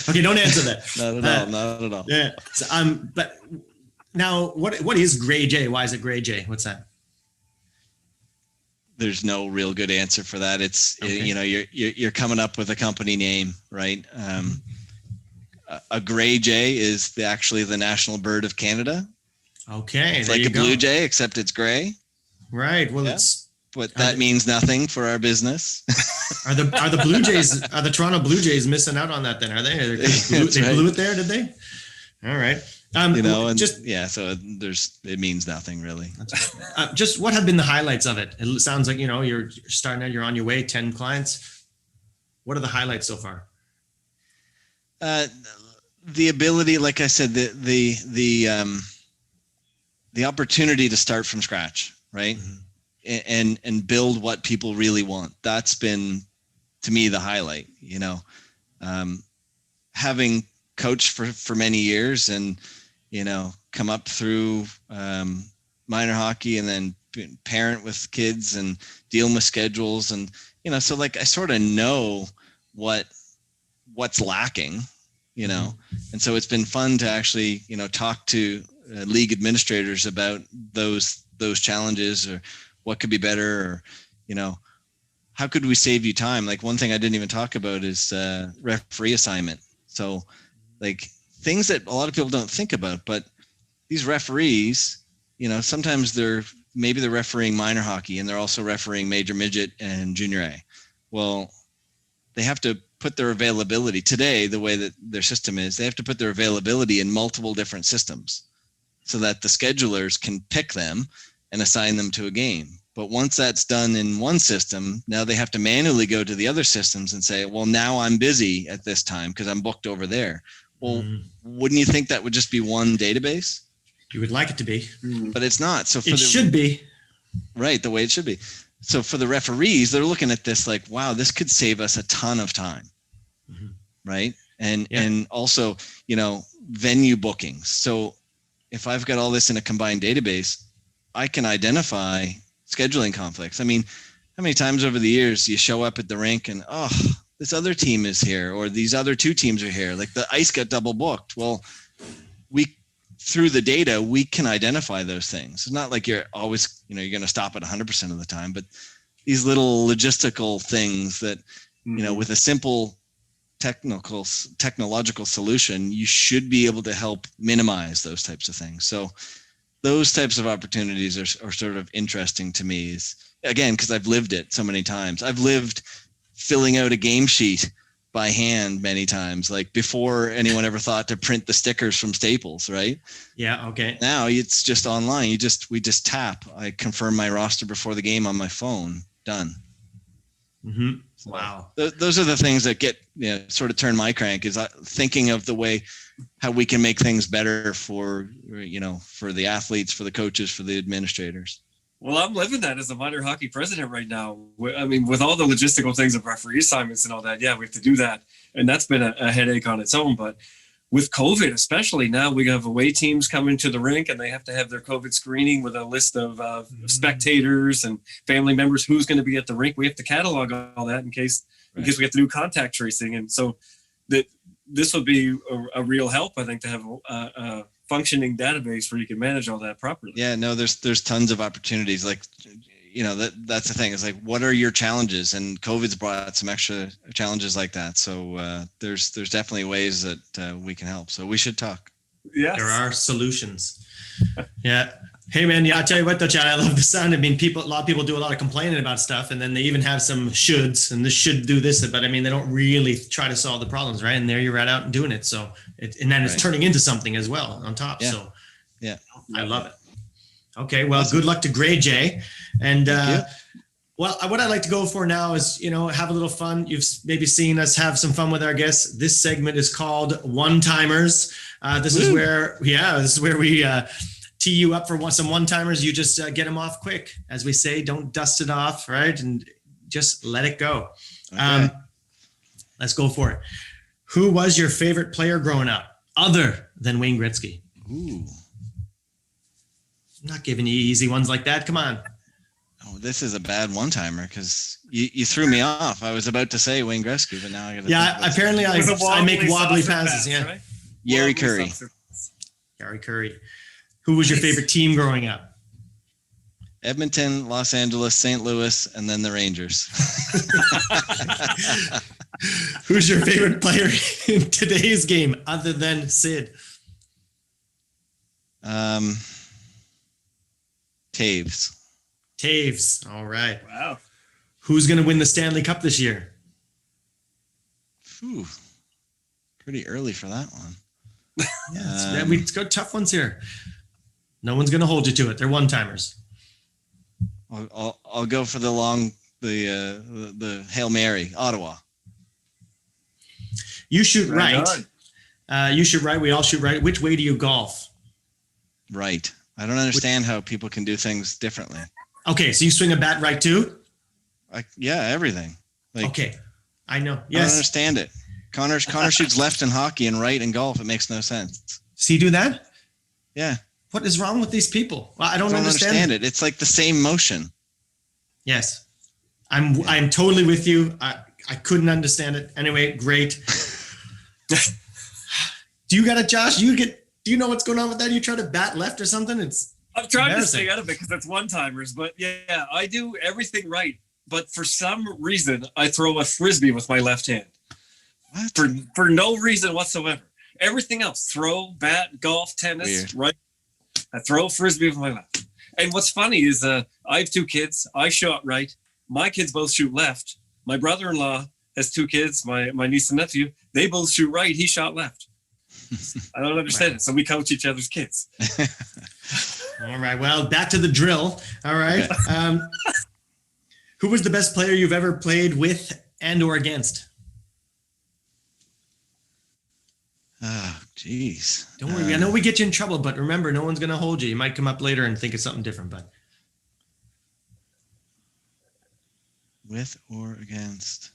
Okay, don't answer that. Not at all. Yeah. So, but now, what is Gray J? Why is it Gray J? What's that? There's no real good answer for that. It's okay. You're coming up with a company name, right? A Gray Jay is actually the national bird of Canada. Okay, it's like a blue jay, except it's gray. Right. Well, but that means nothing for our business. Are the Blue Jays? Are the Toronto Blue Jays missing out on that? Then are they? They blew it there, did they? All right. So it means nothing really. Just what have been the highlights of it? It sounds like you're starting out. You're on your way. 10 clients. What are the highlights so far? The ability, like I said, the opportunity to start from scratch, right? Mm-hmm. And build what people really want. That's been, to me, the highlight, having coached for many years and, come up through minor hockey and then parent with kids and dealing with schedules. And, so like, I sort of know what's lacking, and so it's been fun to actually, talk to league administrators about those challenges, or what could be better, or how could we save you time. Like, one thing I didn't even talk about is referee assignment. So like, things that a lot of people don't think about, but these referees, sometimes they're refereeing minor hockey and they're also refereeing major midget and junior A. Well, they have to put their availability today, the way that their system is, they have to put their availability in multiple different systems, so that the schedulers can pick them and assign them to a game. But once that's done in one system, now they have to manually go to the other systems and say, well, now I'm busy at this time because I'm booked over there. Well, wouldn't you think that would just be one database? You would like it to be, but it's not. So it should be. Right, the way it should be. So for the referees, they're looking at this like, wow, this could save us a ton of time, right? And also, venue bookings. So if I've got all this in a combined database, I can identify scheduling conflicts. I mean, how many times over the years you show up at the rink and, this other team is here, or these other two teams are here, like the ice got double booked. Well, through the data, we can identify those things. It's not like you're always, you're going to stop at 100% of the time, but these little logistical things that, with a simple technological solution, you should be able to help minimize those types of things. So those types of opportunities are sort of interesting to me, is, again, because I've lived it so many times. I've lived filling out a game sheet by hand many times, like before anyone ever thought to print the stickers from Staples, right? Yeah. Okay. Now it's just online. We just tap. I confirm my roster before the game on my phone. Done. Mm-hmm. Wow. Those are the things that get sort of turn my crank, is thinking of the way how we can make things better for the athletes, for the coaches, for the administrators. Well, I'm living that as a minor hockey president right now. I mean, with all the logistical things of referee assignments and all that, we have to do that. And that's been a headache on its own. But with COVID, especially now, we have away teams coming to the rink and they have to have their COVID screening with a list of spectators and family members, who's going to be at the rink. We have to catalog all that in case we have to do contact tracing. And so this would be a real help, I think, to have a functioning database where you can manage all that properly. Yeah, no, there's tons of opportunities. Like, that's the thing, is like, what are your challenges? And COVID's brought some extra challenges like that. So there's definitely ways that we can help. So we should talk. Yes. There are solutions. Yeah. Hey man, I'll tell you what though, Chad, I love the sound. I mean, a lot of people do a lot of complaining about stuff, and then they even have some shoulds, and this should do this, but I mean, they don't really try to solve the problems, right? And there you're right out and doing it. So and then it's turning into something as well on top. Yeah. So Yeah. I love it. Okay, well, good luck to Gray J. And well, what I'd like to go for now is, have a little fun. You've maybe seen us have some fun with our guests. This segment is called One-Timers. This is where we tee you up for some one-timers. You just get them off quick. As we say, don't dust it off, right? And just let it go. Okay. Let's go for it. Who was your favorite player growing up, other than Wayne Gretzky? Ooh. I'm not giving you easy ones like that. Come on. Oh, this is a bad one-timer because you threw me off. I was about to say Wayne Gretzky, but now I got to. Yeah, apparently I make wobbly passes. Yeah. Right? Yari Curry. Yari Curry. Who was your favorite team growing up? Edmonton, Los Angeles, St. Louis, and then the Rangers. Who's your favorite player in today's game other than Sid? Taves. Taves. All right. Wow. Who's going to win the Stanley Cup this year? Whew. Pretty early for that one. Yeah, we got tough ones here. No one's going to hold you to it. They're one-timers. I'll go for the Hail Mary, Ottawa. You shoot right. You shoot right. We all shoot right. Which way do you golf? Right. I don't understand how people can do things differently. Okay, so you swing a bat right too? Everything. Okay, I know. Yes. I don't understand it. Connor shoots left in hockey and right in golf. It makes no sense. See, do that? Yeah. What is wrong with these people? Well, I don't understand it. It's like the same motion. Yes. I'm totally with you. I couldn't understand it. Anyway, great. Do you got it, Josh? Do you know what's going on with that? You try to bat left or something? I'm trying to stay out of it because it's one-timers, but yeah, I do everything right. But for some reason, I throw a frisbee with my left hand. What? For no reason whatsoever. Everything else, throw, bat, golf, tennis, weird. Right? I throw a frisbee with my left. And what's funny is I have two kids. I shot right. My kids both shoot left. My brother-in-law has two kids, my niece and nephew. They both shoot right. He shot left. I don't understand it. So we coach each other's kids. All right. Well, back to the drill. All right. Who was the best player you've ever played with and or against? Oh, geez. Don't worry. I know we get you in trouble, but remember, no one's going to hold you. You might come up later and think it's something different, but. With or against?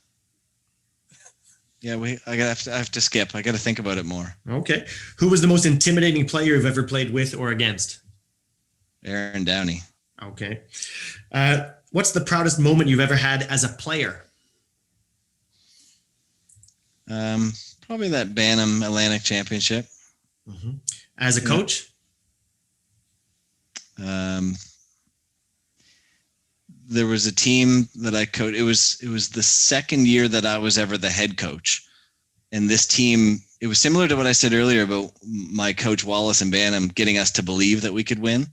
Yeah, I have to skip. I got to think about it more. Okay. Who was the most intimidating player you've ever played with or against? Aaron Downey. Okay. What's the proudest moment you've ever had as a player? Probably that Bantam Atlantic Championship. Mm-hmm. As a coach? There was a team that I coached. It was the second year that I was ever the head coach. And this team, it was similar to what I said earlier about my coach Wallace and Bantam getting us to believe that we could win.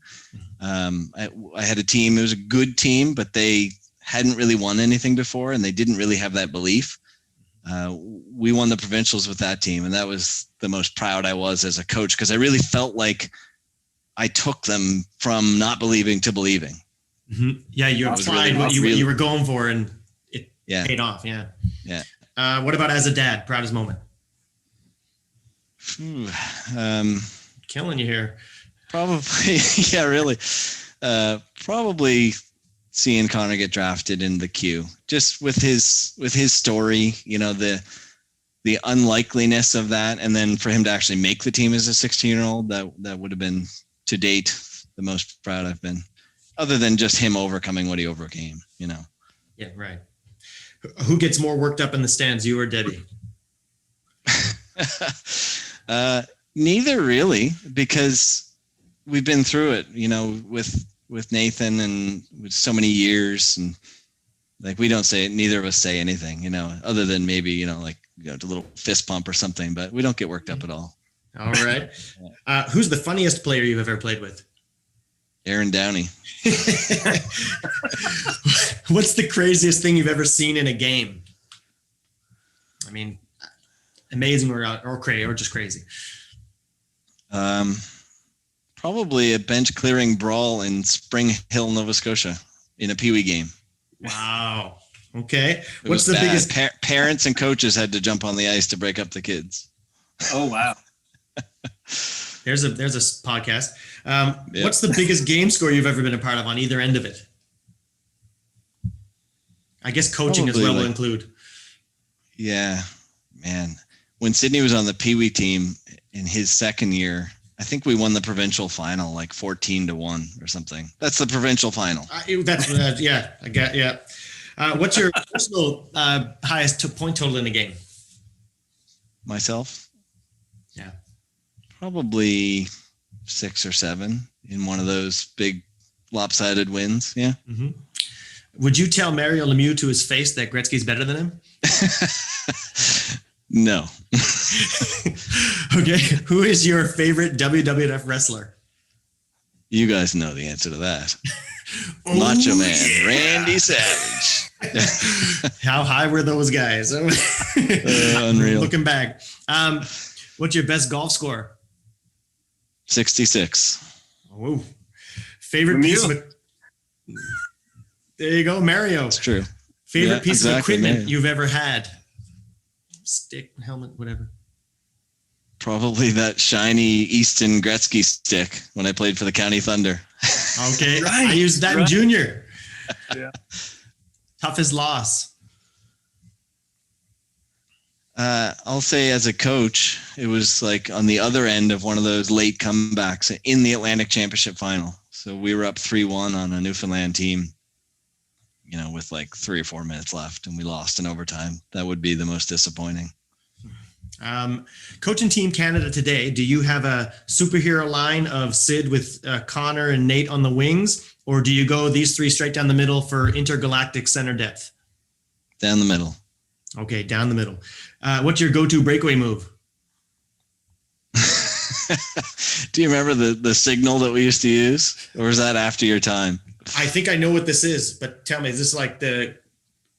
I had a team, it was a good team, but they hadn't really won anything before and they didn't really have that belief. We won the provincials with that team, and that was the most proud I was as a coach because I really felt like I took them from not believing to believing. Mm-hmm. Yeah, you applied really what you were going for, and it paid off. Yeah. Yeah. What about as a dad? Proudest moment? Killing you here. Probably, yeah, really. Probably seeing Connor get drafted in the Q, just with his story, the unlikeliness of that, and then for him to actually make the team as a 16-year-old, that would have been to date the most proud I've been, other than just him overcoming what he overcame. Yeah, right. Who gets more worked up in the stands, you or Debbie? Neither really, because we've been through it, with Nathan and with so many years, and like we don't say, neither of us say anything, other than maybe, a little fist pump or something, but we don't get worked up at all. All right. Who's the funniest player you've ever played with? Aaron Downey. What's the craziest thing you've ever seen in a game? I mean, amazing or crazy or just crazy. Probably a bench clearing brawl in Spring Hill, Nova Scotia, in a peewee game. Wow. Okay. It What's was the bad. biggest? Parents and coaches had to jump on the ice to break up the kids. Oh wow. There's a podcast. Yep. What's the biggest game score you've ever been a part of on either end of it? I guess coaching as well will include. Yeah, man. When Sidney was on the Pee-wee team in his second year, I think we won the provincial final like 14-1 or something. That's the provincial final. Yeah. I get yeah. What's your personal highest point total in a game? Myself? Yeah. Probably 6 or 7 in one of those big lopsided wins. Yeah. Mm-hmm. Would you tell Mario Lemieux to his face that Gretzky's better than him? No. Okay. Who is your favorite WWF wrestler? You guys know the answer to that. Macho Man, Randy Savage. How high were those guys? Unreal. Looking back. What's your best golf score? 66. Oh, favorite piece of it. There you go, Mario. That's true. Favorite piece of equipment Mario. you've ever had? Stick, helmet, whatever. Probably that shiny Easton Gretzky stick when I played for the County Thunder. Okay, Right, I used that in junior. Yeah. Toughest loss. I'll say as a coach, it was like on the other end of one of those late comebacks in the Atlantic Championship final. So we were up 3-1 on a Newfoundland team, with like 3 or 4 minutes left, and we lost in overtime. That would be the most disappointing. Coaching Team Canada today, do you have a superhero line of Sid with Connor and Nate on the wings, or do you go these 3 straight down the middle for intergalactic center depth? Down the middle. Okay, down the middle. What's your go-to breakaway move? Do you remember the signal that we used to use, or was that after your time? I think I know what this is, but tell me, is this like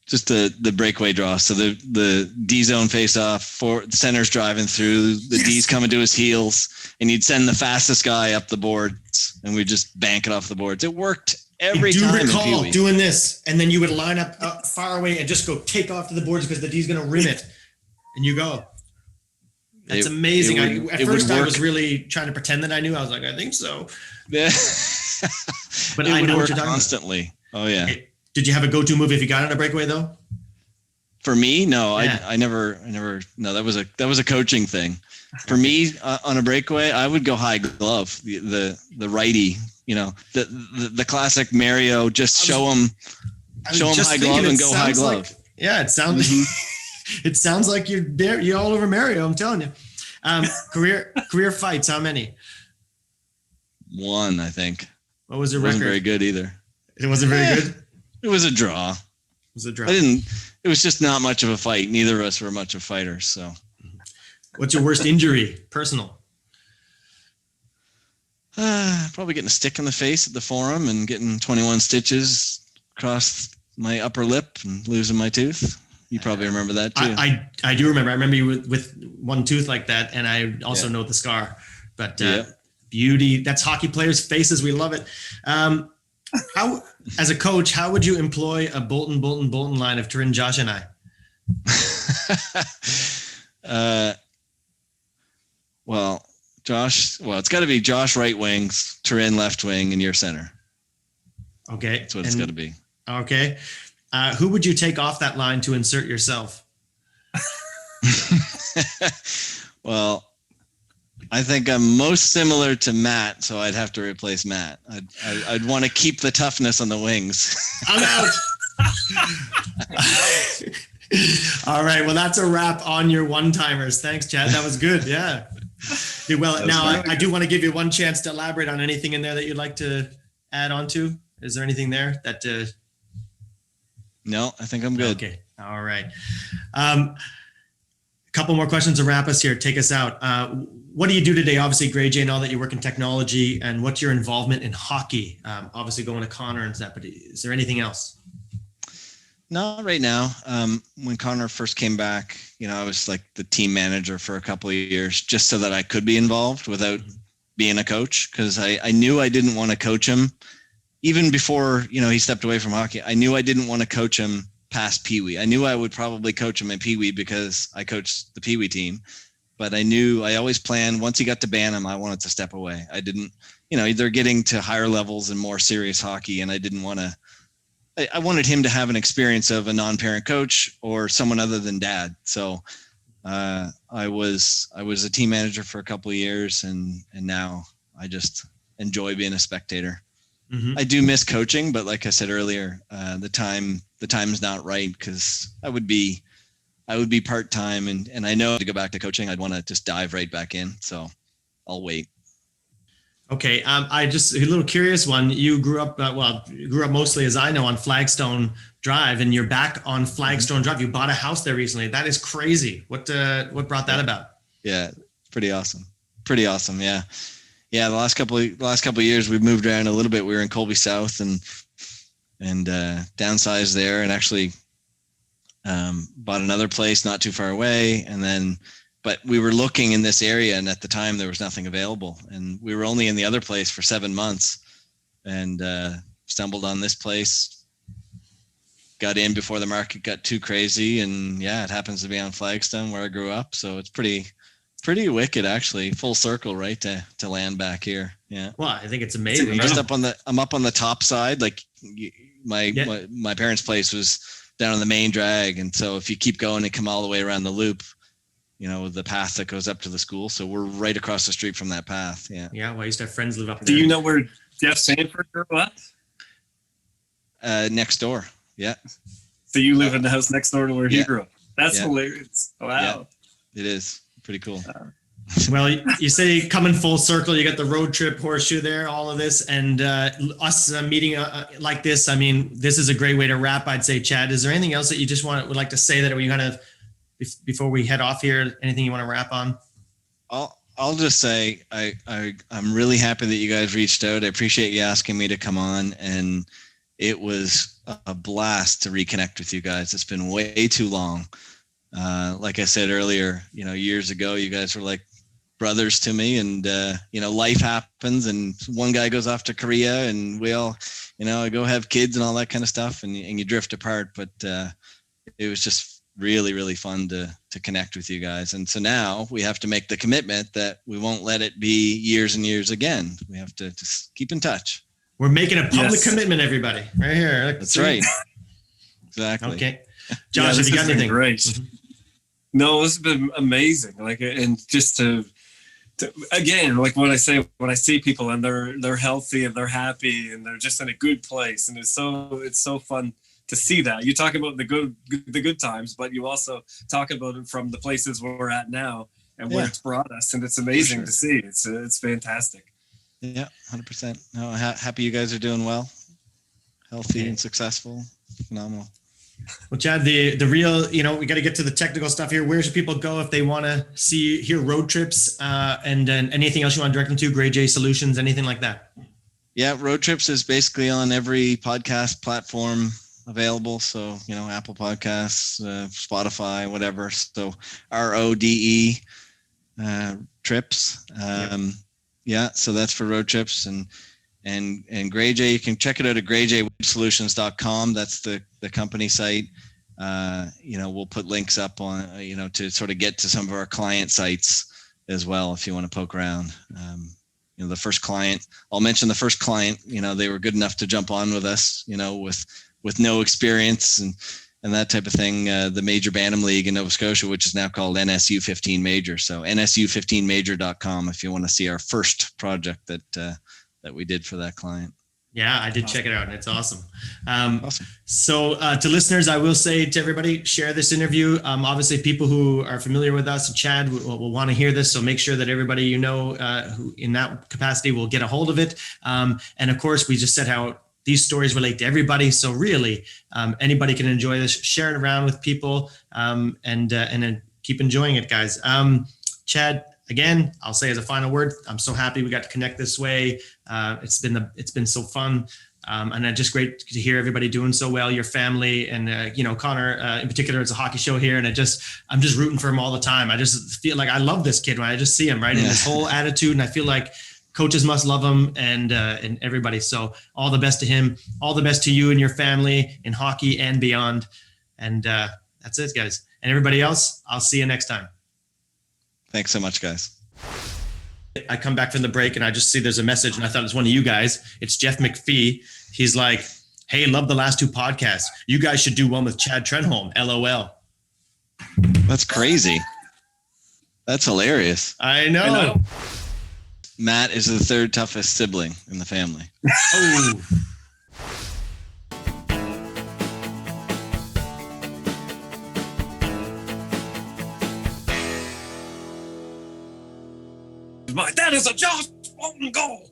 just the breakaway draw? So the D zone face off, center's driving through, the D's coming to his heels, and you'd send the fastest guy up the boards, and we'd just bank it off the boards. It worked every time. I do recall doing this, and then you would line up far away and just go take off to the boards because the D's going to rim it, and you go. That's amazing. At first, I was really trying to pretend that I knew. I was like, I think so. Yeah. But I know what you're talking constantly. About. Oh yeah. Okay. Did you have a go-to move if you got on a breakaway though? For me, no. Yeah. I never. No, that was a coaching thing. For me, on a breakaway, I would go high glove, the righty. The classic Mario. Just show him high glove and go high glove. It sounds. It sounds like you're there. You're all over Mario. I'm telling you. Career fights. How many? 1, I think. What was your record? Wasn't very good either. It wasn't very good. It was a draw. It was a draw. It was just not much of a fight. Neither of us were much of fighters. So. What's your worst injury? Personal. Probably getting a stick in the face at the Forum and getting 21 stitches across my upper lip and losing my tooth. You probably remember that too. I do remember. I remember you with one tooth like that, and I also know the scar. But beauty, that's hockey players' faces. We love it. How, as a coach, how would you employ a Boulton-Boulton-Boulton line of Turin, Josh, and I? Josh. Well, it's got to be Josh right wings, Turin left wing, and your center. Okay, that's what it's got to be. Okay. Who would you take off that line to insert yourself? Well, I think I'm most similar to Matt, so I'd have to replace Matt. I'd want to keep the toughness on the wings. I'm out. All right. Well, that's a wrap on your one-timers. Thanks, Chad. That was good. Yeah. Well, now I do want to give you one chance to elaborate on anything in there that you'd like to add on to. Is there anything there that... No, I think I'm good. Okay. All right. A couple more questions to wrap us here. Take us out. What do you do today? Obviously, Grey J and all that, you work in technology, and what's your involvement in hockey? Obviously going to Connor and stuff, but is there anything else? Not right now. When Connor first came back, I was like the team manager for a couple of years just so that I could be involved without being a coach, because I knew I didn't want to coach him. Even before, he stepped away from hockey, I knew I didn't want to coach him past Pee Wee. I knew I would probably coach him in Pee Wee because I coached the Pee Wee team. But I always planned, once he got to Bantam, I wanted to step away. I didn't, they're getting to higher levels and more serious hockey, and I didn't want to. I wanted him to have an experience of a non-parent coach or someone other than dad. So I was a team manager for a couple of years, and now I just enjoy being a spectator. Mm-hmm. I do miss coaching, but like I said earlier, the time's not right, because I would be part-time, and I know to go back to coaching, I'd want to just dive right back in. So I'll wait. Okay. I just a little curious one. You grew up mostly, as I know, on Flagstone Drive, and you're back on Flagstone Drive. You bought a house there recently. That is crazy. What brought that about? Yeah, pretty awesome. Yeah. Yeah. The last couple of years we've moved around a little bit. We were in Colby South and downsized there, and actually bought another place not too far away. But we were looking in this area, and at the time there was nothing available, and we were only in the other place for 7 months, and stumbled on this place, got in before the market got too crazy. And yeah, it happens to be on Flagstone where I grew up. So it's pretty wicked, actually, full circle, right? To land back here. Yeah. Well, I think it's amazing. I'm up on the top side. Like my parents' place was down on the main drag. And so if you keep going and come all the way around the loop, the path that goes up to the school. So we're right across the street from that path. Yeah. Yeah. Well, I used to have friends live up there. Do you know where Jeff Sanford grew up? Next door. Yeah. So you live in the house next door to where he grew up. That's hilarious. Wow. Yeah. It is pretty cool. Well, you say coming full circle, you got the road trip horseshoe there, all of this, and us meeting like this. I mean, this is a great way to wrap, I'd say. Chad, is there anything else that you just would like to say that we kind of, before we head off here, anything you want to wrap on? I'll just say I'm really happy that you guys reached out. I appreciate you asking me to come on, and it was a blast to reconnect with you guys. It's been way too long. Like I said earlier, years ago, you guys were like brothers to me, and life happens, and one guy goes off to Korea, and we all, go have kids and all that kind of stuff, and you drift apart. But it was just really, really fun to connect with you guys. And so now we have to make the commitment that we won't let it be years and years again. We have to just keep in touch. We're making a public commitment, everybody, right here. That's right. Exactly. Okay. Josh, have you got anything? Great. No, this has been amazing. And just to again, like when I see people and they're healthy and they're happy and they're just in a good place, and it's so fun to see that. You talk about the good times, but you also talk about it from the places where we're at now and where it's brought us, and it's amazing to see. It's fantastic. Yeah, 100%. No, happy you guys are doing well, healthy and successful. Phenomenal. Well, Chad, the real, we got to get to the technical stuff here. Where should people go if they want to hear road trips and anything else you want to direct them to? Grey J Solutions, anything like that? Yeah, Road Trips is basically on every podcast platform available. So, Apple Podcasts, Spotify, whatever. So RODE trips. Yeah, so that's for road trips, and Grey J, you can check it out at greyjsolutions.com. That's the company site. We'll put links up on, to sort of get to some of our client sites as well, if you want to poke around. The first client, I'll mention the first client, they were good enough to jump on with us, with no experience and that type of thing. The Major Bantam League in Nova Scotia, which is now called NSU 15 Major. So NSU15Major.com if you want to see our first project that we did for that client. Yeah, I did check it out, and it's awesome. Awesome. So to listeners, I will say to everybody, share this interview. Obviously, people who are familiar with us, Chad, will want to hear this. So make sure that everybody who in that capacity will get a hold of it. And of course, we just said how these stories relate to everybody. So really, anybody can enjoy this. Share it around with people, and then keep enjoying it, guys. Chad, again, I'll say as a final word, I'm so happy we got to connect this way. It's been so fun. And just great to hear everybody doing so well, your family, and Connor in particular. It's a hockey show here, and I'm just rooting for him all the time. I just feel like I love this kid when I just see him, right? And his whole attitude, and I feel like coaches must love him, and everybody. So all the best to him. All the best to you and your family in hockey and beyond. And that's it, guys. And everybody else, I'll see you next time. Thanks so much, guys. I come back from the break and I just see there's a message, and I thought it was one of you guys. It's Jeff McPhee. He's like, "Hey, love the last 2 podcasts. You guys should do one with Chad Trenholm. LOL." That's crazy. That's hilarious. I know. Matt is the 3rd toughest sibling in the family. Oh. That is a Josh Boulton goal.